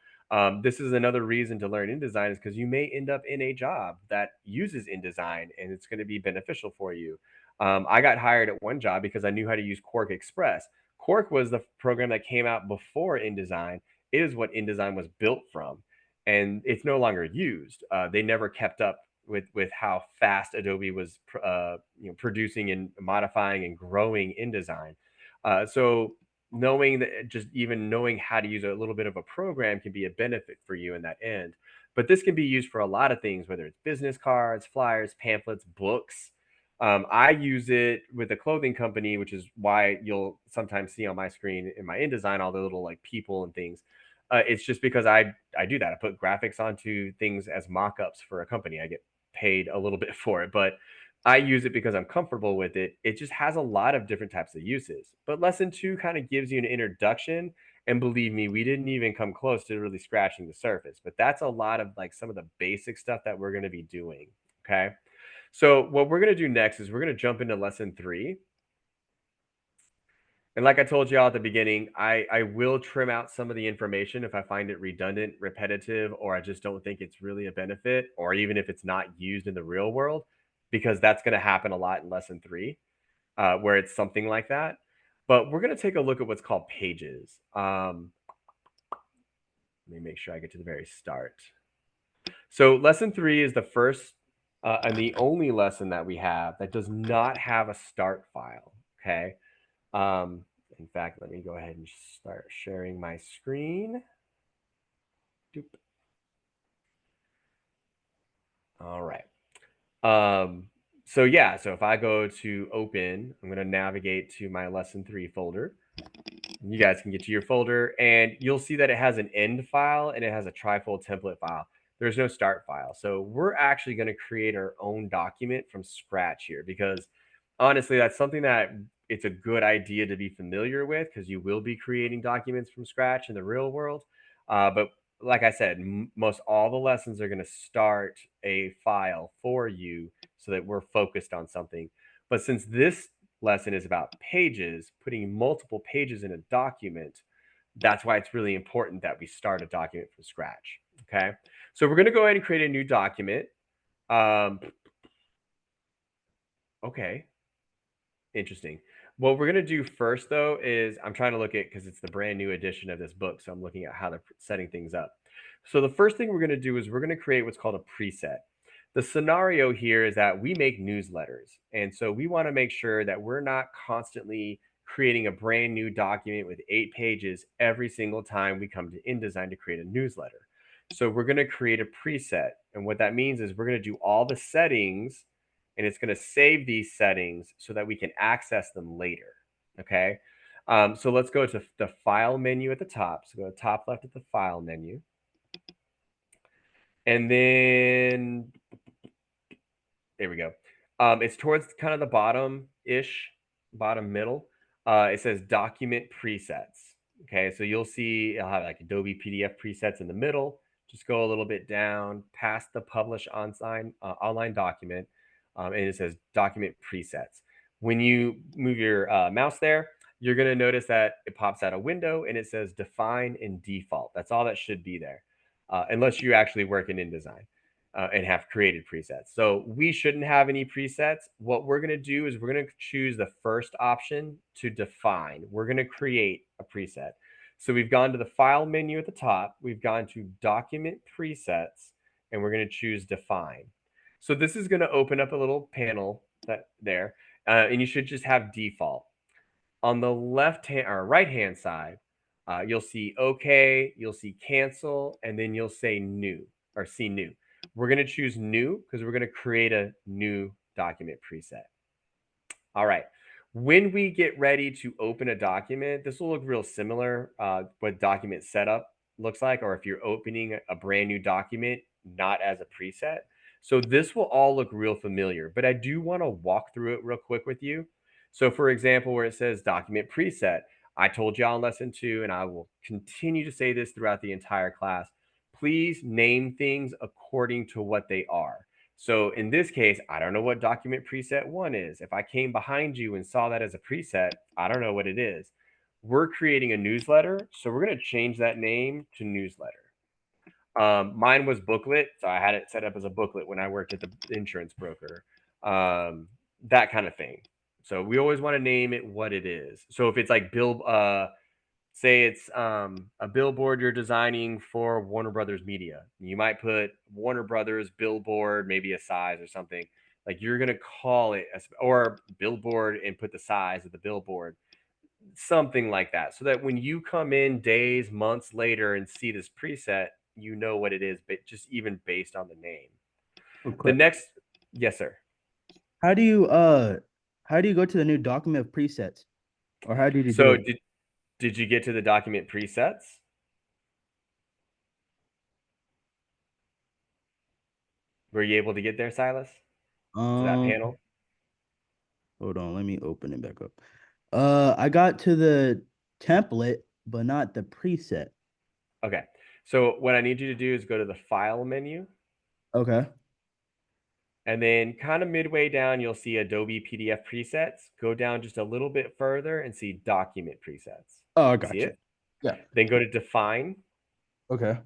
Speaker 1: this is another reason to learn InDesign, is because you may end up in a job that uses InDesign and it's going to be beneficial for you. I got hired at one job because I knew how to use Quark Express. Quark was the program that came out before InDesign. It is what InDesign was built from, and it's no longer used. They never kept up with how fast Adobe was producing and modifying and growing InDesign. So knowing that, just even knowing how to use a little bit of a program can be a benefit for you in that end. But this can be used for a lot of things, whether it's business cards, flyers, pamphlets, books. I use it with a clothing company, which is why you'll sometimes see on my screen in my InDesign all the little like people and things. It's just because I do that. I put graphics onto things as mock-ups for a company. I get paid a little bit for it, but I use it because I'm comfortable with it. It just has a lot of different types of uses. But lesson 2 kind of gives you an introduction. And believe me, we didn't even come close to really scratching the surface. But that's a lot of like some of the basic stuff that we're going to be doing. Okay. So what we're going to do next is we're going to jump into lesson 3. And like I told y'all at the beginning, I will trim out some of the information if I find it redundant, repetitive, or I just don't think it's really a benefit, or even if it's not used in the real world, because that's going to happen a lot in lesson 3, where it's something like that. But we're going to take a look at what's called pages. Let me make sure I get to the very start. So lesson 3 is the first and the only lesson that we have that does not have a start file. Okay. In fact, let me go ahead and start sharing my screen. Doop. All right. So yeah, so if I go to open, I'm going to navigate to my lesson 3 folder. You guys can get to your folder and you'll see that it has an end file and it has a trifold template file. There's no start file. So we're actually going to create our own document from scratch here, because honestly, that's something that it's a good idea to be familiar with, because you will be creating documents from scratch in the real world. But like I said, most all the lessons are going to start a file for you so that we're focused on something. But since this lesson is about pages, putting multiple pages in a document, that's why it's really important that we start a document from scratch. Okay. So we're going to go ahead and create a new document. Okay. Interesting. What we're going to do first, though, is I'm trying to look at, because it's the brand new edition of this book. So I'm looking at how they're setting things up. So the first thing we're going to do is we're going to create what's called a preset. The scenario here is that we make newsletters. And so we want to make sure that we're not constantly creating a brand new document with 8 pages every single time we come to InDesign to create a newsletter. So we're going to create a preset. And what that means is we're going to do all the settings, and it's going to save these settings so that we can access them later. Okay. So let's go to the file menu at the top. So go to top left at the file menu. And then there we go. It's towards kind of the bottom-ish, bottom middle. It says document presets. Okay, so you'll see I'll have like Adobe PDF presets in the middle. Just go a little bit down past the publish online document, and it says document presets. When you move your mouse there, you're going to notice that it pops out a window and it says define and default. That's all that should be there, unless you actually work in InDesign and have created presets. So we shouldn't have any presets. What we're going to do is we're going to choose the first option to define. We're going to create a preset. So we've gone to the file menu at the top. We've gone to document presets, and we're going to choose define. So this is going to open up a little panel there, and you should just have default. On the left hand or right hand side, you'll see OK, you'll see cancel, and then you'll say new or see new. We're going to choose new because we're going to create a new document preset. All right. When we get ready to open a document, this will look real similar what document setup looks like, or if you're opening a brand new document, not as a preset. So this will all look real familiar, but I do want to walk through it real quick with you. So for example, where it says document preset, I told y'all in lesson 2, and I will continue to say this throughout the entire class, please name things according to what they are. So in this case, I don't know what document preset 1 is. If I came behind you and saw that as a preset, I don't know what it is. We're creating a newsletter, so we're going to change that name to newsletter. Mine was booklet, so I had it set up as a booklet when I worked at the insurance broker. That kind of thing. So we always want to name it what it is. So if it's like say it's a billboard you're designing for Warner Brothers Media, you might put Warner Brothers billboard, maybe a size or something. Like you're gonna call it or billboard and put the size of the billboard, something like that, so that when you come in days, months later and see this preset, you know what it is, but just even based on the name. The next, yes, sir.
Speaker 3: How do you go to the new document of presets? Or how did you do
Speaker 1: So
Speaker 3: it?
Speaker 1: did you get to the document presets? Were you able to get there, Silas? To that panel?
Speaker 3: Hold on, let me open it back up. I got to the template, but not the preset.
Speaker 1: Okay. So what I need you to do is go to the file menu.
Speaker 3: Okay.
Speaker 1: And then kind of midway down, you'll see Adobe PDF presets. Go down just a little bit further and see document presets.
Speaker 3: Oh, I
Speaker 1: See
Speaker 3: got you.
Speaker 1: it?
Speaker 3: Yeah.
Speaker 1: Then go to define.
Speaker 3: Okay.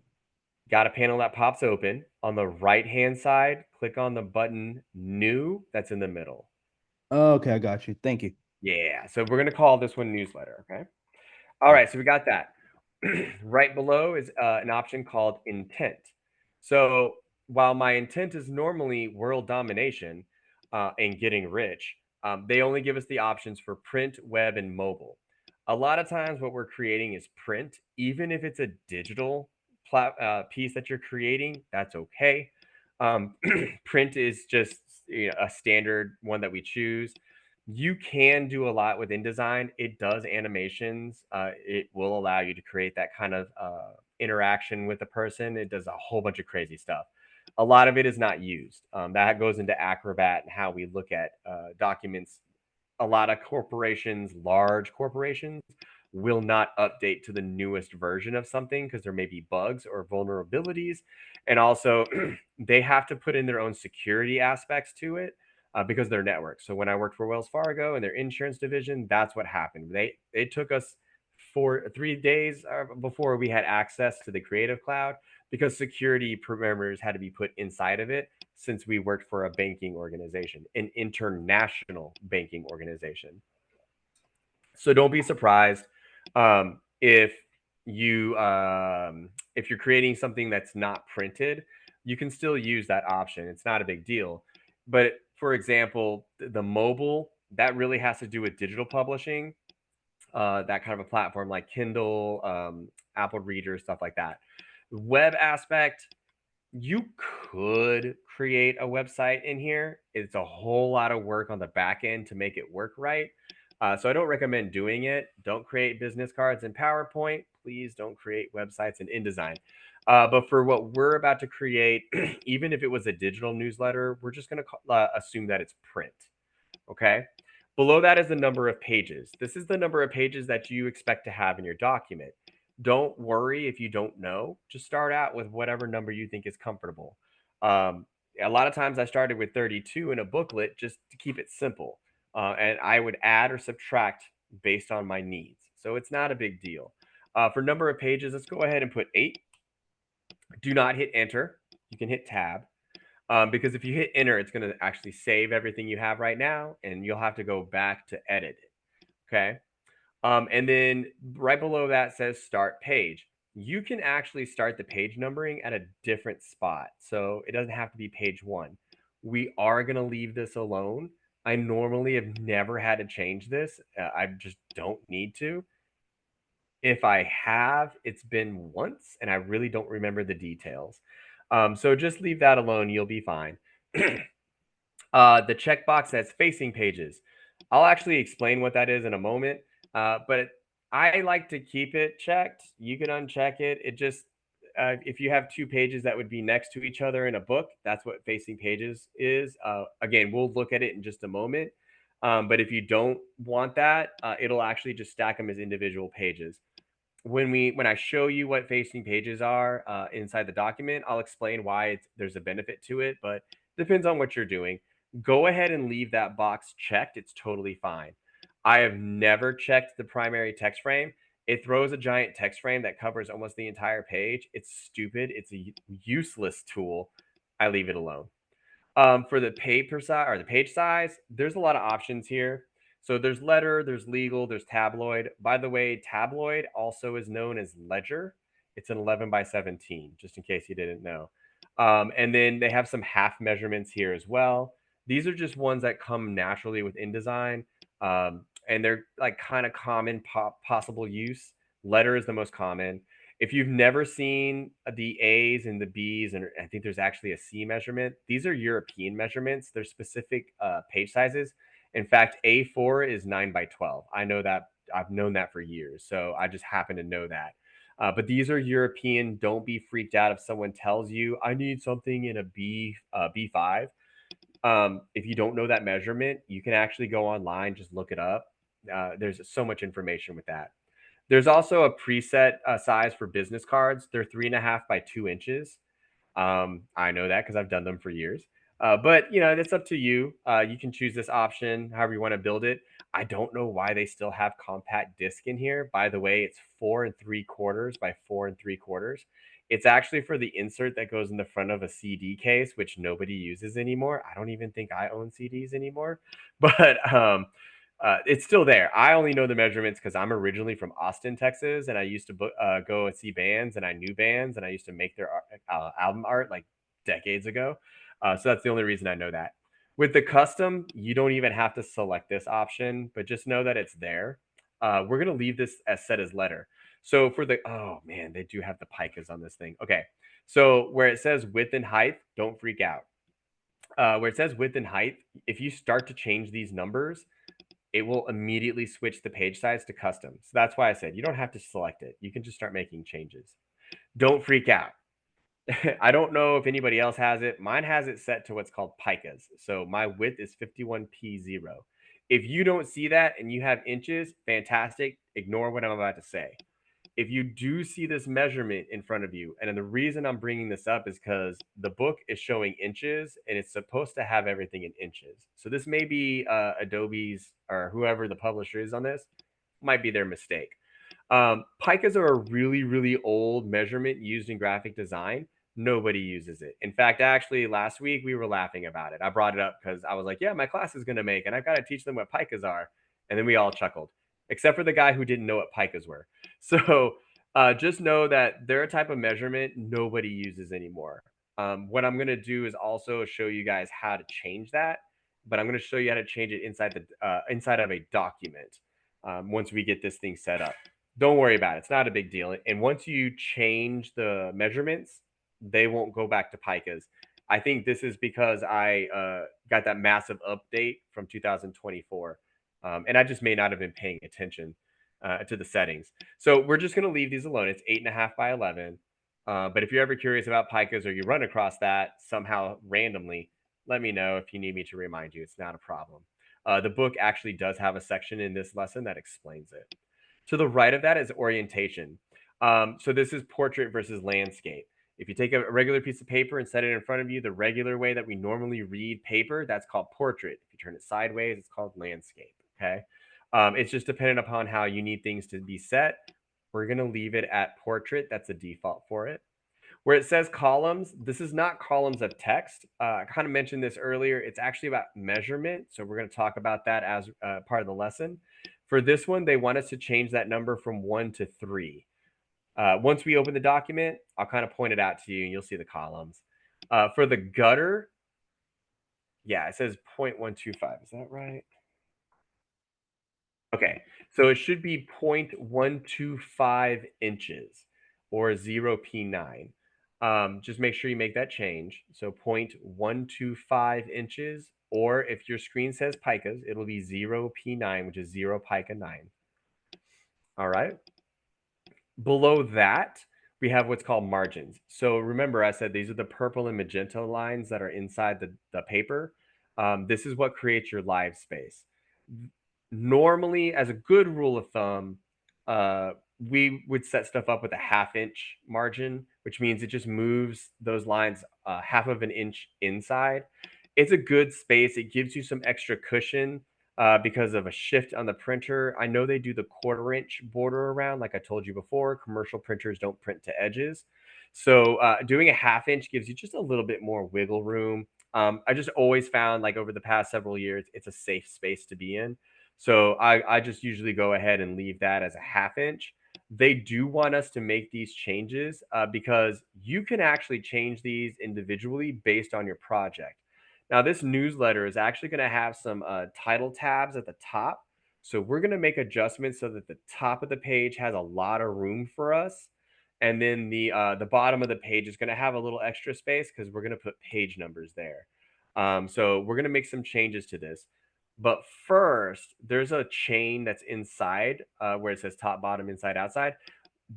Speaker 1: Got a panel that pops open. On the right-hand side, click on the button new that's in the middle.
Speaker 3: Okay, I got you. Thank you.
Speaker 1: Yeah. So we're going to call this one newsletter. Okay. All right. So we got that. Right below is an option called intent. So while my intent is normally world domination and getting rich, they only give us the options for print, web, and mobile. A lot of times, what we're creating is print, even if it's a digital piece that you're creating, that's okay. Print is just a standard one that we choose. You can do a lot with InDesign. It does animations. It will allow you to create that kind of interaction with the person. It does a whole bunch of crazy stuff. A lot of it is not used. That goes into Acrobat and how we look at documents. A lot of corporations, large corporations, will not update to the newest version of something because there may be bugs or vulnerabilities. And also, they have to put in their own security aspects to it because they're network. So when I worked for Wells Fargo and their insurance division, that's what happened. It took us 3 days before we had access to the Creative Cloud because security parameters had to be put inside of it since we worked for a banking organization, an international banking organization. So don't be surprised if if you're creating something that's not printed, you can still use that option. It's not a big deal. But for example, the mobile, that really has to do with digital publishing, that kind of a platform like Kindle, Apple Reader, stuff like that. Web aspect, you could create a website in here. It's a whole lot of work on the back end to make it work right. So I don't recommend doing it. Don't create business cards in PowerPoint. Please don't create websites in InDesign. But for what we're about to create, even if it was a digital newsletter, we're just going to assume that it's print. Okay. Below that is the number of pages. This is the number of pages that you expect to have in your document. Don't worry if you don't know. Just start out with whatever number you think is comfortable. Um, a lot of times I started with 32 in a booklet just to keep it simple. And I would add or subtract based on my needs. So it's not a big deal. For number of pages, let's go ahead and put 8. Do not hit enter. You can hit tab. Because if you hit enter, it's going to actually save everything you have right now, and you'll have to go back to edit it. Okay. And then right below that says start page. You can actually start the page numbering at a different spot. So it doesn't have to be page 1. We are going to leave this alone. I normally have never had to change this. I just don't need to. If I have, it's been once, and I really don't remember the details. So just leave that alone. You'll be fine. The checkbox says facing pages. I'll actually explain what that is in a moment, but I like to keep it checked. You can uncheck it. It just, if you have 2 pages that would be next to each other in a book, that's what facing pages is. Again, we'll look at it in just a moment. But if you don't want that, it'll actually just stack them as individual pages. When I show you what facing pages are inside the document, I'll explain why there's a benefit to it, but depends on what you're doing. Go ahead and leave that box checked. It's totally fine. I have never checked the primary text frame. It throws a giant text frame that covers almost the entire page. It's stupid. It's a useless tool. I leave it alone. For the paper size or the page size, there's a lot of options here. So there's letter, there's legal, there's tabloid. By the way, tabloid also is known as ledger. It's an 11 by 17, just in case you didn't know. And then they have some half measurements here as well. These are just ones that come naturally with InDesign, and they're like kind of common possible use. Letter is the most common. If you've never seen the A's and the B's, and I think there's actually a C measurement, these are European measurements. They're specific page sizes. In fact, A4 is 9 by 12. I know that. I've known that for years. So I just happen to know that. But these are European. Don't be freaked out if someone tells you, I need something in a B5. If you don't know that measurement, you can actually go online, just look it up. There's so much information with that. There's also a preset size for business cards. They're 3.5 by 2 inches. I know that because I've done them for years. But that's up to you. You can choose this option however you want to build it. I don't know why they still have compact disc in here. By the way, it's 4 3/4 by 4 3/4. It's actually for the insert that goes in the front of a CD case, which nobody uses anymore. I don't even think I own CDs anymore, but it's still there. I only know the measurements because I'm originally from Austin, Texas, and I used to go and see bands, and I knew bands, and I used to make their album art like decades ago. So that's the only reason I know that. With the custom, you don't even have to select this option, but just know that it's there. We're gonna leave this as set as letter. So for the oh man, they do have the picas on this thing. Okay, so where it says width and height, don't freak out. Where it says width and height, if you start to change these numbers, it will immediately switch the page size to custom. So that's why I said you don't have to select it. You can just start making changes. Don't freak out. I don't know if anybody else has it. Mine has it set to what's called picas. So my width is 51p0. If you don't see that and you have inches, fantastic. Ignore what I'm about to say. If you do see this measurement in front of you, and the reason I'm bringing this up is because the book is showing inches and it's supposed to have everything in inches. So this may be Adobe's or whoever the publisher is on this, might be their mistake. Picas are a really, really old measurement used in graphic design. Nobody uses it. In fact, actually, last week we were laughing about it. I brought it up because I was like, yeah, my class is going to make, and I've got to teach them what picas are. And then we all chuckled, except for the guy who didn't know what picas were. So just know that they're a type of measurement nobody uses anymore. What I'm going to do is also show you guys how to change that, but I'm going to show you how to change it inside of a document once we get this thing set up. Don't worry about it. It's not a big deal. And once you change the measurements, they won't go back to picas. I think this is because I got that massive update from 2024. And I just may not have been paying attention to the settings. So we're just going to leave these alone. It's 8.5 by 11. But if you're ever curious about picas or you run across that somehow randomly, let me know if you need me to remind you. It's not a problem. The book actually does have a section in this lesson that explains it. To the right of that is orientation. So this is portrait versus landscape. If you take a regular piece of paper and set it in front of you, the regular way that we normally read paper, that's called portrait. If you turn it sideways, it's called landscape. Okay. It's just dependent upon how you need things to be set. We're going to leave it at portrait. That's a default for it. Where it says columns, this is not columns of text. I kind of mentioned this earlier. It's actually about measurement. So we're going to talk about that as part of the lesson. For this one, they want us to change that number from 1 to 3. Once we open the document, I'll kind of point it out to you and you'll see the columns. For the gutter, yeah, it says 0.125. Is that right? Okay, so it should be 0.125 inches or 0p9. Just make sure you make that change. So 0.125 inches, or if your screen says picas, it'll be 0p9, which is 0 pica 9. All right. Below that, we have what's called margins. So remember, I said these are the purple and magenta lines that are inside the paper. This is what creates your live space. Normally, as a good rule of thumb, we would set stuff up with a ½ inch margin, which means it just moves those lines half of an inch inside. It's a good space. It gives you some extra cushion because of a shift on the printer. I know they do the 1/4 inch border around, like I told you before. Commercial printers don't print to edges. So doing a ½ inch gives you just a little bit more wiggle room. I just always found, like over the past several years, it's a safe space to be in. So I just usually go ahead and leave that as a ½ inch. They do want us to make these changes because you can actually change these individually based on your project. Now, this newsletter is actually going to have some title tabs at the top. So we're going to make adjustments so that the top of the page has a lot of room for us. And then the bottom of the page is going to have a little extra space because we're going to put page numbers there. So we're going to make some changes to this. But first, there's a chain that's inside where it says top, bottom, inside, outside.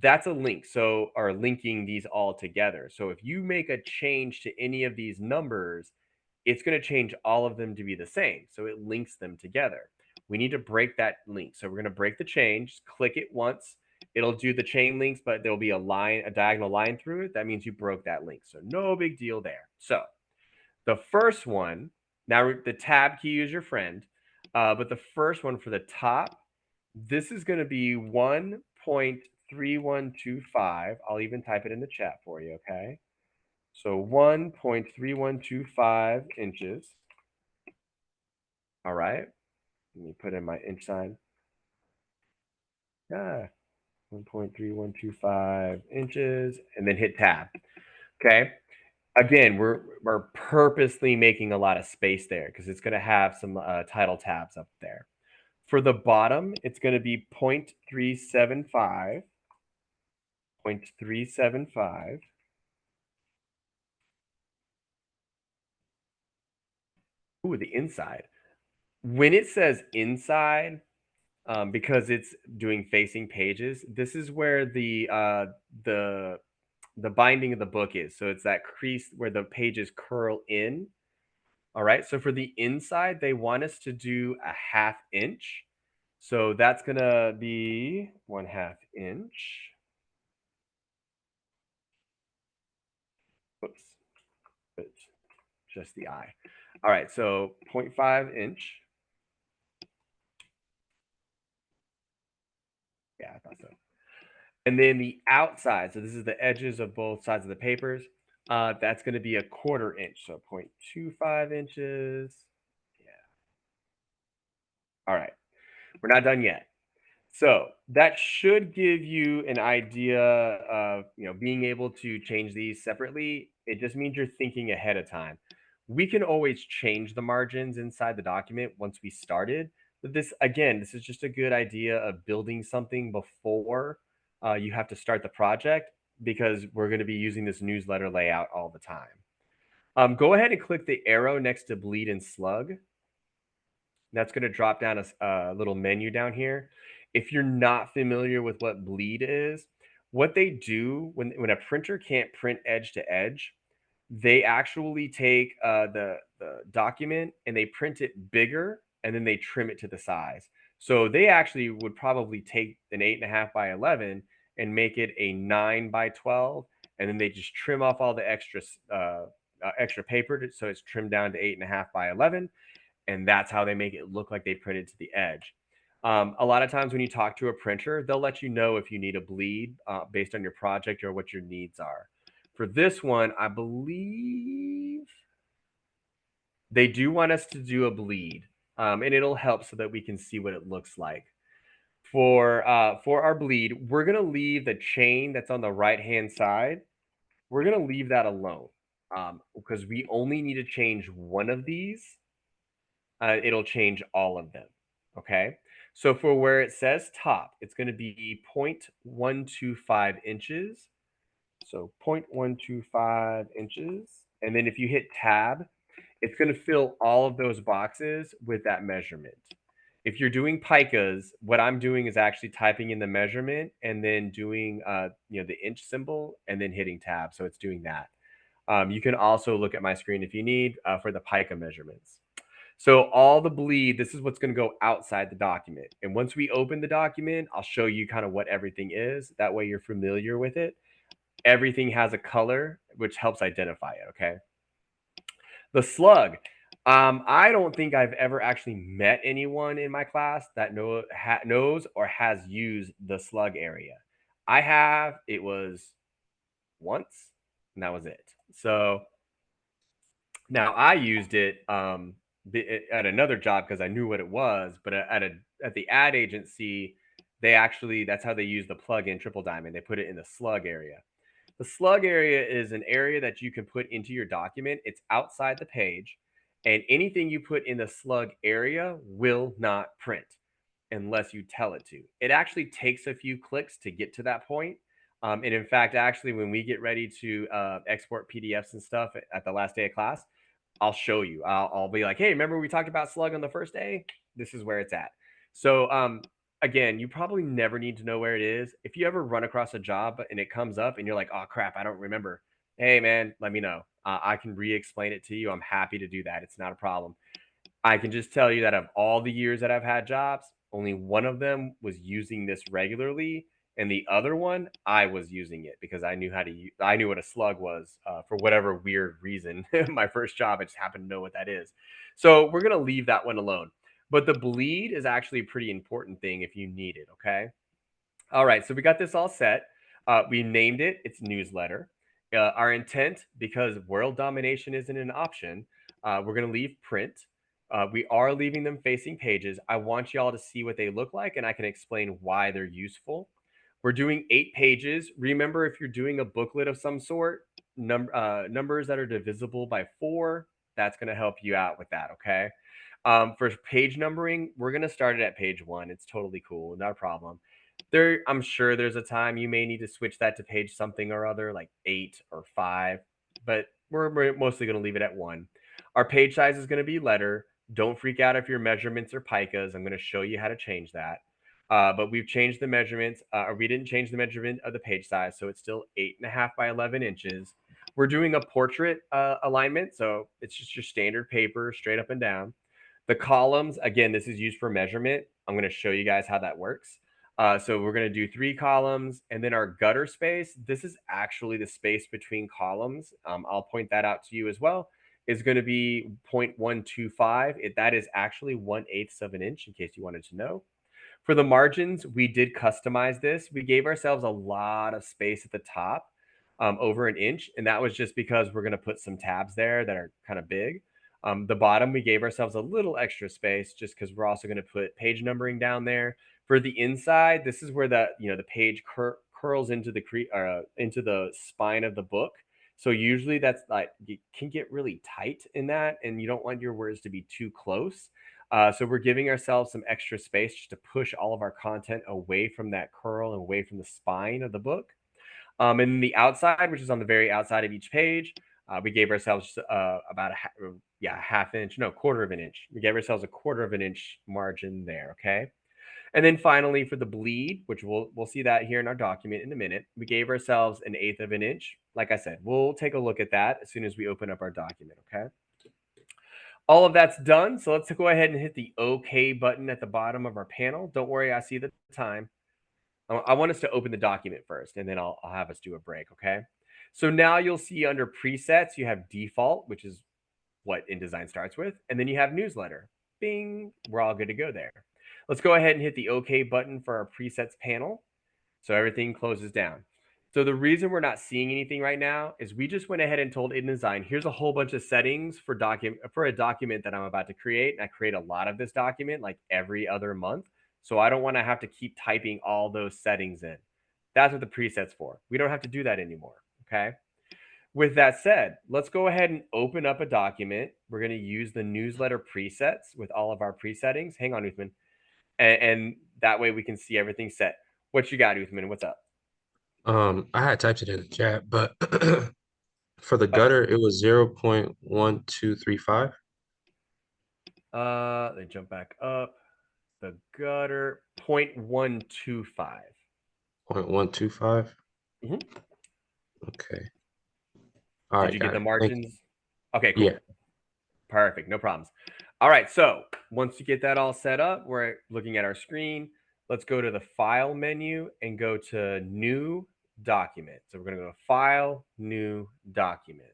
Speaker 1: That's a link. So, are linking these all together. So, if you make a change to any of these numbers, it's going to change all of them to be the same. So, it links them together. We need to break that link. So, we're going to break the chain. Just click it once. It'll do the chain links, but there'll be a diagonal line through it. That means you broke that link. So, no big deal there. So, the first one, now the tab key is your friend, but the first one for the top, this is going to be 1.3125. I'll even type it in the chat for you, okay? So 1.3125 inches. All right. Let me put in my inch sign. Yeah, 1.3125 inches, and then hit tab. Okay. Again, we're purposely making a lot of space there because it's going to have some title tabs up there. For the bottom, it's going to be 0.375, 0.375. Ooh, the inside. When it says inside, because it's doing facing pages, this is where the binding of the book is. So it's that crease where the pages curl in. All right. So for the inside, they want us to do a ½ inch. So that's going to be 1/2 inch. Whoops. It's just the I. All right. So 0.5 inch. Yeah, I thought so. And then the outside. So this is the edges of both sides of the papers. That's going to be a 1/4 inch. So 0.25 inches. Yeah. All right. We're not done yet. So that should give you an idea of being able to change these separately. It just means you're thinking ahead of time. We can always change the margins inside the document once we started. This is just a good idea of building something before you have to start the project, because we're going to be using this newsletter layout all the time. Go ahead and click the arrow next to bleed and slug. That's going to drop down a little menu down here. If you're not familiar with what bleed is, what they do when a printer can't print edge to edge, they actually take the document and they print it bigger, and then they trim it to the size. So they actually would probably take an 8.5 by 11 and make it a 9 by 12, and then they just trim off all the extra paper, so it's trimmed down to 8.5 by 11, and that's how they make it look like they printed to the edge. A lot of times when you talk to a printer, they'll let you know if you need a bleed based on your project or what your needs are. For this one, I believe they do want us to do a bleed, and it'll help so that we can see what it looks like. For our bleed, we're gonna leave the chain that's on the right hand side. We're gonna leave that alone, because we only need to change one of these. It'll change all of them. Okay. So for where it says top, it's going to be 0.125 inches. So 0.125 inches. And then if you hit tab, it's going to fill all of those boxes with that measurement. If you're doing picas, what I'm doing is actually typing in the measurement and then doing the inch symbol and then hitting tab. So it's doing that. You can also look at my screen if you need for the pica measurements. So all the bleed, this is what's going to go outside the document. And once we open the document, I'll show you kind of what everything is. That way you're familiar with it. Everything has a color, which helps identify it. Okay. The slug. I don't think I've ever actually met anyone in my class that knows or has used the slug area. I have. It was once, and that was it. So now I used it at another job because I knew what it was, but at the ad agency, that's how they use the plug-in triple diamond. They put it in the slug area. The slug area is an area that you can put into your document. It's outside the page, and anything you put in the slug area will not print unless you tell it to. It actually takes a few clicks to get to that point. And in fact, actually, when we get ready to export PDFs and stuff at the last day of class, I'll show you. I'll be like, hey, remember we talked about slug on the first day? This is where it's at. So again, you probably never need to know where it is. If you ever run across a job and it comes up and you're like, oh crap, I don't remember. Hey man, let me know. I can re-explain it to you. I'm happy to do that. It's not a problem. I can just tell you that of all the years that I've had jobs, only one of them was using this regularly, and the other one I was using it because I knew what a slug was for whatever weird reason. My first job, I just happened to know what that is. So we're gonna leave that one alone. But the bleed is actually a pretty important thing if you need it. Okay. All right, so we got this all set. We named it. It's newsletter. Our intent, because world domination isn't an option, we're going to leave print. We are leaving them facing pages. I want y'all to see what they look like, and I can explain why they're useful. We're doing 8 pages. Remember, if you're doing a booklet of some sort, numbers that are divisible by 4, that's going to help you out with that. Okay. For page numbering, we're going to start it at page 1. It's totally cool, not a problem. I'm sure there's a time you may need to switch that to page something or other, like 8 or 5, but we're mostly going to leave it at 1. Our page size is going to be letter. Don't freak out if your measurements are picas. I'm going to show you how to change that. But we've changed the measurements, or we didn't change the measurement of the page size, so it's still 8.5 by 11 inches. We're doing a portrait alignment, so it's just your standard paper, straight up and down. The columns, again, this is used for measurement. I'm going to show you guys how that works. So we're going to do 3 columns, and then our gutter space. This is actually the space between columns. I'll point that out to you as well. Is going to be 0.125. That is actually 1/8 of an inch, in case you wanted to know. For the margins, we did customize this. We gave ourselves a lot of space at the top, over an inch, and that was just because we're going to put some tabs there that are kind of big. The bottom, we gave ourselves a little extra space just because we're also going to put page numbering down there. For the inside, this is where the page curls into the spine of the book. So usually that's like you can get really tight in that, and you don't want your words to be too close. So we're giving ourselves some extra space just to push all of our content away from that curl and away from the spine of the book. And the outside, which is on the very outside of each page, we gave ourselves about half inch, no, quarter of an inch. We gave ourselves a quarter of an inch margin there. Okay. And then finally for the bleed, which we'll see that here in our document in a minute, we gave ourselves an eighth of an inch. Like I said, we'll take a look at that as soon as we open up our document. Okay. All of that's done. So let's go ahead and hit the OK button at the bottom of our panel. Don't worry, I see the time. I want us to open the document first, and then I'll have us do a break, okay? So now you'll see under presets, you have default, which is what InDesign starts with, and then you have newsletter. Bing, we're all good to go there. Let's go ahead and hit the OK button for our presets panel. So everything closes down. So the reason we're not seeing anything right now is we just went ahead and told InDesign, here's a whole bunch of settings for a document that I'm about to create. And I create a lot of this document like every other month. So I don't want to have to keep typing all those settings in. That's what the preset's for. We don't have to do that anymore. Okay. With that said, let's go ahead and open up a document. We're going to use the newsletter presets with all of our presettings. Hang on, Uthman. And that way we can see everything set. What you got, Uthman? What's up?
Speaker 2: I had typed it in the chat, but for the gutter, it was 0.1235.
Speaker 1: They jump back up. The gutter 0.125.
Speaker 2: 0.125.
Speaker 1: Mhm.
Speaker 2: Okay. All
Speaker 1: Did
Speaker 2: right,
Speaker 1: you get
Speaker 2: got
Speaker 1: the
Speaker 2: it. Thank you.
Speaker 1: margins? Okay, cool.
Speaker 2: Yeah.
Speaker 1: Perfect. No problems. All right. So once you get that all set up, we're looking at our screen. Let's go to the file menu and go to new document. So we're going to go to file, new document.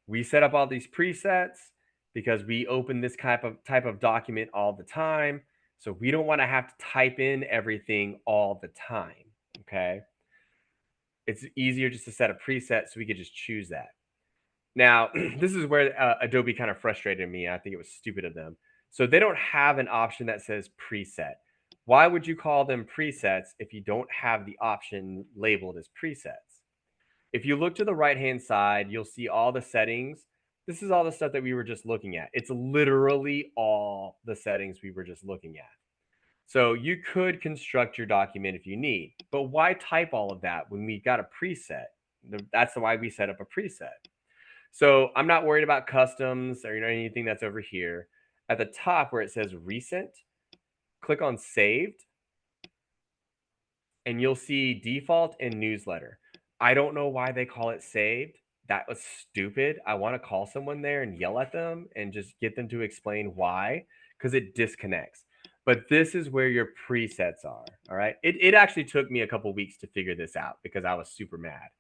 Speaker 1: We set up all these presets because we open this type of document all the time. So we don't want to have to type in everything all the time. Okay. It's easier just to set a preset so we could just choose that. Now, this is where Adobe kind of frustrated me. I think it was stupid of them. So they don't have an option that says preset. Why would you call them presets if you don't have the option labeled as presets? If you look to the right-hand side, you'll see all the settings. This is all the stuff that we were just looking at. It's literally all the settings we were just looking at. So you could construct your document if you need, but why type all of that when we got a preset? That's why we set up a preset. So I'm not worried about customs or anything that's over here. At the top where it says recent, click on saved, and you'll see default and newsletter. I don't know why they call it saved. That was stupid. I want to call someone there and yell at them and just get them to explain why, because it disconnects. But this is where your presets are. All right. It actually took me a couple weeks to figure this out because I was super mad.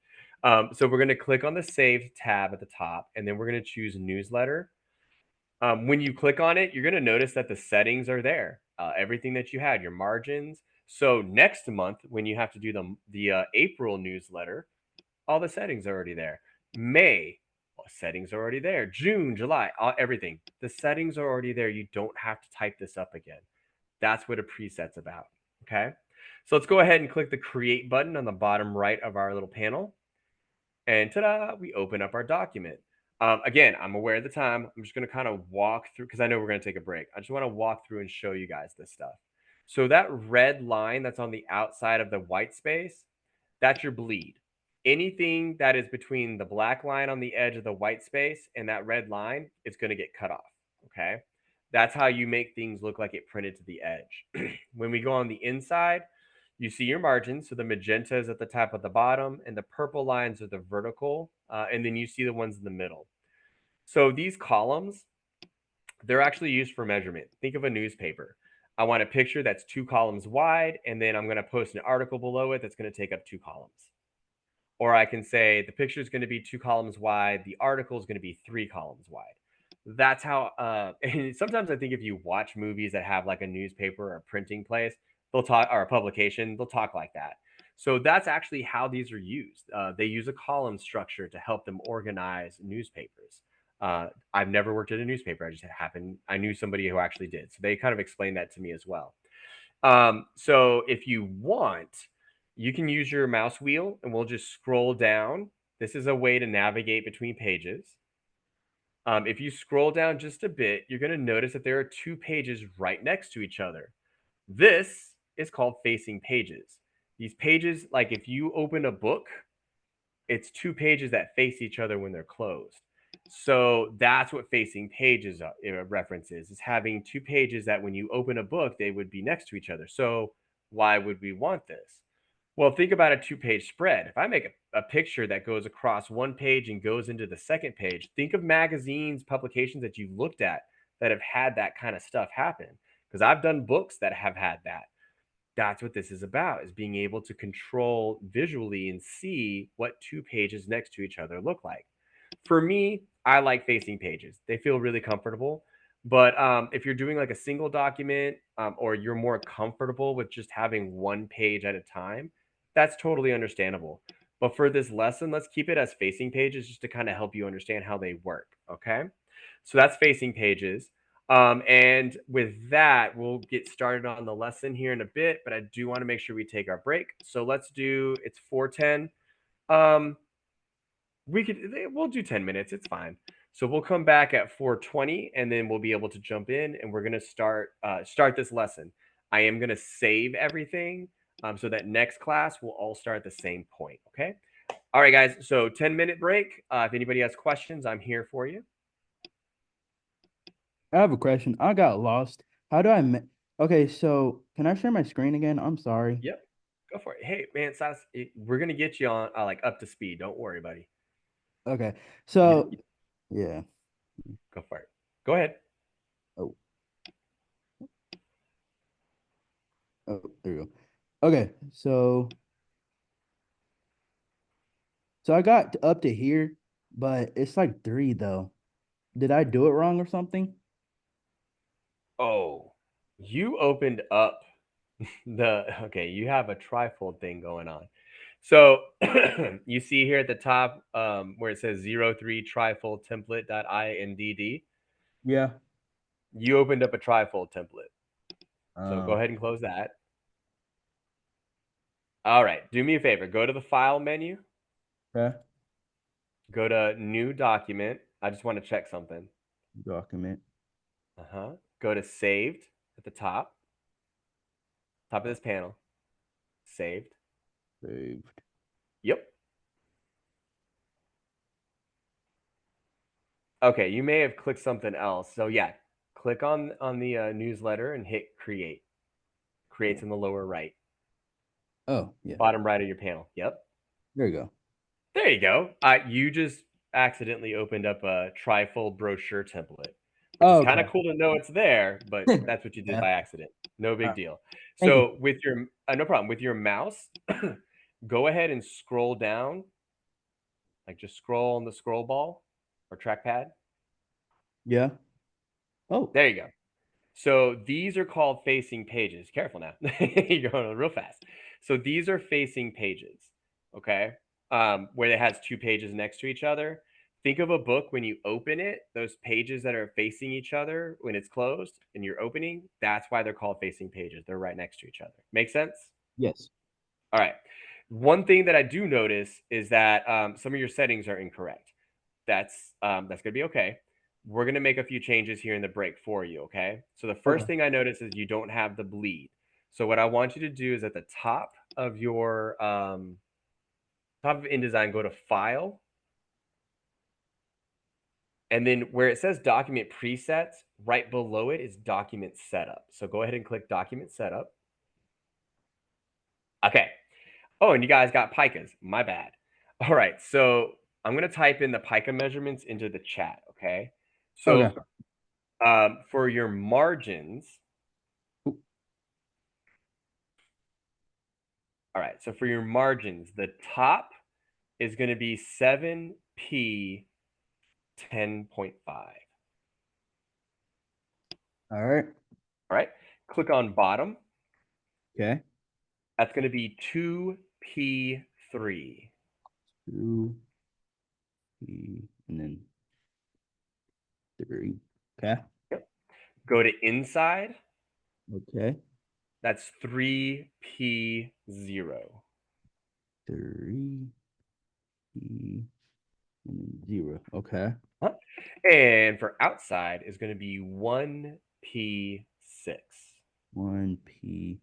Speaker 1: So we're going to click on the saved tab at the top, and then we're going to choose newsletter. When you click on it, you're going to notice that the settings are there. Everything that you had, your margins. So next month, when you have to do the April newsletter, all the settings are already there. May, settings are already there. June, July, everything. The settings are already there. You don't have to type this up again. That's what a preset's about. Okay. So let's go ahead and click the create button on the bottom right of our little panel. And ta-da, we open up our document. Again, I'm aware of the time. I'm just going to kind of walk through because I know we're going to take a break. I just want to walk through and show you guys this stuff. So that red line that's on the outside of the white space, that's your bleed. Anything that is between the black line on the edge of the white space and that red line is going to get cut off. Okay. That's how you make things look like it printed to the edge. When we go on the inside, you see your margins. So the magenta is at the top of the bottom, and the purple lines are the vertical. And then you see the ones in the middle. So these columns, they're actually used for measurement. Think of a newspaper. I want a picture that's 2 columns wide, and then I'm going to post an article below it that's going to take up 2 columns. Or I can say the picture is going to be 2 columns wide, the article is going to be 3 columns wide. That's how, and sometimes I think if you watch movies that have like a newspaper or a printing place, they'll talk, or a publication, they'll talk like that. So that's actually how these are used. They use a column structure to help them organize newspapers. I've never worked at a newspaper. I knew somebody who actually did. So they kind of explained that to me as well. So if you want, you can use your mouse wheel and we'll just scroll down This is a way to navigate between pages. If you scroll down just a bit, you're going to notice that there are two pages right next to each other. This is called facing pages. These pages, like if you open a book, it's two pages that face each other when they're closed. So that's what facing pages references is having two pages that when you open a book, they would be next to each other. So why would we want this? Well, think about a two-page spread. If I make a picture that goes across one page and goes into the second page, think of magazines, publications that you've looked at that have had that kind of stuff happen. Because I've done books that have had that. That's what this is about, is being able to control visually and see what two pages next to each other look like. For me, I like facing pages. They feel really comfortable. But if you're doing like a single document, or you're more comfortable with just having one page at a time, that's totally understandable. But for this lesson, let's keep it as facing pages just to kind of help you understand how they work. Okay. So that's facing pages. And with that, we'll get started on the lesson here in a bit, but I do want to make sure we take our break. So let's do, it's 4:10. Um, we'll do 10 minutes. It's fine. So we'll come back at 4:20 and then we'll be able to jump in and we're going to start this lesson. I am going to save everything, so that next class will all start at the same point. Okay. All right, guys. So 10-minute break. If anybody has questions, I'm here for you.
Speaker 3: I have a question. I got lost. How do I Okay, so can I share my screen again? I'm sorry.
Speaker 1: Yep. Go for it. Hey, man, Silas, we're gonna get you on like up to speed. Don't worry, buddy.
Speaker 3: Okay.
Speaker 1: You,
Speaker 3: So
Speaker 1: you-
Speaker 3: yeah.
Speaker 1: go for it. Go ahead.
Speaker 3: Oh, there you go. Okay, so I got up to here, but it's like 3 though. Did I do it wrong or something?
Speaker 1: Oh, you opened up okay, you have a trifold thing going on. So you see here at the top, where it says 03 trifold template.indd.
Speaker 3: Yeah.
Speaker 1: You opened up a trifold template. So go
Speaker 3: Oh,
Speaker 1: ahead and close that. All right, do me a favor. Go to the file menu,
Speaker 3: okay.
Speaker 1: go to new document. I just want to check something.
Speaker 3: Document
Speaker 1: Go to saved at the top of this panel. Saved.
Speaker 3: saved.
Speaker 1: Yep. Okay, you may have clicked something else. So yeah, click on the newsletter and hit create. Creates in the lower right,
Speaker 3: Oh, yeah.
Speaker 1: bottom right of your panel. Yep.
Speaker 3: There you go.
Speaker 1: There you go. You just accidentally opened up a trifold brochure template, which is
Speaker 3: Oh,
Speaker 1: kind of
Speaker 3: okay.
Speaker 1: cool to know it's there, but that's what you did
Speaker 3: Yeah.
Speaker 1: by accident. No big
Speaker 3: Alright.
Speaker 1: deal.
Speaker 3: Thank you.
Speaker 1: So with your no problem, with your mouse, go ahead and scroll down, like just scroll on the scroll ball or trackpad.
Speaker 3: Yeah. Oh,
Speaker 1: There you go. So these are called facing pages. Careful now. You're going real fast. So these are facing pages, okay? Where it has two pages next to each other. Think of a book when you open it, those pages that are facing each other when it's closed and you're opening, that's why they're called facing pages. They're right next to each other. Make sense?
Speaker 3: yes.
Speaker 1: All right. One thing that I do notice is that some of your settings are incorrect. That's gonna be okay. We're gonna make a few changes here in the break for you, okay? So the first
Speaker 3: Okay.
Speaker 1: thing I notice is you don't have the bleed. So what I want you to do is at the top of your top of InDesign, go to File, and then where it says Document Presets, right below it is Document Setup. So go ahead and click Document Setup. Okay. Oh, and you guys got picas. My bad. All right. So I'm gonna type in the pica measurements into the chat. Okay. So
Speaker 3: Okay.
Speaker 1: for your margins,
Speaker 3: Oop.
Speaker 1: all right. So for your margins, the top is going to be 7P 10.5.
Speaker 3: All right.
Speaker 1: All right. Click on bottom.
Speaker 3: Okay.
Speaker 1: That's going to be 2P3.
Speaker 3: 2, and then 3. Okay.
Speaker 1: Yep. Go to inside.
Speaker 3: Okay.
Speaker 1: That's 3P0.
Speaker 3: 3, and 0. Okay.
Speaker 1: Huh? And for outside is going to be 1p6.
Speaker 3: 1p.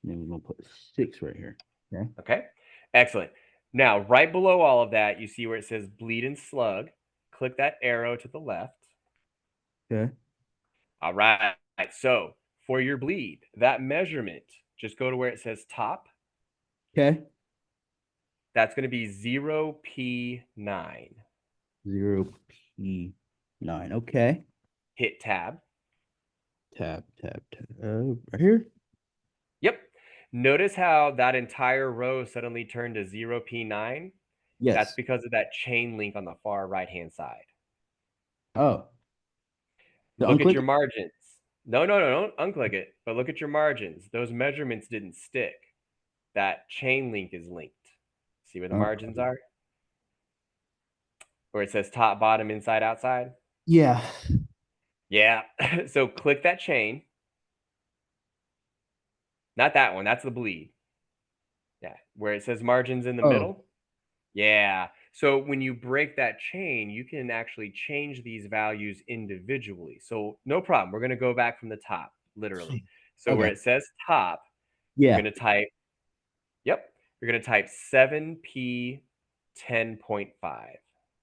Speaker 3: Then we're gonna put 6 right here. Okay.
Speaker 1: Okay, excellent. Now, right below all of that, you see where it says bleed and slug. Click that arrow to the left.
Speaker 3: Okay.
Speaker 1: All right. So for your bleed, that measurement, just go to where it says top.
Speaker 3: Okay.
Speaker 1: That's going to be 0p9.
Speaker 3: 0p9. Okay.
Speaker 1: Hit tab.
Speaker 3: Tab. Right here.
Speaker 1: Yep. Notice how that entire row suddenly turned to 0p9? That's
Speaker 3: Yes.
Speaker 1: because of that chain link on the far right-hand side.
Speaker 3: Oh. To
Speaker 1: Look at
Speaker 3: unclick
Speaker 1: your
Speaker 3: it?
Speaker 1: margins. No, don't unclick it, but look at your margins. Those measurements didn't stick. That chain link is linked. See where the margins are? Where it says top, bottom, inside, outside?
Speaker 3: Yeah.
Speaker 1: Yeah. So click that chain. Not that one. That's the bleed. Yeah. Where it says margins in the
Speaker 3: Oh.
Speaker 1: middle. Yeah. So when you break that chain, you can actually change these values individually. So no problem. We're going to go back from the top, literally. So where
Speaker 3: Okay.
Speaker 1: it says top, you're
Speaker 3: Yeah.
Speaker 1: going to type, yep, you're going to type 7p 10.5.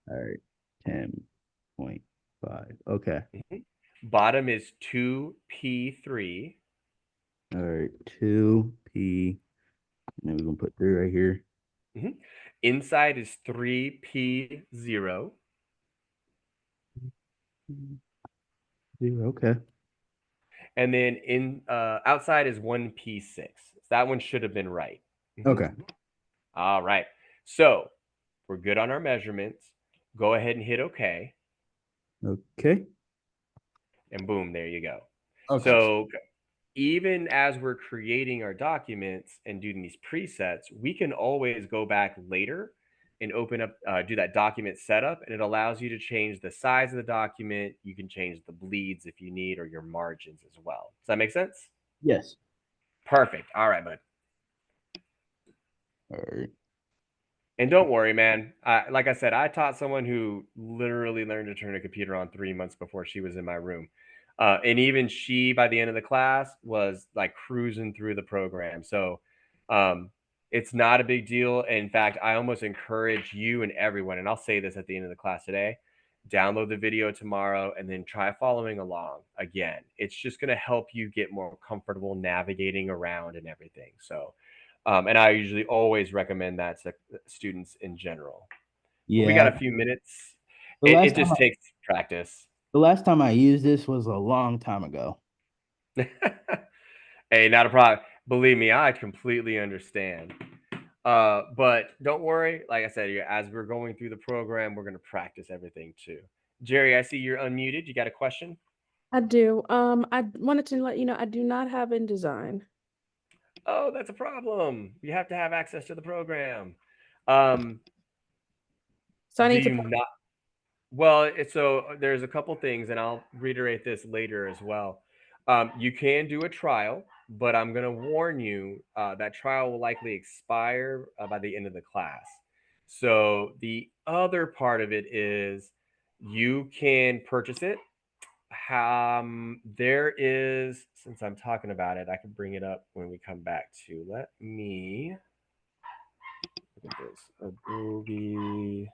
Speaker 3: All right. 10.5. Okay.
Speaker 1: Mhm. Bottom is 2p3.
Speaker 3: All right. 2p. And then we're gonna put 3 right here.
Speaker 1: Mhm. Inside is 3p0.
Speaker 3: 0. Okay.
Speaker 1: And then in outside is 1p6. That one should have been right. Mhm.
Speaker 3: Okay.
Speaker 1: All right. So we're good on our measurements. Go ahead and hit OK.
Speaker 3: Okay.
Speaker 1: And boom, there you go.
Speaker 3: Okay.
Speaker 1: So even as we're creating our documents and doing these presets, we can always go back later and open up, do that document setup, and it allows you to change the size of the document. You can change the bleeds if you need, or your margins as well. Does that make sense?
Speaker 3: Yes.
Speaker 1: Perfect. All right, bud.
Speaker 3: All right.
Speaker 1: And don't worry, man. Like I said, I taught someone who literally learned to turn a computer on 3 months before she was in my room. And even she, by the end of the class, was like cruising through the program. So um, it's not a big deal. In fact, I almost encourage you and everyone, and I'll say this at the end of the class today, download the video tomorrow and then try following along again. It's just going to help you get more comfortable navigating around and everything. So and I usually always recommend that to students in general. But we got
Speaker 3: Yeah.
Speaker 1: a few minutes.
Speaker 3: The
Speaker 1: It
Speaker 3: last time
Speaker 1: just
Speaker 3: I,
Speaker 1: takes practice.
Speaker 3: the last time I used this was a long time ago.
Speaker 1: Hey, not a problem. Believe me, I completely understand. But don't worry. Like I said, as we're going through the program, we're going to practice everything too. Jerry, I see you're unmuted. You got a question?
Speaker 4: I do. I wanted to let you know I do not have InDesign.
Speaker 1: Oh, that's a problem. You have to have access to the program. Um,
Speaker 4: So I
Speaker 1: do
Speaker 4: need to
Speaker 1: you not? Well, so there's a couple things, and I'll reiterate this later as well. You can do a trial, but I'm going to warn you that trial will likely expire by the end of the class. So the other part of it is you can purchase it. There is, since I'm talking about it, I can bring it up when we come back to. Let me look at this. Adobe.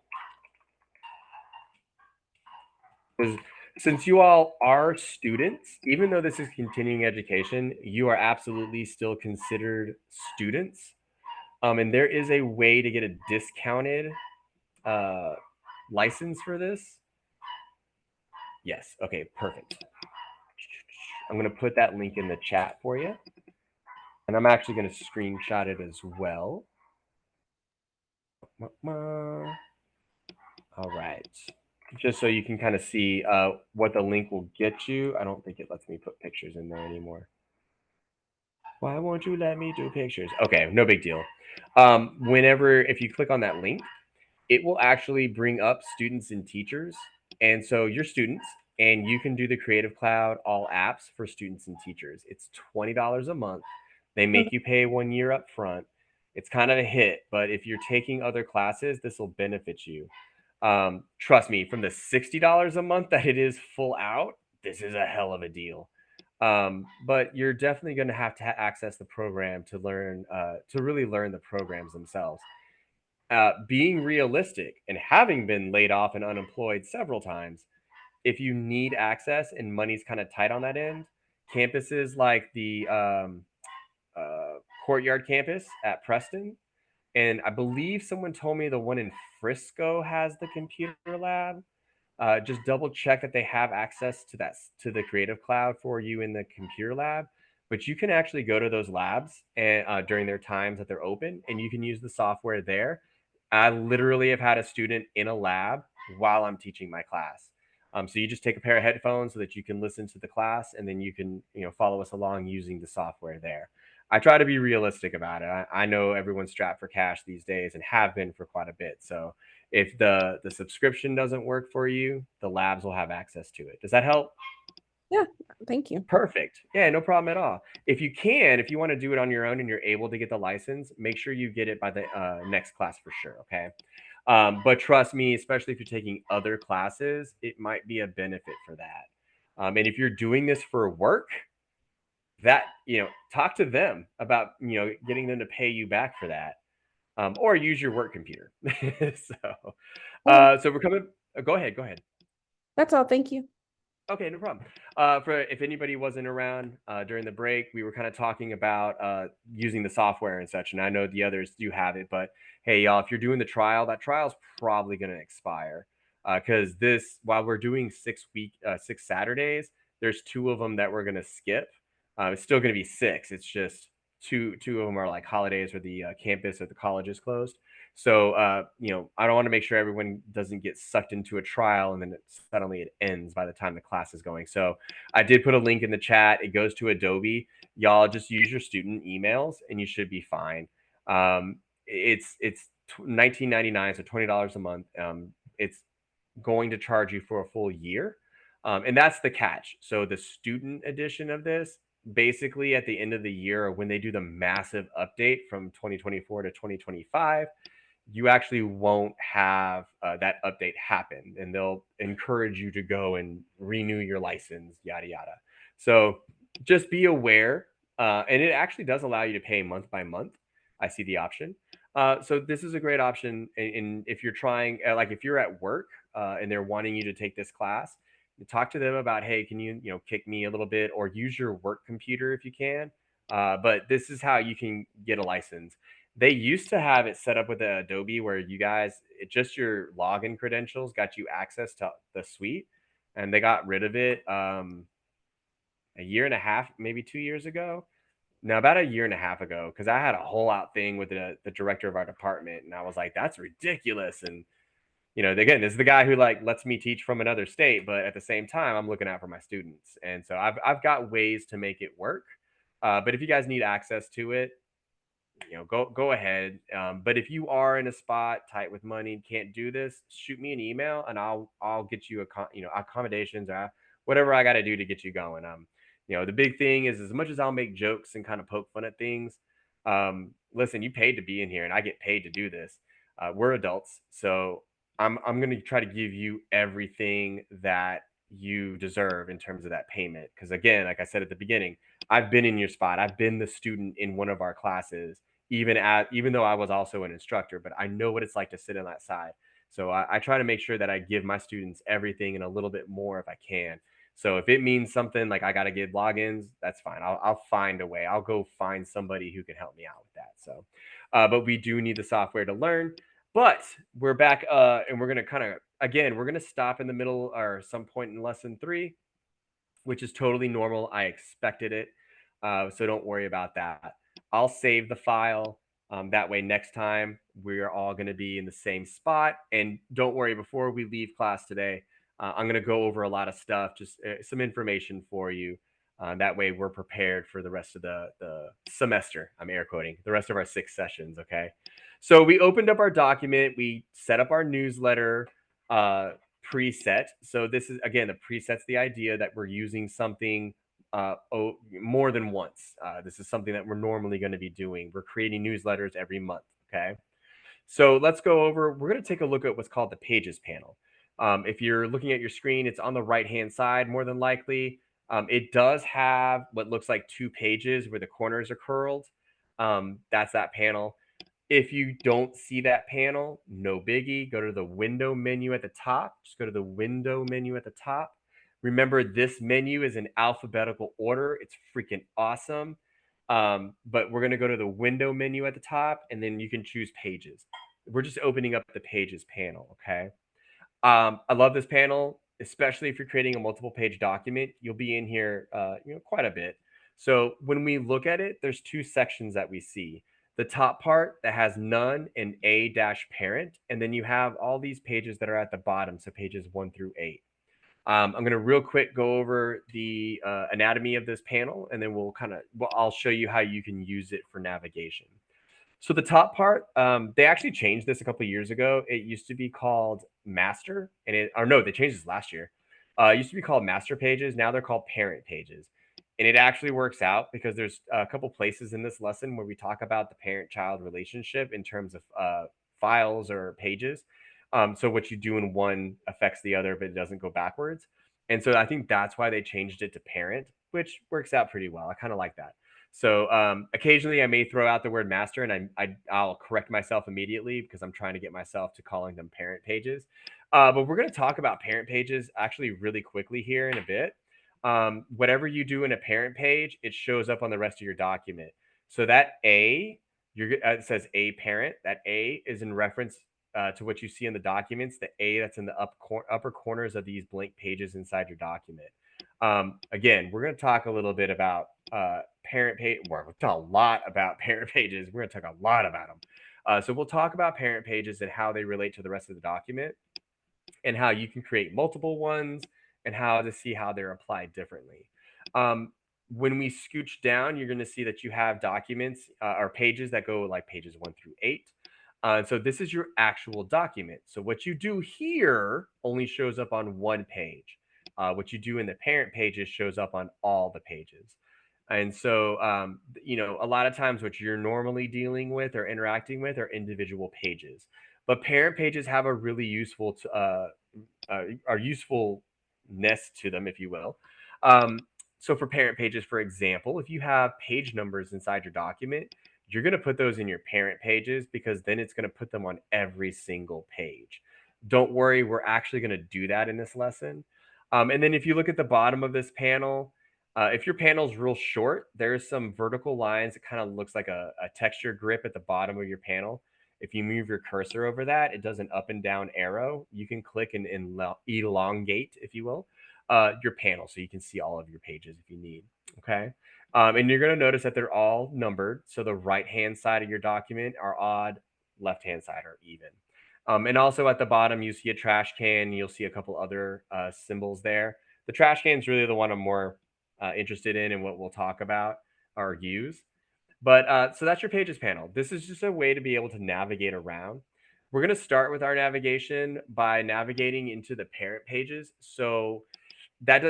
Speaker 1: Because since you all are students, even though this is continuing education, you are absolutely still considered students. And there is a way to get a discounted uh, license for this. Yes. Okay, perfect. I'm going to put that link in the chat for you. And I'm actually going to screenshot it as well. All right. Just so you can kind of see what the link will get you. I don't think it lets me put pictures in there anymore. Why won't you let me do pictures? Okay, no big deal. If you click on that link, it will actually bring up students and teachers. And so you're students and you can do the Creative Cloud all apps for students and teachers. It's $20 a month. They make you pay 1 year up front. It's kind of a hit, but if you're taking other classes, this will benefit you. Trust me, from the $60 a month that it is full out, this is a hell of a deal. But you're definitely going to have to access the program to learn, to really learn the programs themselves. Being realistic and having been laid off and unemployed several times, if you need access and money's kind of tight on that end, campuses like the uh, Courtyard campus at Preston, and I believe someone told me the one in Frisco has the computer lab. Just double check that they have access to that, to the Creative Cloud for you in the computer lab. But you can actually go to those labs and during their times that they're open, and you can use the software there. I literally have had a student in a lab while I'm teaching my class. So you just take a pair of headphones so that you can listen to the class, and then you can follow us along using the software there. I try to be realistic about it. I know everyone's strapped for cash these days and have been for quite a bit. So if the subscription doesn't work for you, the labs will have access to it. Does that help?
Speaker 4: Yeah, thank you.
Speaker 1: Perfect. Yeah, no problem at all. If you want to do it on your own and you're able to get the license, make sure you get it by the next class for sure. Okay. But trust me, especially if you're taking other classes, it might be a benefit for that. And if you're doing this for work, that talk to them about getting them to pay you back for that, or use your work computer. so so we're coming. Go ahead. Go ahead.
Speaker 4: That's all. Thank you.
Speaker 1: Okay, no problem. For if anybody wasn't around during the break, we were kind of talking about using the software and such, and I know the others do have it. But hey, y'all, if you're doing the trial, that trial's probably going to expire because while we're doing 6 Saturdays, there's 2 of them that we're going to skip. It's still going to be 6. It's just two of them are like holidays where the campus or the college is closed. So, I don't want to make sure everyone doesn't get sucked into a trial and then suddenly it ends by the time the class is going. So, I did put a link in the chat. It goes to Adobe. Y'all just use your student emails and you should be fine. It's 19.99, so $20 a month. It's going to charge you for a full year. And that's the catch. So the student edition of this, basically at the end of the year, or when they do the massive update from 2024 to 2025, you actually won't have that update happen, and they'll encourage you to go and renew your license, yada yada. So just be aware, and it actually does allow you to pay month by month. I see the option. So this is a great option, and if you're trying, like if you're at work and they're wanting you to take this class, talk to them about, hey, can you kick me a little bit, or use your work computer if you can. But this is how you can get a license. They used to have it set up with Adobe where you guys, just your login credentials got you access to the suite, and they got rid of it a year and a half, maybe 2 years ago. No, about a year and a half ago, because I had a whole out thing with the director of our department, and I was like, that's ridiculous. And again, this is the guy who like lets me teach from another state, but at the same time, I'm looking out for my students, and so I've got ways to make it work. But if you guys need access to it, go ahead. But if you are in a spot tight with money and can't do this, shoot me an email and I'll get you accommodations or whatever I got to do to get you going. The big thing is, as much as I'll make jokes and kind of poke fun at things, listen, you paid to be in here and I get paid to do this. We're adults, so I'm going to try to give you everything that you deserve in terms of that payment. Because again, like I said at the beginning, I've been in your spot. I've been the student in one of our classes, even though I was also an instructor, but I know what it's like to sit on that side. So I try to make sure that I give my students everything and a little bit more if I can. So if it means something like I got to give logins, that's fine. I'll find a way. I'll go find somebody who can help me out with that. So, but we do need the software to learn. But we're back, and we're gonna kind of again, we're gonna stop in the middle or some point in lesson 3, which is totally normal. I expected it. So don't worry about that. I'll save the file. That way, next time we're all going to be in the same spot. And don't worry, before we leave class today, I'm going to go over a lot of stuff, just some information for you. That way, we're prepared for the rest of the semester. I'm air quoting the rest of our 6 sessions. Okay. So we opened up our document, we set up our newsletter. Preset. So this is again, the preset's the idea that we're using something more than once. This is something that we're normally going to be doing. We're creating newsletters every month. Okay. So let's go over, we're going to take a look at what's called the Pages panel. If you're looking at your screen, it's on the right-hand side, more than likely. It does have what looks like two pages where the corners are curled. That's that panel. If you don't see that panel, no biggie. Go to the window menu at the top. Just go to the window menu at the top. Remember, this menu is in alphabetical order. It's freaking awesome. But we're going to go to the window menu at the top, and then you can choose pages. We're just opening up the pages panel, okay? I love this panel, especially if you're creating a multiple page document. You'll be in here, quite a bit. So when we look at it, there's two sections that we see. The top part that has none and a dash parent, and then you have all these pages that are at the bottom, so pages 1 through 8. I'm going to real quick go over the anatomy of this panel, and then I'll show you how you can use it for navigation. So the top part, they actually changed this a couple of years ago. It used to be called master, they changed this last year. It used to be called master pages. Now they're called parent pages. And it actually works out because there's a couple places in this lesson where we talk about the parent-child relationship in terms of files or pages. So what you do in one affects the other, but it doesn't go backwards. And so I think that's why they changed it to parent, which works out pretty well. I kind of like that. So occasionally I may throw out the word master, and I'll correct myself immediately because I'm trying to get myself to calling them parent pages. But we're going to talk about parent pages actually really quickly here in a bit. Whatever you do in a parent page, it shows up on the rest of your document. So that it says a parent. That A is in reference to what you see in the documents. The A that's in the upper corners of these blank pages inside your document. Again, we're going to talk a little bit about parent page. We'll talk a lot about parent pages. We're going to talk a lot about them. So we'll talk about parent pages and how they relate to the rest of the document, and how you can create multiple ones, and how to see how they're applied differently. When we scooch down, you're going to see that you have documents or pages that go like pages 1 through 8. So this is your actual document. So what you do here only shows up on one page. What you do in the parent pages shows up on all the pages. And so, a lot of times what you're normally dealing with or interacting with are individual pages. But parent pages have a really usefulness to them, if you will. So for parent pages, for example, if you have page numbers inside your document, you're going to put those in your parent pages because then it's going to put them on every single page. Don't worry, we're actually going to do that in this lesson. And then if you look at the bottom of this panel, if your panel is real short, there's some vertical lines. It kind of looks like a texture grip at the bottom of your panel. If you move your cursor over that, it does an up and down arrow. You can click and elongate, if you will, your panel so you can see all of your pages if you need. Okay. And you're going to notice that they're all numbered. So the right-hand side of your document are odd, left-hand side are even. And also at the bottom, you see a trash can. You'll see a couple other symbols there. The trash can is really the one I'm more interested in and what we'll talk about or use. But so that's your pages panel. This is just a way to be able to navigate around. We're going to start with our navigation by navigating into the parent pages. So that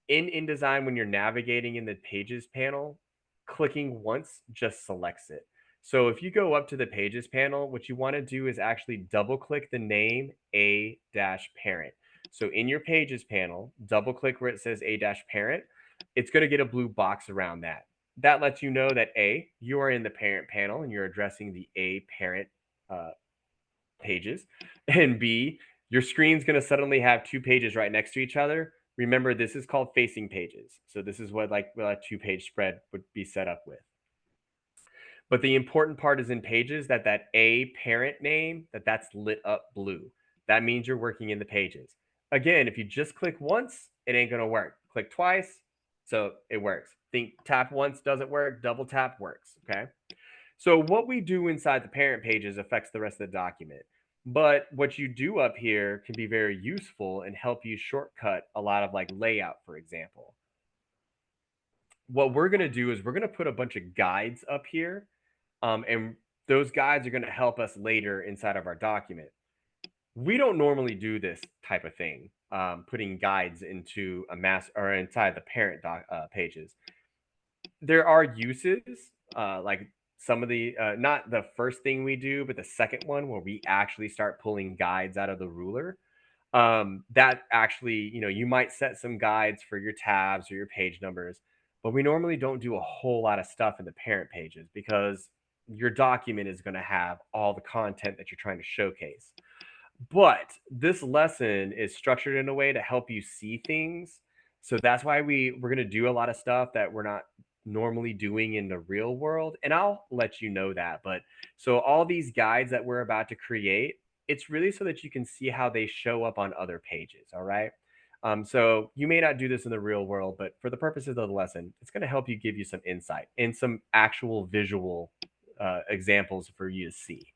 Speaker 1: in InDesign, when you're navigating in the pages panel, clicking once just selects it. So if you go up to the pages panel, what you want to do is actually double click the name A-parent. So in your pages panel, double click where it says A-parent. It's going to get a blue box around that. That lets you know that A, you are in the parent panel and you're addressing the A parent pages. And B, your screen's going to suddenly have two pages right next to each other. Remember, this is called facing pages. So this is what a 2-page spread would be set up with. But the important part is in pages that A parent name, that's lit up blue. That means you're working in the pages. Again, if you just click once, it ain't going to work. Click twice, so it works. Think tap once doesn't work, double tap works, okay? So what we do inside the parent pages affects the rest of the document. But what you do up here can be very useful and help you shortcut a lot of like layout, for example. What we're going to do is we're going to put a bunch of guides up here. And those guides are going to help us later inside of our document. We don't normally do this type of thing, putting guides into a mass or inside the parent pages. There are uses, like some of the not the first thing we do, but the second one where we actually start pulling guides out of the ruler. That actually, you might set some guides for your tabs or your page numbers, but we normally don't do a whole lot of stuff in the parent pages because your document is going to have all the content that you're trying to showcase. But this lesson is structured in a way to help you see things. So that's why we're going to do a lot of stuff that we're not normally doing in the real world. And I'll let you know that. But so all these guides that we're about to create, it's really so that you can see how they show up on other pages. All right. So you may not do this in the real world, but for the purposes of the lesson, it's going to help you give you some insight and some actual visual examples for you to see.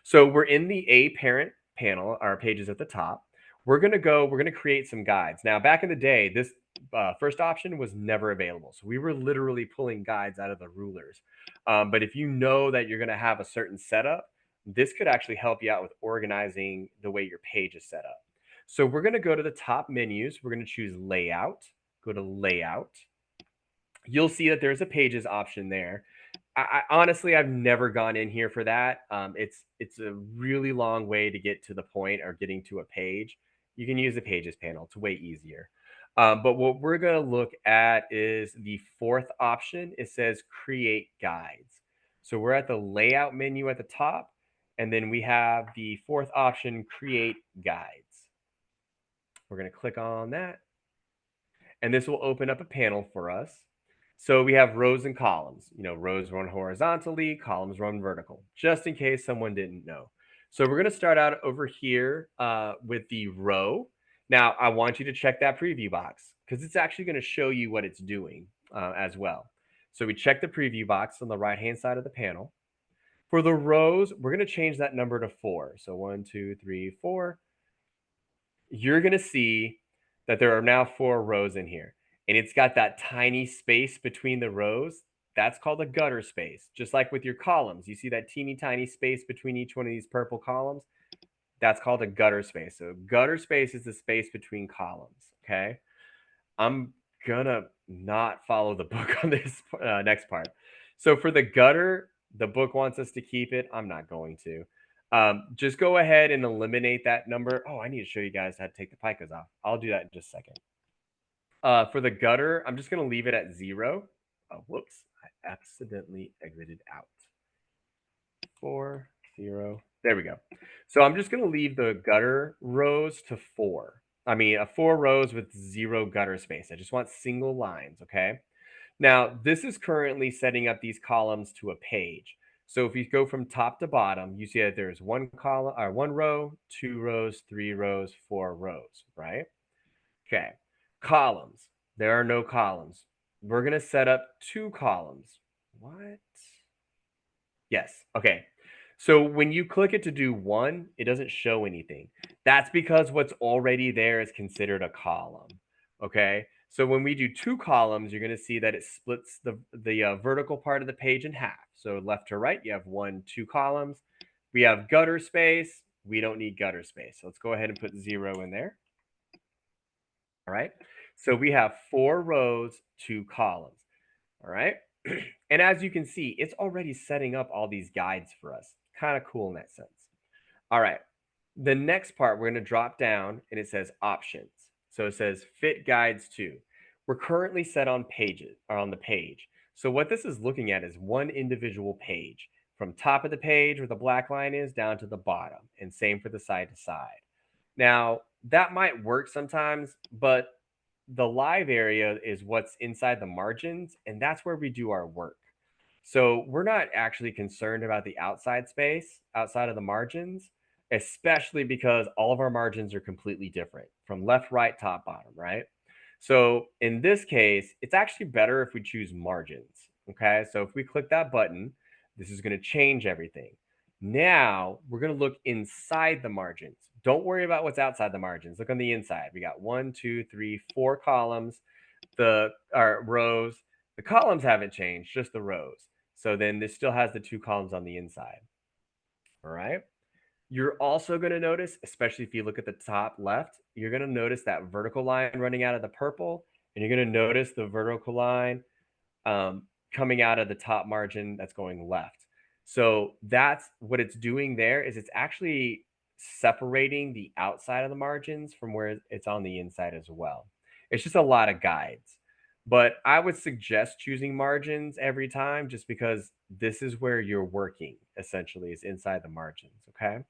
Speaker 1: So we're in the A parent panel, our pages at the top. We're going to create some guides. Now, back in the day, this first option was never available. So we were literally pulling guides out of the rulers. But if you know that you're going to have a certain setup, this could actually help you out with organizing the way your page is set up. So we're going to go to the top menus. We're going to choose layout, go to layout. You'll see that there's a pages option there. Honestly, I've never gone in here for that. It's a really long way to get to the point or getting to a page. You can use the pages panel. It's way easier. But what we're going to look at is the fourth option. It says create guides. So we're at the layout menu at the top, and then we have the fourth option, create guides. We're going to click on that, and this will open up a panel for us. So we have rows and columns. Rows run horizontally, columns run vertical, just in case someone didn't know. So we're going to start out over here with the row. Now, I want you to check that preview box because it's actually going to show you what it's doing as well. So we check the preview box on the right-hand side of the panel. For the rows, we're going to change that number to 4. So 1, 2, 3, 4. You're going to see that there are now 4 rows in here, and it's got that tiny space between the rows. That's called a gutter space. Just like with your columns, you see that teeny tiny space between each one of these purple columns. That's called a gutter space. So gutter space is the space between columns. Okay. I'm gonna not follow the book on this next part. So for the gutter, the book wants us to keep it. I'm not going to. Just go ahead and eliminate that number. Oh, I need to show you guys how to take the picas off. I'll do that in just a second. For the gutter, I'm just going to leave it at 0. Oh, whoops. I accidentally exited out. 4, 0. There we go. So I'm just going to leave the gutter rows to 4. 4 rows with 0 gutter space. I just want single lines, okay? Now, this is currently setting up these columns to a page. So if you go from top to bottom, you see that there's one column or 1 row, 2 rows, 3 rows, 4 rows, right? Okay. Columns. There are no columns. We're going to set up 2 columns. What? Yes. Okay. So when you click it to do 1, it doesn't show anything. That's because what's already there is considered a column. Okay. So when we do 2 columns, you're going to see that it splits the vertical part of the page in half. So left to right, you have 1, 2 columns. We have gutter space. We don't need gutter space. So let's go ahead and put 0 in there. All right. So we have 4 rows, 2 columns. All right. And as you can see, it's already setting up all these guides for us. Kind of cool in that sense. All right. The next part, we're going to drop down and it says options. So it says fit guides to. We're currently set on pages or on the page. So what this is looking at is one individual page from top of the page where the black line is down to the bottom, and same for the side to side. Now, that might work sometimes, but the live area is what's inside the margins, and that's where we do our work. So we're not actually concerned about the outside space outside of the margins, especially because all of our margins are completely different from left, right, top, bottom, right? So in this case, it's actually better if we choose margins. Okay. So if we click that button, this is going to change everything. Now we're going to look inside the margins. Don't worry about what's outside the margins. Look on the inside. We got 1, 2, 3, 4 columns. The rows. The columns haven't changed, just the rows. So then this still has the 2 columns on the inside. All right. You're also going to notice, especially if you look at the top left, you're going to notice that vertical line running out of the purple, and you're going to notice the vertical line coming out of the top margin that's going left. So that's what it's doing there is it's actually separating the outside of the margins from where it's on the inside as well. It's just a lot of guides. But I would suggest choosing margins every time just because this is where you're working essentially is inside the margins, okay?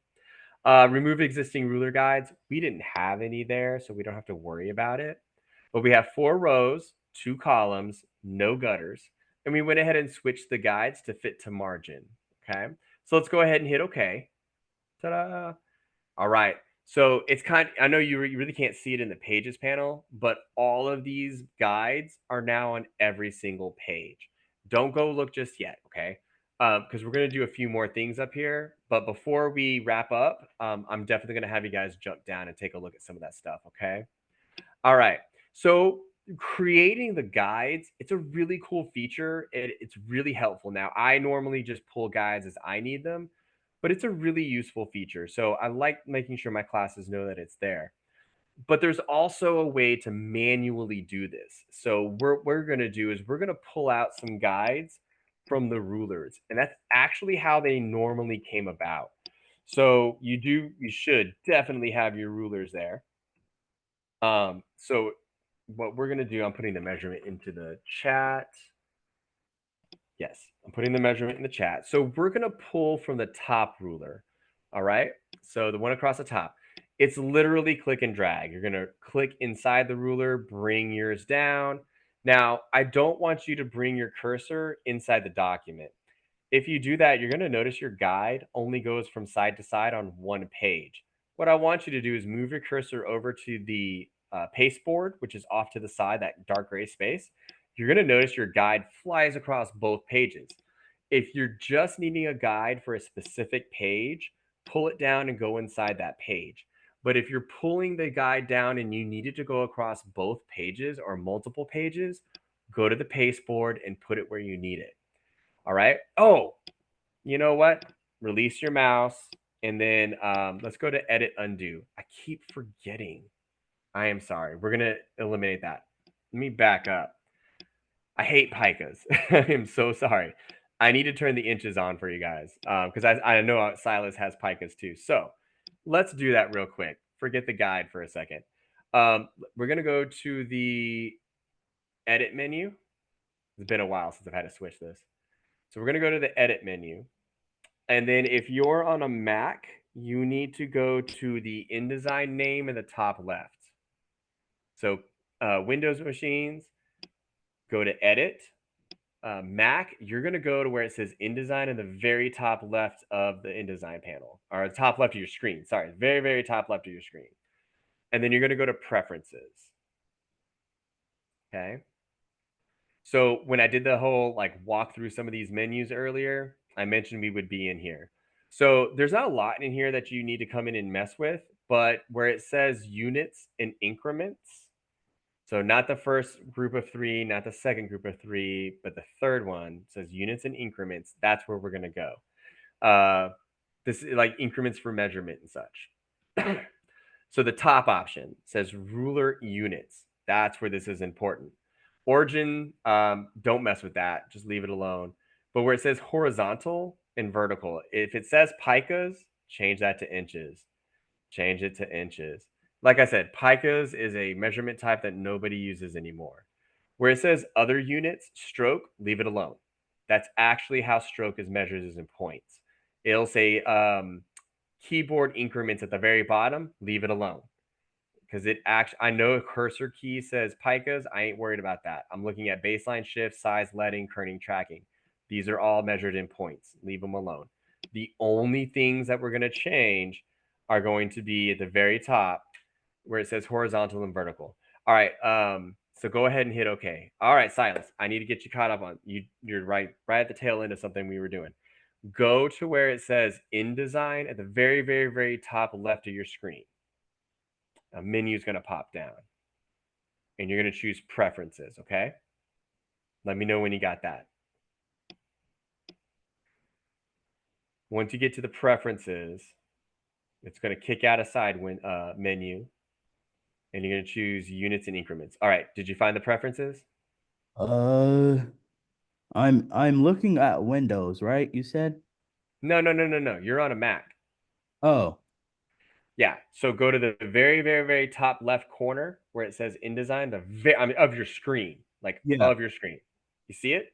Speaker 1: Remove existing ruler guides. We didn't have any there, so we don't have to worry about it. But we have 4 rows, 2 columns, no gutters. And we went ahead and switched the guides to fit to margin. Okay. So let's go ahead and hit OK. Ta-da. All right. So it's I know you really can't see it in the pages panel, but all of these guides are now on every single page. Don't go look just yet. Okay. Because we're going to do a few more things up here. But before we wrap up, I'm definitely going to have you guys jump down and take a look at some of that stuff. Okay. All right. So creating the guides, it's a really cool feature. It's really helpful. Now, I normally just pull guides as I need them, but it's a really useful feature. So I like making sure my classes know that it's there. But there's also a way to manually do this. So what we're going to do is we're going to pull out some guides from the rulers. And that's actually how they normally came about. So you should definitely have your rulers there. So what we're gonna do, I'm putting the measurement into the chat. Yes, I'm putting the measurement in the chat. So we're gonna pull from the top ruler. All right. So the one across the top, it's literally click and drag. You're gonna click inside the ruler, bring yours down. Now, I don't want you to bring your cursor inside the document. If you do that, you're going to notice your guide only goes from side to side on one page. What I want you to do is move your cursor over to the paste board, which is off to the side, that dark gray space. You're going to notice your guide flies across both pages. If you're just needing a guide for a specific page, pull it down and go inside that page. But if you're pulling the guide down and you need it to go across both pages or multiple pages, go to the paste board and put it where you need it. All right. Oh, you know what? Release your mouse and then let's go to edit undo. I keep forgetting. I am sorry. We're going to eliminate that. Let me back up. I hate picas. I am so sorry. I need to turn the inches on for you guys because I know Silas has picas too. So let's do that real quick. Forget the guide for a second. We're going to go to the edit menu. It's been a while since I've had to switch this. So we're going to go to the edit menu. And then if you're on a Mac, you need to go to the InDesign name in the top left. So Windows machines, go to edit. Mac, you're going to go to where it says InDesign in the very top left of the InDesign panel, or the top left of your screen. Sorry, very, very top left of your screen. And then you're going to go to preferences. Okay. So when I did the whole like walk through some of these menus earlier, I mentioned we would be in here. So there's not a lot in here that you need to come in and mess with, but where it says units and increments, so not the first group of 3, not the second group of 3, but the third one says units and increments. That's where we're going to go. This is like increments for measurement and such. So the top option says ruler units. That's where this is important. Origin, don't mess with that. Just leave it alone. But where it says horizontal and vertical, if it says picas, change that to inches. Change it to inches. Like I said, picas is a measurement type that nobody uses anymore. Where it says other units, stroke, leave it alone. That's actually how stroke is measured, is in points. It'll say keyboard increments at the very bottom, leave it alone. Because it actually, I know a cursor key says picas. I ain't worried about that. I'm looking at baseline shift, size, leading, kerning, tracking. These are all measured in points. Leave them alone. The only things that we're going to change are going to be at the very top where it says horizontal and vertical. All right. So go ahead and hit OK. All right, Silas, I need to get you caught up on you. You're right at the tail end of something we were doing. Go to where it says InDesign at the very, very, very top left of your screen. A menu is going to pop down and you're going to choose preferences. Okay. Let me know when you got that. Once you get to the preferences, it's going to kick out a side menu and you're going to choose units and increments. All right. Did you find the preferences?
Speaker 3: I'm I'm looking at Windows, right? You said?
Speaker 1: No, no, no, no, no. You're on a Mac.
Speaker 3: Oh,
Speaker 1: Yeah. So go to the very, very, very top left corner where it says InDesign, I mean, of your screen, like
Speaker 3: yeah.
Speaker 1: of your screen. You see it?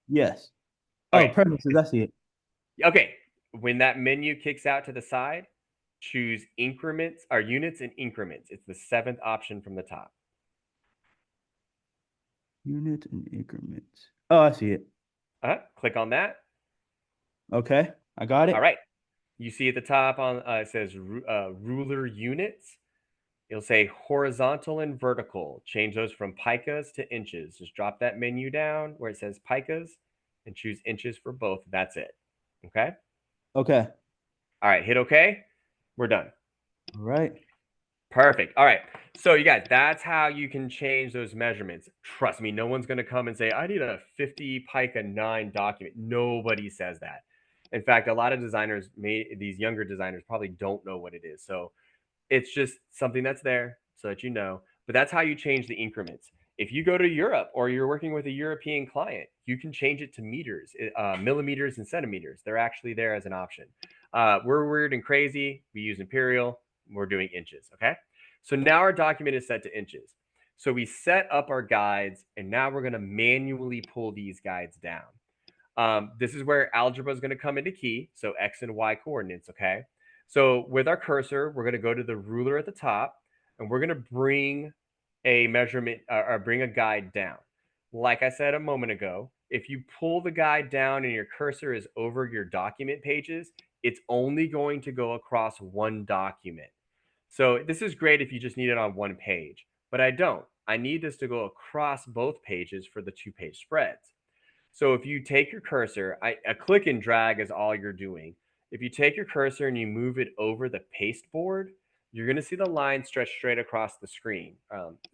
Speaker 3: Yes. Oh,
Speaker 1: Okay.
Speaker 3: preferences. I see it.
Speaker 1: Okay. When that menu kicks out to the side, choose increments or units and increments. It's the seventh option from the top.
Speaker 3: Units and increments. Oh, I see it.
Speaker 1: Click on that.
Speaker 3: Okay, I got
Speaker 1: All
Speaker 3: it.
Speaker 1: right. You see at the top on it says ruler units. It'll say horizontal and vertical. Change those from picas to inches. Just drop that menu down where it says picas and choose inches for both. That's it. Okay.
Speaker 3: Okay.
Speaker 1: All right. Hit OK. We're done.
Speaker 3: All right.
Speaker 1: Perfect. All right. So you guys, that's how you can change those measurements. Trust me, no one's going to come and say, I need a 50 pica 9 document. Nobody says that. In fact, a lot of designers, these younger designers, probably don't know what it is. So it's just something that's there so that you know. But that's how you change the increments. If you go to Europe or you're working with a European client, you can change it to meters, millimeters, and centimeters. They're actually there as an option. We're weird and crazy. We use imperial. We're doing inches. Okay. So now our document is set to inches. So we set up our guides, and now we're going to manually pull these guides down. This is where algebra is going to come into key. So X and Y coordinates. Okay. So with our cursor, we're going to go to the ruler at the top, and we're going to bring a measurement or bring a guide down. Like I said a moment ago, if you pull the guide down and your cursor is over your document pages, it's only going to go across one document. So this is great if you just need it on one page, but I don't. I need this to go across both pages for the 2-page spreads. So if you take your cursor, a click and drag is all you're doing. If you take your cursor and you move it over the paste board, you're going to see the line stretch straight across the screen.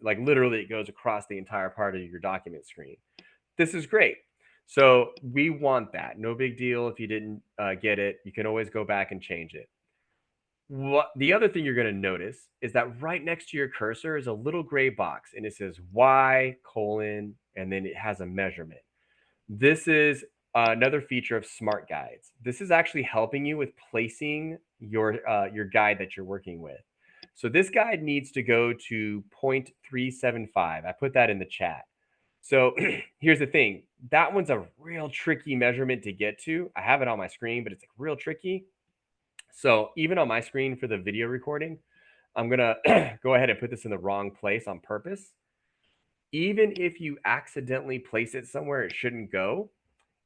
Speaker 1: Like literally, it goes across the entire part of your document screen. This is great. So we want that. No big deal if you didn't get it. You can always go back and change it. What the other thing you're going to notice is that right next to your cursor is a little gray box, and it says Y colon, and then it has a measurement. This is another feature of smart guides. This is actually helping you with placing your guide that you're working with. So this guide needs to go to 0.375. I put that in the chat. So here's the thing. That one's a real tricky measurement to get to. I have it on my screen, but it's like real tricky. So even on my screen for the video recording, I'm going to go ahead and put this in the wrong place on purpose. Even if you accidentally place it somewhere it shouldn't go,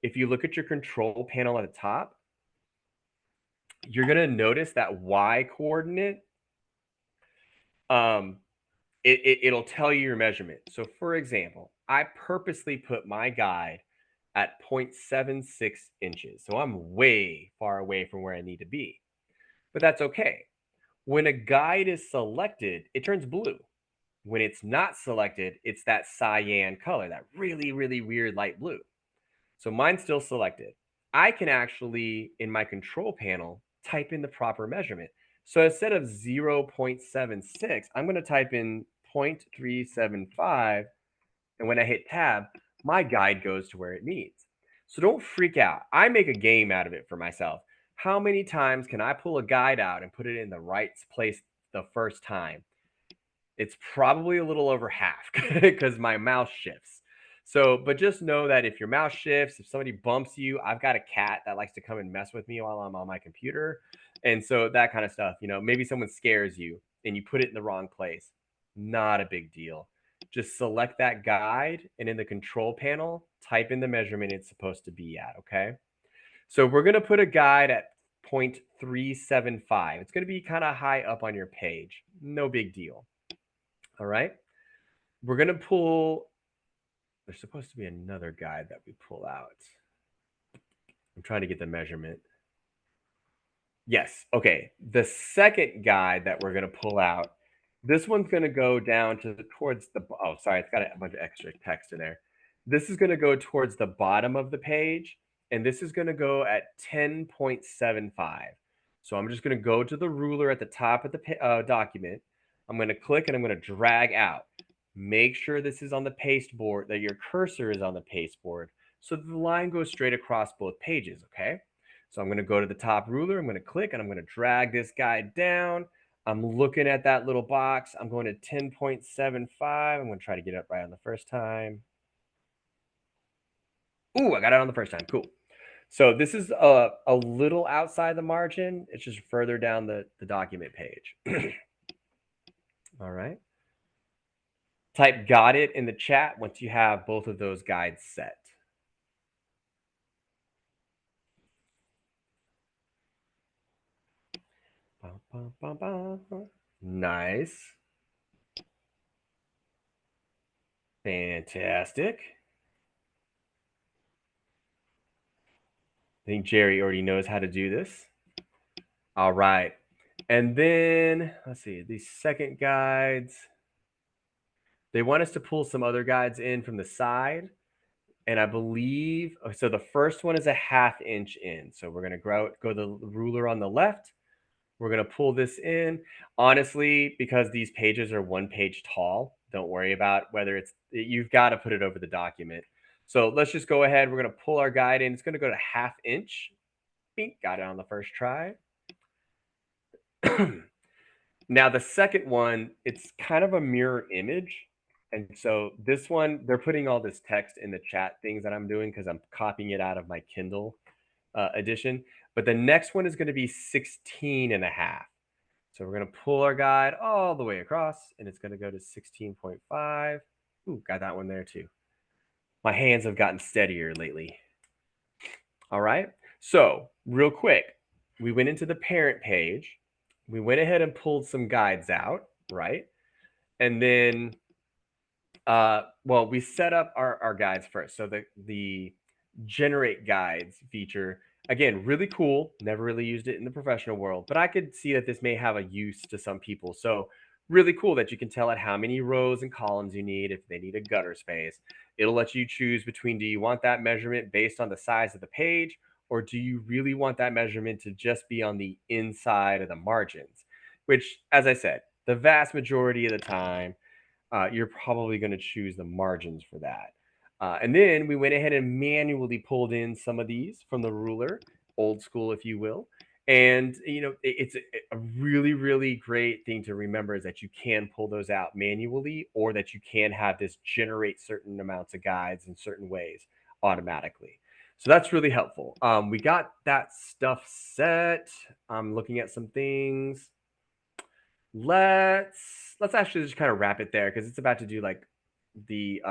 Speaker 1: if you look at your control panel at the top, you're going to notice that Y coordinate. Um, it'll tell you your measurement. So for example, I purposely put my guide at 0.76 inches. So I'm way far away from where I need to be, but that's okay. When a guide is selected, it turns blue. When it's not selected, it's that cyan color, that really, really weird light blue. So mine's still selected. I can actually, in my control panel, type in the proper measurement. So instead of 0.76, I'm going to type in 0.375. And when I hit tab, my guide goes to where it needs. So don't freak out. I make a game out of it for myself. How many times can I pull a guide out and put it in the right place the first time? It's probably a little over half because my mouse shifts. So, but just know that if your mouse shifts, if somebody bumps you, I've got a cat that likes to come and mess with me while I'm on my computer. And so that kind of stuff, maybe someone scares you and you put it in the wrong place. Not a big deal. Just select that guide and in the control panel, type in the measurement it's supposed to be at. Okay. So we're going to put a guide at 0.375. It's going to be kind of high up on your page. No big deal. All right. We're going to pull, there's supposed to be another guide that we pull out. I'm trying to get the measurement. Yes. Okay. The second guide that we're going to pull out, this one's going to go down towards the, oh, sorry. It's got a bunch of extra text in there. This is going to go towards the bottom of the page, and this is going to go at 10.75. So I'm just going to go to the ruler at the top of the document. I'm going to click and I'm going to drag out. Make sure this is on the paste board, that your cursor is on the paste board so that the line goes straight across both pages, okay? So I'm going to go to the top ruler, I'm going to click, and I'm going to drag this guide down. I'm looking at that little box. I'm going to 10.75. I'm going to try to get it up right on the first time. Ooh, I got it on the first time. Cool. So this is a little outside the margin. It's just further down the document page. All right. Type got it in the chat once you have both of those guides set. Nice. Fantastic. I think Jerry already knows how to do this. All right. And then, let's see, these second guides, they want us to pull some other guides in from the side. And I believe, so the first one is a 1/2 inch in. So we're going to go the ruler on the left. We're going to pull this in. Honestly, because these pages are 1 page tall, don't worry about whether you've got to put it over the document. So let's just go ahead. We're going to pull our guide in. It's going to go to 1/2 inch. Bink, got it on the first try. Now, the second one, it's kind of a mirror image. And so this one, they're putting all this text in the chat things that I'm doing because I'm copying it out of my Kindle edition. But the next one is going to be 16.5. So we're going to pull our guide all the way across, and it's going to go to 16.5. Ooh, got that one there too. My hands have gotten steadier lately. All right. So real quick, we went into the parent page. We went ahead and pulled some guides out, right? And then, well, we set up our guides first. So the generate guides feature, again, really cool. Never really used it in the professional world, but I could see that this may have a use to some people. So really cool that you can tell it how many rows and columns you need, if they need a gutter space. It'll let you choose between, do you want that measurement based on the size of the page, or do you really want that measurement to just be on the inside of the margins? Which, as I said, the vast majority of the time, you're probably going to choose the margins for that. And then we went ahead and manually pulled in some of these from the ruler, old school, if you will. And, it's a really, really great thing to remember is that you can pull those out manually, or that you can have this generate certain amounts of guides in certain ways automatically. So that's really helpful. We got that stuff set. I'm looking at some things. Let's actually just kind of wrap it there because it's about to do like the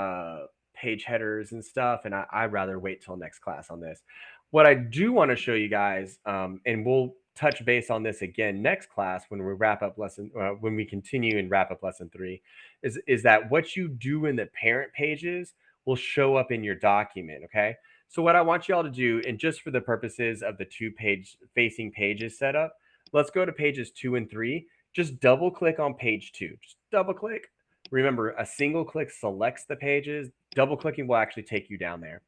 Speaker 1: page headers and stuff, and I'd rather wait till next class on this. What I do want to show you guys, and we'll touch base on this again next class when we wrap up when we continue and wrap up lesson 3, is that what you do in the parent pages will show up in your document. Okay, so what I want you all to do, and just for the purposes of the 2-page facing pages setup, let's go to pages 2 and 3. Just double click on page 2. Just double click. Remember, a single click selects the pages. Double clicking will actually take you down there.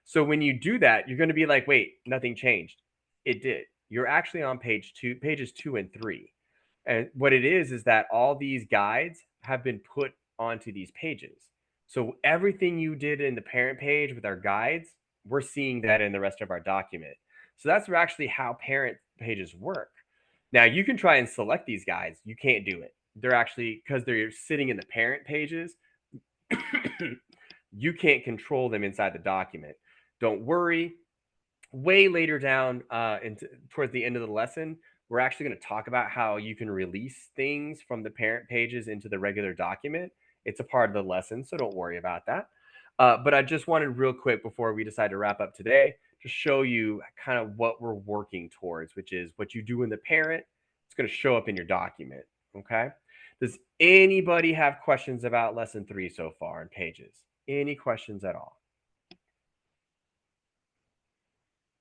Speaker 1: So when you do that, you're going to be like, wait, nothing changed. It did. You're actually on pages 2 and 3. And what it is that all these guides have been put onto these pages. So everything you did in the parent page with our guides, we're seeing that in the rest of our document. So that's actually how parent pages work. Now you can try and select these guys. You can't do it. They're actually, because they're sitting in the parent pages, you can't control them inside the document. Don't worry. Way later down towards the end of the lesson, we're actually going to talk about how you can release things from the parent pages into the regular document. It's a part of the lesson, so don't worry about that. But I just wanted real quick before we decide to wrap up today to show you kind of what we're working towards, which is what you do in the parent. It's going to show up in your document. Okay. Does anybody have questions about lesson 3 so far in pages? Any questions at all?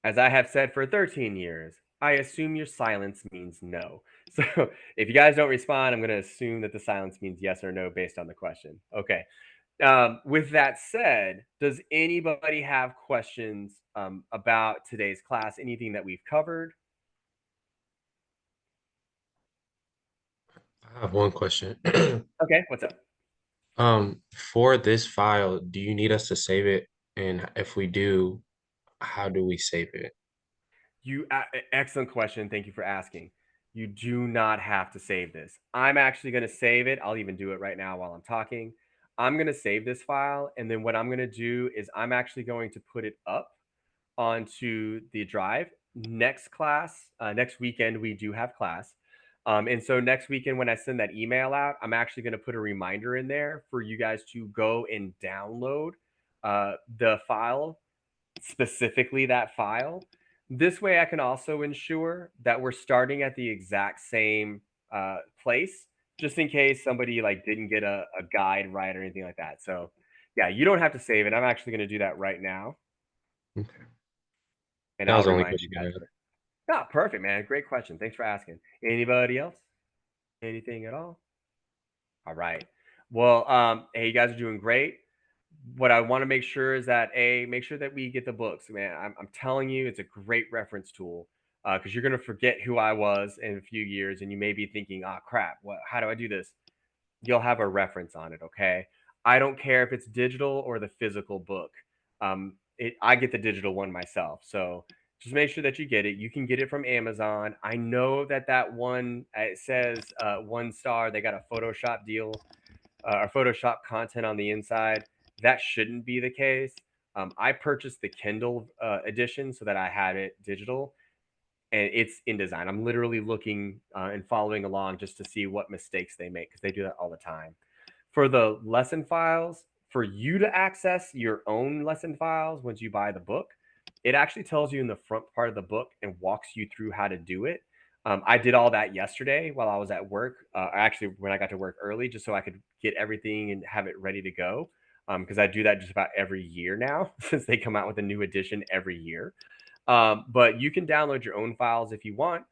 Speaker 1: As I have said for 13 years, I assume your silence means no. So if you guys don't respond, I'm going to assume that the silence means yes or no based on the question. Okay. With that said, does anybody have questions about today's class? Anything that we've covered?
Speaker 2: I have one question.
Speaker 1: Okay, what's up?
Speaker 2: For this file, do you need us to save it And if we do, how do we save it?
Speaker 1: Excellent question. Thank you for asking. You do not have to save this. I'm actually going to save it. I'll even do it right now while I'm talking. I'm going to save this file. And then what I'm going to do is I'm actually going to put it up onto the drive. Next weekend, we do have class. And so next weekend, when I send that email out, I'm actually going to put a reminder in there for you guys to go and download the file, specifically that file. This way, I can also ensure that we're starting at the exact same place, just in case somebody like didn't get a guide right or anything like that. So, yeah, you don't have to save it. I'm actually going to do that right now,
Speaker 2: Okay.
Speaker 1: and
Speaker 2: That
Speaker 1: I'll
Speaker 2: was the only
Speaker 1: remind you
Speaker 2: question I
Speaker 1: guys.
Speaker 2: had.
Speaker 1: Ah, perfect, man. Great question. Thanks for asking. Anybody else? Anything at all? All right. Well, hey, you guys are doing great. What I want to make sure is that make sure that we get the books, man. I'm telling you, it's a great reference tool because you're gonna forget who I was in a few years, and you may be thinking, "Ah, crap. What? How do I do this?" You'll have a reference on it. Okay. I don't care if it's digital or the physical book. I get the digital one myself, so just make sure that you get it. You can get it from Amazon. I know that one it says 1 star. They got a Photoshop deal or Photoshop content on the inside. That shouldn't be the case. I purchased the Kindle edition so that I had it digital, and it's InDesign. I'm literally looking and following along just to see what mistakes they make because they do that all the time. For the lesson files, for you to access your own lesson files once you buy the book, it actually tells you in the front part of the book and walks you through how to do it. I did all that yesterday while I was at work. Actually, when I got to work early, just so I could get everything and have it ready to go. Because I do that just about every year now, since they come out with a new edition every year. But you can download your own files if you want.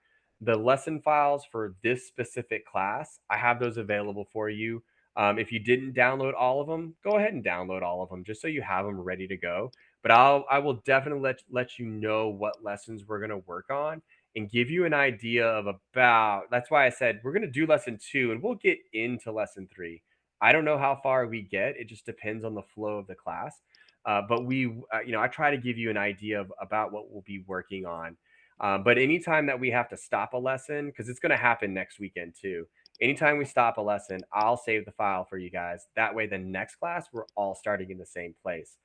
Speaker 1: The lesson files for this specific class, I have those available for you. If you didn't download all of them, go ahead and download all of them just so you have them ready to go. But I will definitely let you know what lessons we're going to work on and give you an idea of about. That's why I said we're going to do lesson 2 and we'll get into lesson 3. I don't know how far we get. It just depends on the flow of the class. But I try to give you an idea of about what we'll be working on. But anytime that we have to stop a lesson, because it's going to happen next weekend too. Anytime we stop a lesson, I'll save the file for you guys. That way, the next class, we're all starting in the same place.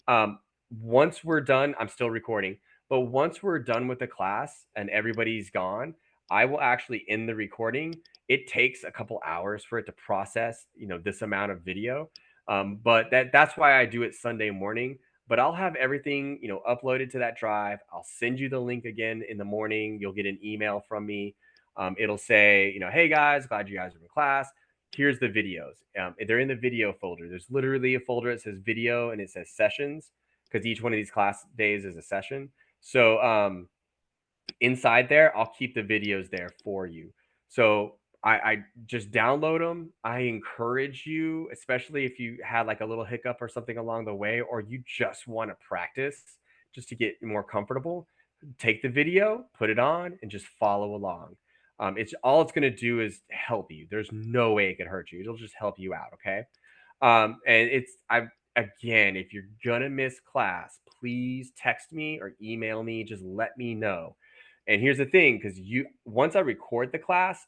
Speaker 1: Um, Once we're done, I'm still recording, but once we're done with the class and everybody's gone, I will actually end the recording. It takes a couple hours for it to process, this amount of video. But that's why I do it Sunday morning. But I'll have everything, uploaded to that drive. I'll send you the link again in the morning. You'll get an email from me. It'll say, hey guys, glad you guys are in class. Here's the videos. They're in the video folder. There's literally a folder that says video and it says sessions because each one of these class days is a session. So inside there, I'll keep the videos there for you. So I just download them. I encourage you, especially if you had like a little hiccup or something along the way, or you just want to practice just to get more comfortable, take the video, put it on, and just follow along. It's going to do is help you. There's no way it could hurt you. It'll just help you out. Okay. And it's I Again, if you're gonna miss class, please text me or email me. Just let me know. And here's the thing, because you once I record the class,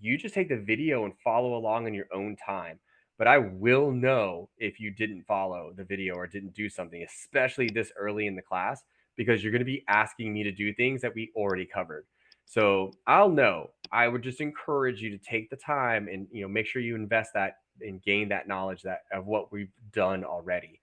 Speaker 1: you just take the video and follow along in your own time. But I will know if you didn't follow the video or didn't do something, especially this early in the class, because you're going to be asking me to do things that we already covered. So I'll know. I would just encourage you to take the time and make sure you invest that and gain that knowledge that of what we've done already.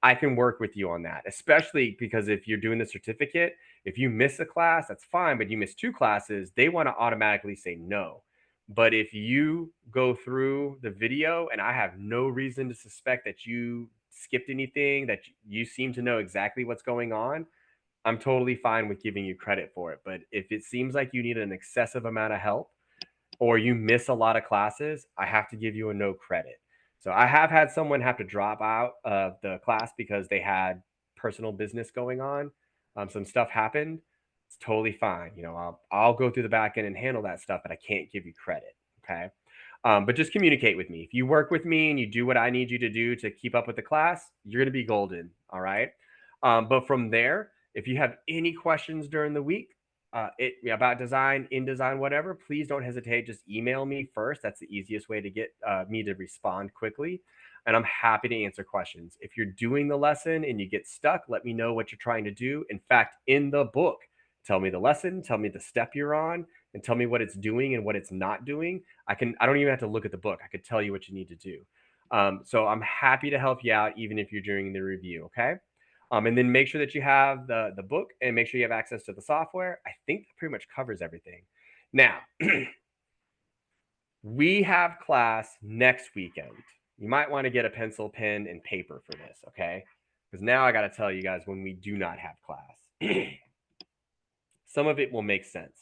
Speaker 1: I can work with you on that, especially because if you're doing the certificate, if you miss a class, that's fine, but you miss 2 classes, they want to automatically say no. But if you go through the video and I have no reason to suspect that you skipped anything, that you seem to know exactly what's going on, I'm totally fine with giving you credit for it. But if it seems like you need an excessive amount of help, or you miss a lot of classes, I have to give you a no credit. So I have had someone have to drop out of the class because they had personal business going on. Some stuff happened. It's totally fine. I'll go through the back end and handle that stuff, but I can't give you credit. Okay. But just communicate with me. If you work with me and you do what I need you to do to keep up with the class, you're going to be golden. All right. But from there, if you have any questions during the week, about design, InDesign, whatever, please don't hesitate. Just email me first. That's the easiest way to get me to respond quickly. And I'm happy to answer questions. If you're doing the lesson and you get stuck, let me know what you're trying to do. In fact, in the book, tell me the lesson, tell me the step you're on, and tell me what it's doing and what it's not doing. I don't even have to look at the book. I could tell you what you need to do. So I'm happy to help you out, even if you're doing the review. Okay. And then make sure that you have the book and make sure you have access to the software. I think that pretty much covers everything. Now, we have class next weekend. You might want to get a pencil, pen, and paper for this, okay? Because now I got to tell you guys when we do not have class. Some of it will make sense.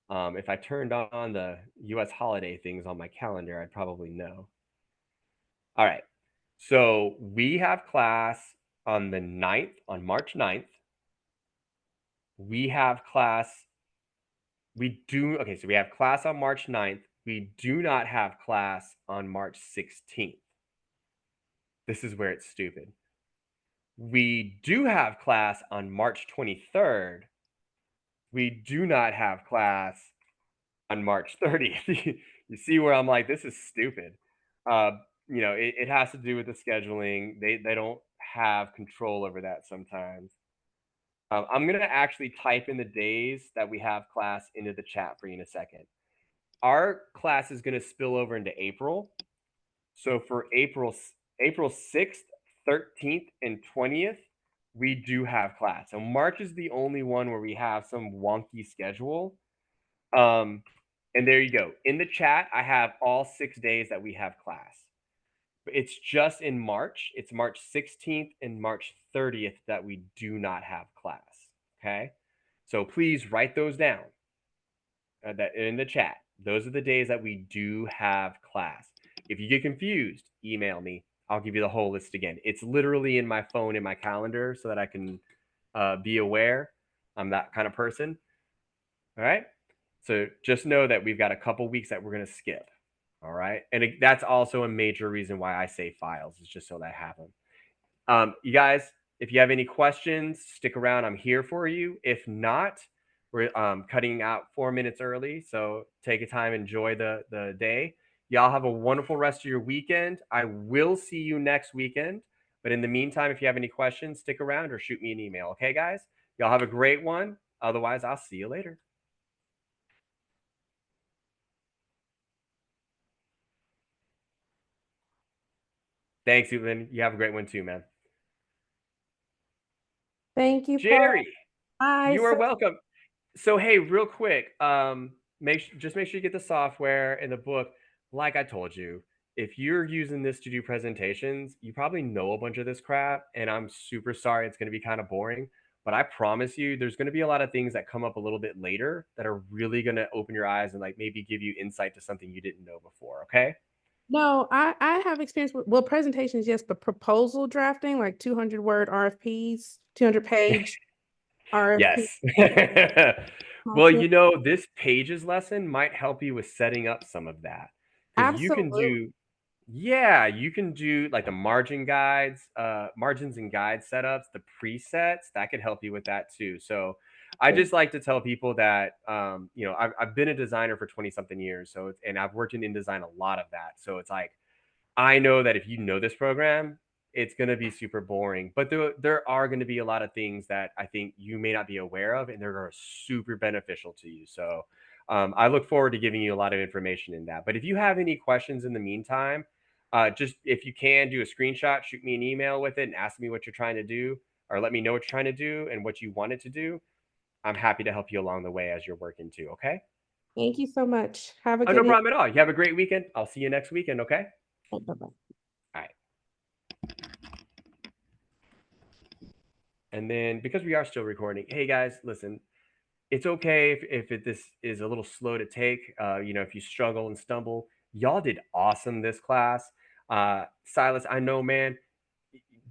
Speaker 1: If I turned on the US holiday things on my calendar, I'd probably know. All right. So we have class on the 9th, on March 9th. We have class. So we have class on March 9th. We do not have class on March 16th. This is where it's stupid. We do have class on March 23rd. We do not have class on March 30th. You see where I'm like, this is stupid. It has to do with the scheduling. They don't have control over that sometimes. I'm going to actually type in the days that we have class into the chat for you in a second. Our class is going to spill over into April. So for April 6th, 13th, and 20th, we do have class. So March is the only one where we have some wonky schedule. And there you go. In the chat, I have all 6 days that we have class. But it's just in March. It's March 16th and March 30th that we do not have class. Okay. So please write those down that in the chat. Those are the days that we do have class. If you get confused, email me. I'll give you the whole list again. It's literally in my phone, in my calendar, so that I can be aware. I'm that kind of person. All right. So just know that we've got a couple weeks that we're going to skip. All right. And that's also a major reason why I save files, is just so that I have them. You guys, if you have any questions, stick around. I'm here for you. If not, we're cutting out 4 minutes early. So take your time, enjoy the day. Y'all have a wonderful rest of your weekend. I will see you next weekend. But in the meantime, if you have any questions, stick around or shoot me an email. Okay, guys? Y'all have a great one. Otherwise, I'll see you later. Thanks, Evelyn. You have a great one too, man.
Speaker 4: Thank you, Paul.
Speaker 1: Jerry,
Speaker 4: Bye.
Speaker 1: you are welcome. So, hey, real quick, make sure you get the software and the book. Like I told you, if you're using this to do presentations, you probably know a bunch of this crap, and I'm super sorry it's going to be kind of boring. But I promise you, there's going to be a lot of things that come up a little bit later that are really going to open your eyes and like maybe give you insight to something you didn't know before. Okay.
Speaker 4: No, I have experience with, well, presentations, yes, but proposal drafting, like 200-word RFPs, 200-page RFP.
Speaker 1: Yes. Well, this pages lesson might help you with setting up some of that, because
Speaker 4: Absolutely.
Speaker 1: you can do like the margins and guide setups, the presets that could help you with that too. So I just like to tell people that, I've been a designer for 20 something years. And I've worked in InDesign a lot of that. So it's like, I know that if you know this program, it's going to be super boring, but there are going to be a lot of things that I think you may not be aware of, and they're super beneficial to you. So I look forward to giving you a lot of information in that. But if you have any questions in the meantime, just if you can do a screenshot, shoot me an email with it and ask me what you're trying to do, or let me know what you're trying to do and what you wanted to do. I'm happy to help you along the way as you're working too. Okay.
Speaker 4: Thank you so much. Have a
Speaker 1: Oh,
Speaker 4: good
Speaker 1: no
Speaker 4: evening.
Speaker 1: problem at all. You have a great weekend. I'll see you next weekend. Okay.
Speaker 4: Bye-bye.
Speaker 1: All right. And then because we are still recording, hey guys, listen, it's okay if this is a little slow to take. If you struggle and stumble, y'all did awesome this class. Silas, I know, man,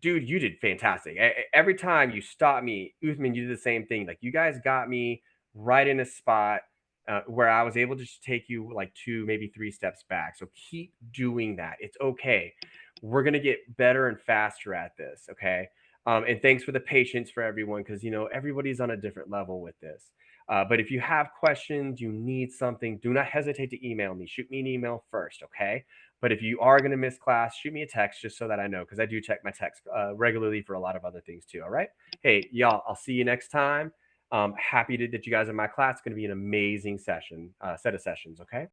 Speaker 1: dude, you did fantastic. Every time you stop me, Uthman, you did the same thing. Like you guys got me right in a spot where I was able to just take you like 2, maybe 3 steps back. So keep doing that. It's okay. We're gonna get better and faster at this. Okay. And thanks for the patience for everyone, because everybody's on a different level with this. But if you have questions, you need something, do not hesitate to email me. Shoot me an email first, okay? But if you are going to miss class, shoot me a text just so that I know, because I do check my text regularly for a lot of other things too. All right. Hey, y'all, I'll see you next time. Happy that you guys are in my class. It's going to be an amazing set of sessions. Okay.